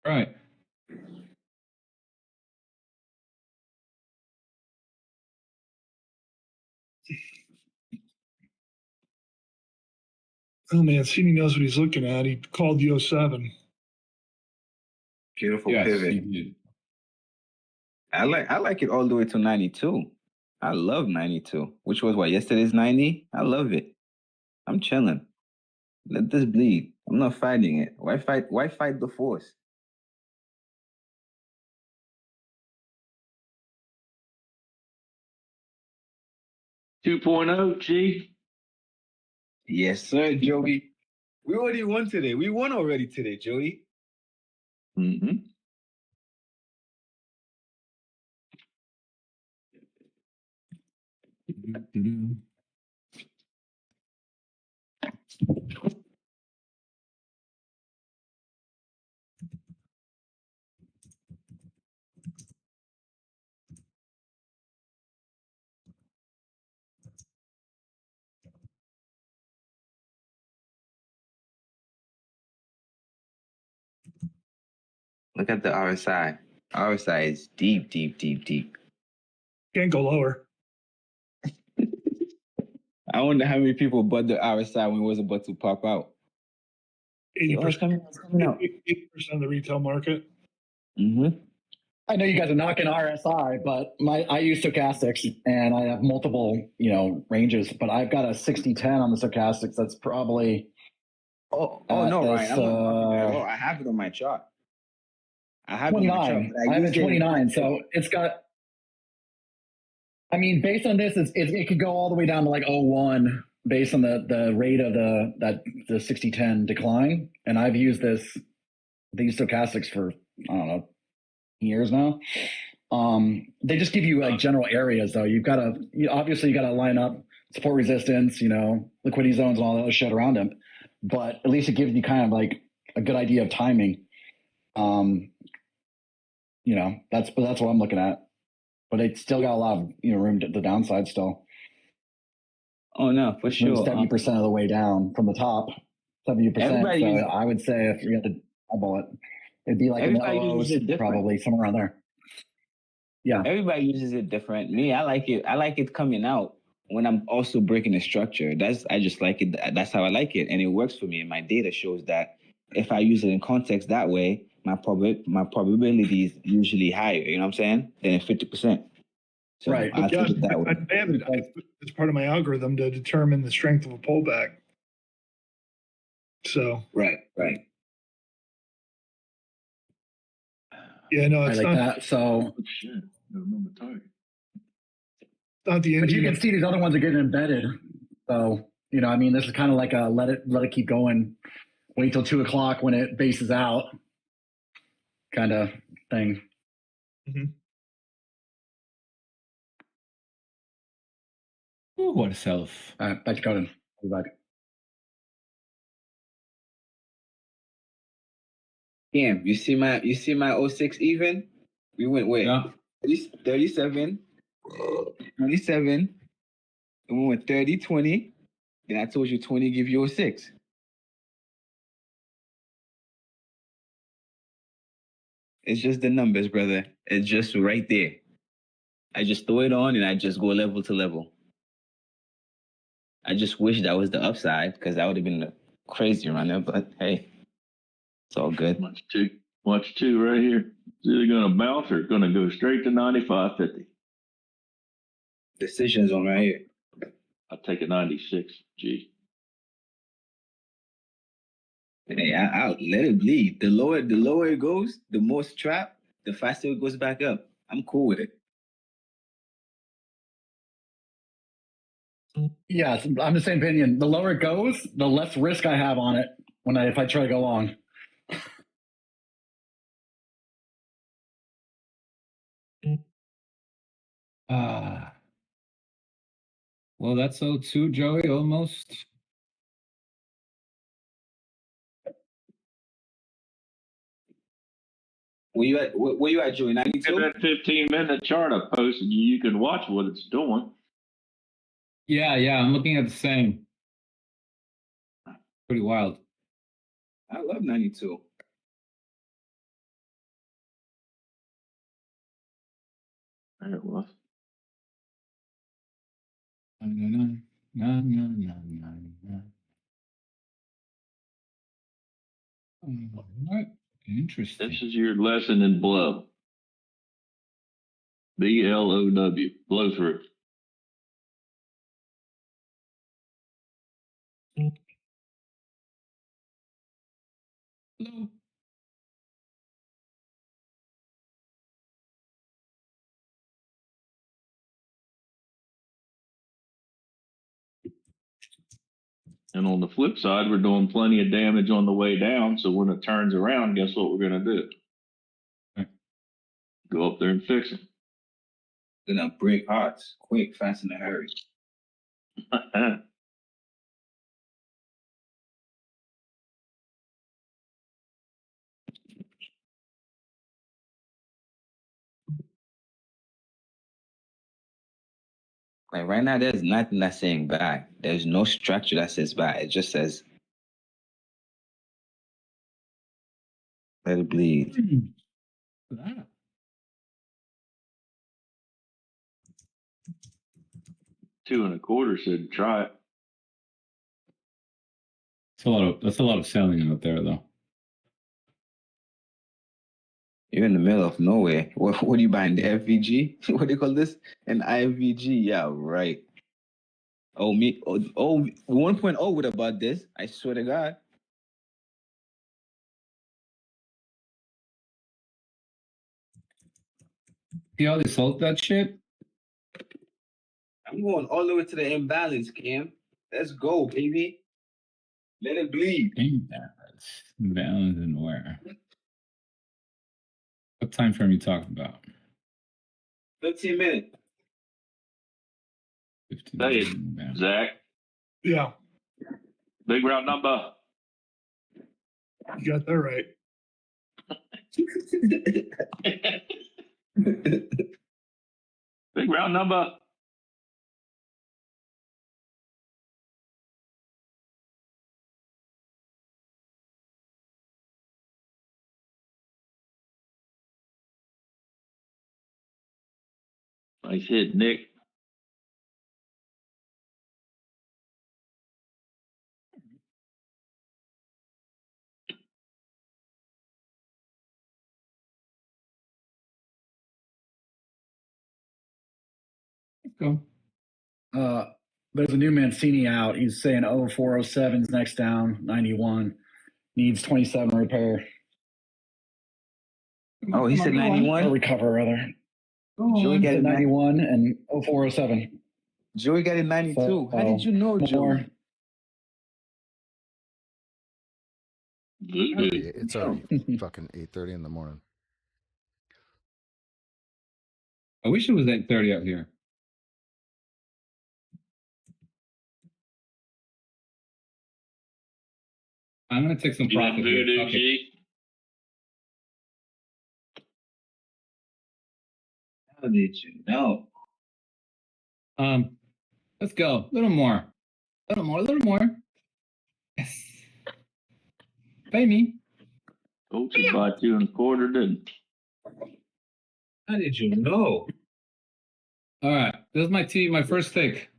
Speaker 5: Right.
Speaker 6: Oh, Mancini knows what he's looking at. He called the 07.
Speaker 4: Beautiful
Speaker 5: Yes,
Speaker 4: pivot.
Speaker 5: you did.
Speaker 4: I like it all the way to 92. I love 92, which was what, yesterday's 90? I love it. I'm chilling. Let this bleed. I'm not fighting it. Why fight the force?
Speaker 7: Two G.
Speaker 4: Yes, sir, Joey. We already won today. We won already today, Joey.
Speaker 7: Mm-hmm.
Speaker 4: Look at the RSI. RSI is deep, deep, deep, deep.
Speaker 6: Can't go lower.
Speaker 4: I wonder how many people bought the RSI when it was about to pop out.
Speaker 6: 80%,
Speaker 4: It's coming out.
Speaker 6: 80% of the retail market.
Speaker 4: Mm-hmm.
Speaker 3: I know you guys are knocking RSI, but I use stochastics and I have multiple, ranges, but I've got a 60-10 on the stochastics. That's probably.
Speaker 4: No, Ryan. I have it on my chart. I have
Speaker 3: 29. I have it 29. So it's got. I mean, based on this, it could go all the way down to like 01 based on the rate of the 60-10 decline. And I've used these stochastics for, I don't know, years now. They just give you like general areas though. You obviously got to line up support resistance, liquidity zones and all that other shit around them. But at least it gives you kind of like a good idea of timing. That's what I'm looking at. But it's still got a lot of room to the downside still.
Speaker 4: Oh no, for sure.
Speaker 3: 70% of the way down from the top. 70%. So I would say if you had to eyeball it, it'd be like
Speaker 4: everybody uses it different.
Speaker 3: Probably somewhere around there. Yeah.
Speaker 4: Everybody uses it different. Me, I like it. I like it coming out when I'm also breaking the structure. I just like it. That's how I like it, and it works for me. And my data shows that if I use it in context that way, my probability is usually higher. You know what I'm saying? Than 50%. So
Speaker 3: Right.
Speaker 4: I have to
Speaker 6: Yeah,
Speaker 4: do it that way.
Speaker 6: I have it. It's part of my algorithm to determine the strength of a pullback. So
Speaker 4: Right.
Speaker 6: yeah, no,
Speaker 3: I
Speaker 6: it's
Speaker 3: like
Speaker 6: not
Speaker 3: that. So,
Speaker 7: Oh, shit. I remember target.
Speaker 6: not the
Speaker 3: but you
Speaker 6: engine.
Speaker 3: can see these other ones are getting embedded. So, I mean, this is kind of like a let it keep going. Wait till 2:00 when it bases out, kind of thing.
Speaker 5: Ooh, what a self.
Speaker 3: All right, back to Conan. Be back.
Speaker 4: Damn, you see my '06 even? We went where?
Speaker 5: Yeah.
Speaker 4: 37, 27, and we went 30, 20. Then I told you 20 give you '06. It's just the numbers, brother. It's just right there. I just throw it on and I just go level to level. I just wish that was the upside because that would have been a crazy runner, but hey, it's all good.
Speaker 7: Watch two right here. It's either going to bounce or it's going to go straight to 95.50.
Speaker 4: Decisions on right here.
Speaker 7: I'll take a 96. G.
Speaker 4: Hey, I'll let it bleed. The lower it goes, the more strap, the faster it goes back up. I'm cool with it.
Speaker 3: Yeah, I'm the same opinion. The lower it goes, the less risk I have on it if I try to go long.
Speaker 5: Ah. Well, that's 02, Joey, almost.
Speaker 4: Where you at, Joey?
Speaker 7: Get
Speaker 4: 92?
Speaker 7: that 15-minute chart I posted you. You can watch what it's doing.
Speaker 5: Yeah, I'm looking at the same. Pretty wild.
Speaker 4: I love 92.
Speaker 7: There it was.
Speaker 5: What? Interesting.
Speaker 7: This is your lesson in blow. BLOW. Blow through.
Speaker 5: Hello.
Speaker 7: And on the flip side, we're doing plenty of damage on the way down. So when it turns around, guess what we're going to do?
Speaker 5: Right.
Speaker 7: Go up there and fix them.
Speaker 4: Gonna break hearts quick, fast, in a hurry. Like right now, there's nothing that's saying buy. There's no structure that says buy. It just says let it bleed.
Speaker 5: Ah.
Speaker 7: Two and a quarter said try it.
Speaker 5: That's a lot of selling out there, though.
Speaker 4: You're in the middle of nowhere. What are you buying? The FVG? What do you call this? An IVG? Yeah, right. Oh, 1.0 would have bought this. I swear to God.
Speaker 5: See how they sold that shit?
Speaker 4: I'm going all the way to the imbalance, Cam. Let's go, baby. Let it bleed.
Speaker 5: Imbalance. Balance and where? What time frame are you talking about?
Speaker 4: 15 minutes.
Speaker 5: 15
Speaker 7: Say
Speaker 5: minutes.
Speaker 7: it, Zach.
Speaker 6: Yeah,
Speaker 7: Big round number.
Speaker 6: you got that right.
Speaker 7: Big round number. Nice hit, Nick.
Speaker 5: Go.
Speaker 3: There's a new Mancini out. He's saying 0407's next down, 91. Needs 27 repair.
Speaker 4: Oh, he said
Speaker 3: Or
Speaker 4: 91.
Speaker 3: recover, rather.
Speaker 4: Joey got
Speaker 3: Said
Speaker 4: it
Speaker 3: 91 and 0407.
Speaker 4: Joey got it 92.
Speaker 3: So,
Speaker 4: How did you know,
Speaker 3: more.
Speaker 4: Joey?
Speaker 7: Voodoo.
Speaker 1: It's already fucking 8:30 in the morning.
Speaker 5: I wish it was 8:30 out here. I'm gonna take some
Speaker 7: You went
Speaker 5: profit here.
Speaker 7: voodoo,
Speaker 5: Fuck it.
Speaker 7: G?
Speaker 4: How did you know?
Speaker 5: Let's go. A little more. A little more. A little more. Yes. Pay me.
Speaker 7: Coach had bought 2.25, didn't
Speaker 4: How did you know?
Speaker 5: All right. This is my first take.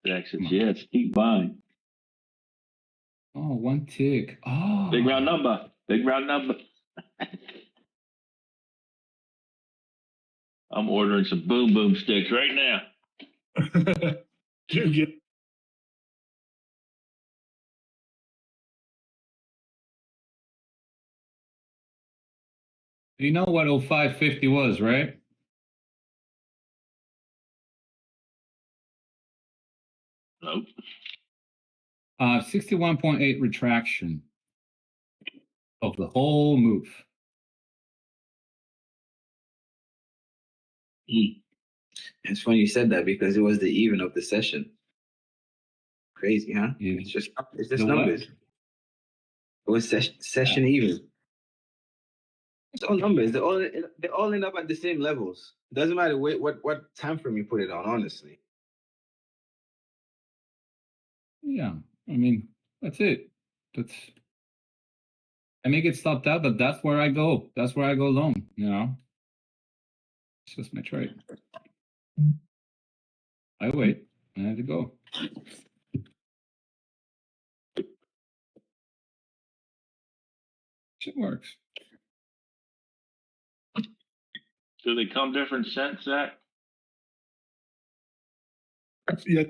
Speaker 7: Texas, yes, keep buying.
Speaker 5: Oh, one tick. Oh.
Speaker 7: Big round number. Big round number. I'm ordering some boom boom sticks right now.
Speaker 6: You get
Speaker 5: You know what 0550 was, right?
Speaker 7: Nope.
Speaker 5: 61.8 retraction of the whole move.
Speaker 4: It's funny you said that because it was the even of the session. Crazy, huh?
Speaker 5: Yeah.
Speaker 4: It's just
Speaker 5: The what?
Speaker 4: numbers. It was session even. It's all numbers. They're all end up at the same levels. Doesn't matter what time frame you put it on. Honestly,
Speaker 5: Yeah. I mean, that's it. I may get stopped out, but that's where I go. That's where I go long, you know? It's just my trade. I wait. I have to go. Shit works.
Speaker 7: Do they come different scents, Zach?
Speaker 6: yeah.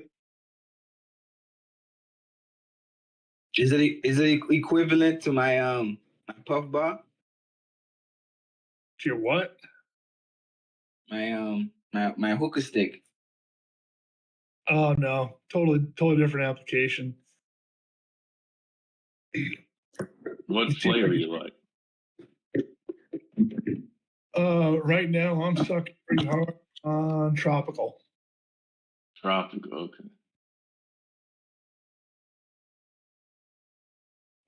Speaker 4: is it equivalent to my my puff bar?
Speaker 6: Your what?
Speaker 4: My hookah stick.
Speaker 6: Oh no, totally different application.
Speaker 7: What flavor you like?
Speaker 6: Right now I'm sucking pretty hard on tropical.
Speaker 7: Tropical, okay.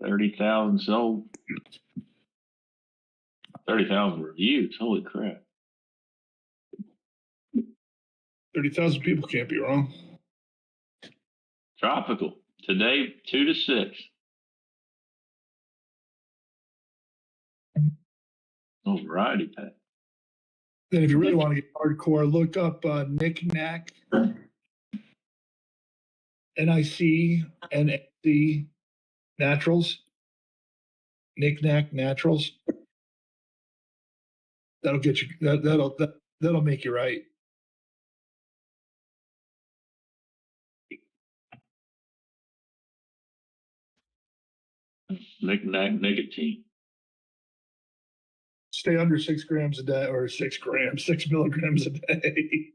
Speaker 7: 30,000 sold. 30,000 reviews. Holy crap.
Speaker 6: 30,000 people can't be wrong.
Speaker 7: Tropical. Today, 2 to 6. Oh, variety pack.
Speaker 6: Then if you really want to get hardcore, look up Knick Knack, NIC Naturals. Knick Knack Naturals. That'll get you. That'll make you right.
Speaker 7: Knick-knack nicotine.
Speaker 6: Stay under 6 grams a day, or 6 milligrams a day.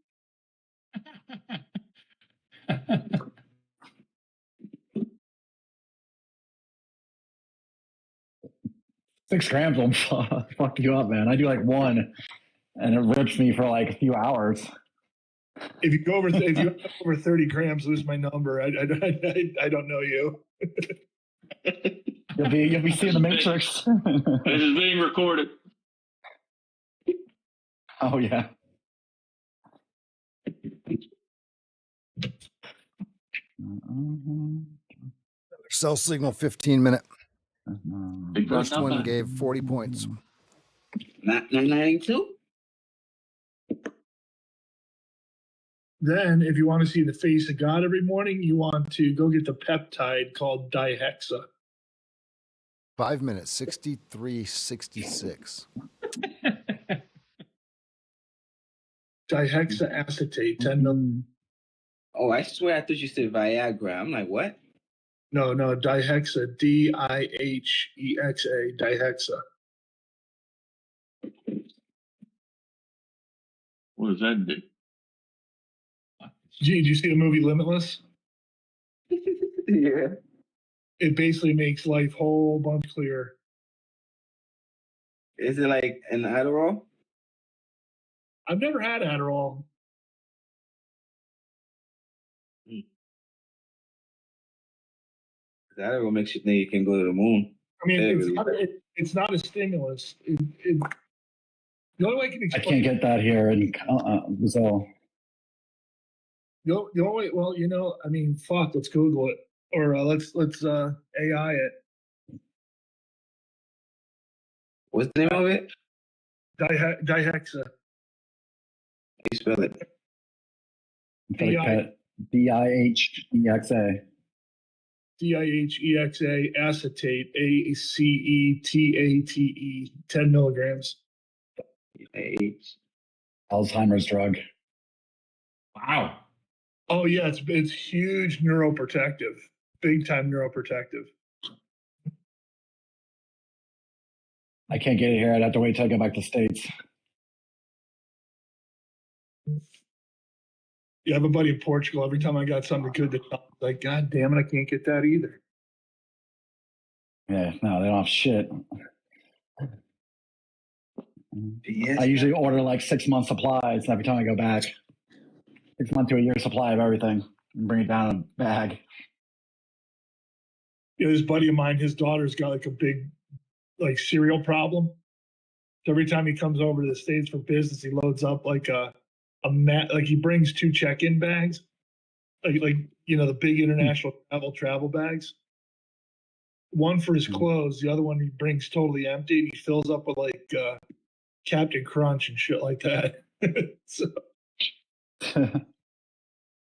Speaker 3: 6 grams will fuck you up, man. I do like 1, and it rips me for like a few hours.
Speaker 6: If you go over 30 grams, lose my number. I don't know you.
Speaker 3: You'll be seeing the Matrix.
Speaker 7: This is being recorded.
Speaker 3: Oh yeah.
Speaker 1: Sell signal 15-minute.
Speaker 7: Big
Speaker 1: First
Speaker 7: round
Speaker 1: one
Speaker 7: number.
Speaker 1: gave 40 points.
Speaker 4: Not 92.
Speaker 6: Then, if you want to see the face of God every morning, you want to go get the peptide called dihexa.
Speaker 1: 5 minutes, 63.66.
Speaker 6: Dihexaacetate, 10 mil.
Speaker 4: Oh, I swear I thought you said Viagra. I'm like, what?
Speaker 6: No, dihexa, DIHEXA, dihexa.
Speaker 7: What does that do?
Speaker 6: Did you see the movie Limitless?
Speaker 4: Yeah.
Speaker 6: It basically makes life a whole bunch clearer.
Speaker 4: Is it like an Adderall?
Speaker 6: I've never had Adderall.
Speaker 4: Adderall makes you think you can go to the moon.
Speaker 6: I mean,
Speaker 4: Literally.
Speaker 6: it's not a stimulus. The only way I can
Speaker 3: I
Speaker 6: explain.
Speaker 3: can't get that here in Brazil.
Speaker 6: The only way, well, I mean, fuck. Let's Google it, or let's AI it.
Speaker 4: What's the name of it?
Speaker 6: Dihexa.
Speaker 4: How you spell it?
Speaker 3: DIHEXA.
Speaker 6: DIHEXA acetate, ACETATE, 10 milligrams.
Speaker 3: Alzheimer's drug.
Speaker 5: Wow.
Speaker 6: Oh yeah, it's huge neuroprotective, big time neuroprotective.
Speaker 3: I can't get it here. I'd have to wait till I get back to States.
Speaker 6: You have a buddy in Portugal. Every time I got something good to tell, like, God damn it, I can't get that either.
Speaker 3: Yeah, no, they don't have shit.
Speaker 4: Yes.
Speaker 3: I usually order like 6 month supplies, and every time I go back, 6 months to a year supply of everything, and bring it down in a bag.
Speaker 6: This buddy of mine, his daughter's got like a big, like, cereal problem. So every time he comes over to the States for business, he loads up like a mat, like he brings 2 check-in bags, like the big international travel bags. One for his clothes, the other one he brings totally empty, and he fills up with like Captain Crunch and shit like that. So,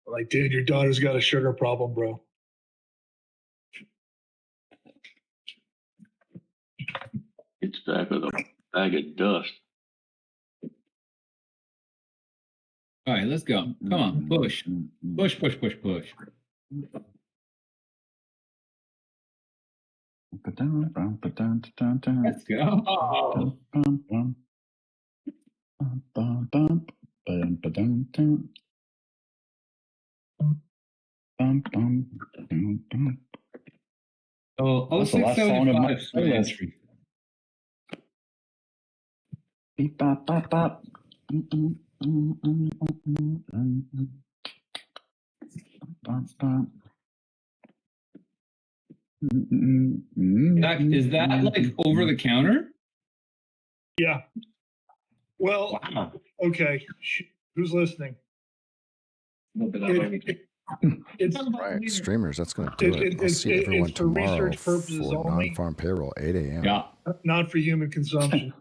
Speaker 6: like, dude, your daughter's got a sugar problem, bro.
Speaker 7: It's back with a bag of dust.
Speaker 5: All right, let's go. Come on, push. Push.
Speaker 3: Let's
Speaker 5: Let's go. Oh. Oh,
Speaker 3: That's the last song of my
Speaker 5: 0675
Speaker 3: playlist.
Speaker 5: switch.
Speaker 3: Beep, bop, bop, bop. Bop, bop.
Speaker 5: Is that like over the counter?
Speaker 6: Yeah. Well,
Speaker 5: Wow.
Speaker 6: okay. Who's listening? It's
Speaker 1: Right, streamers. That's going to do it. I'll see everyone
Speaker 6: it's for
Speaker 1: tomorrow
Speaker 6: research purposes
Speaker 1: for
Speaker 6: only.
Speaker 1: non-farm payroll, 8 a.m.
Speaker 5: Yeah.
Speaker 6: Not for human consumption.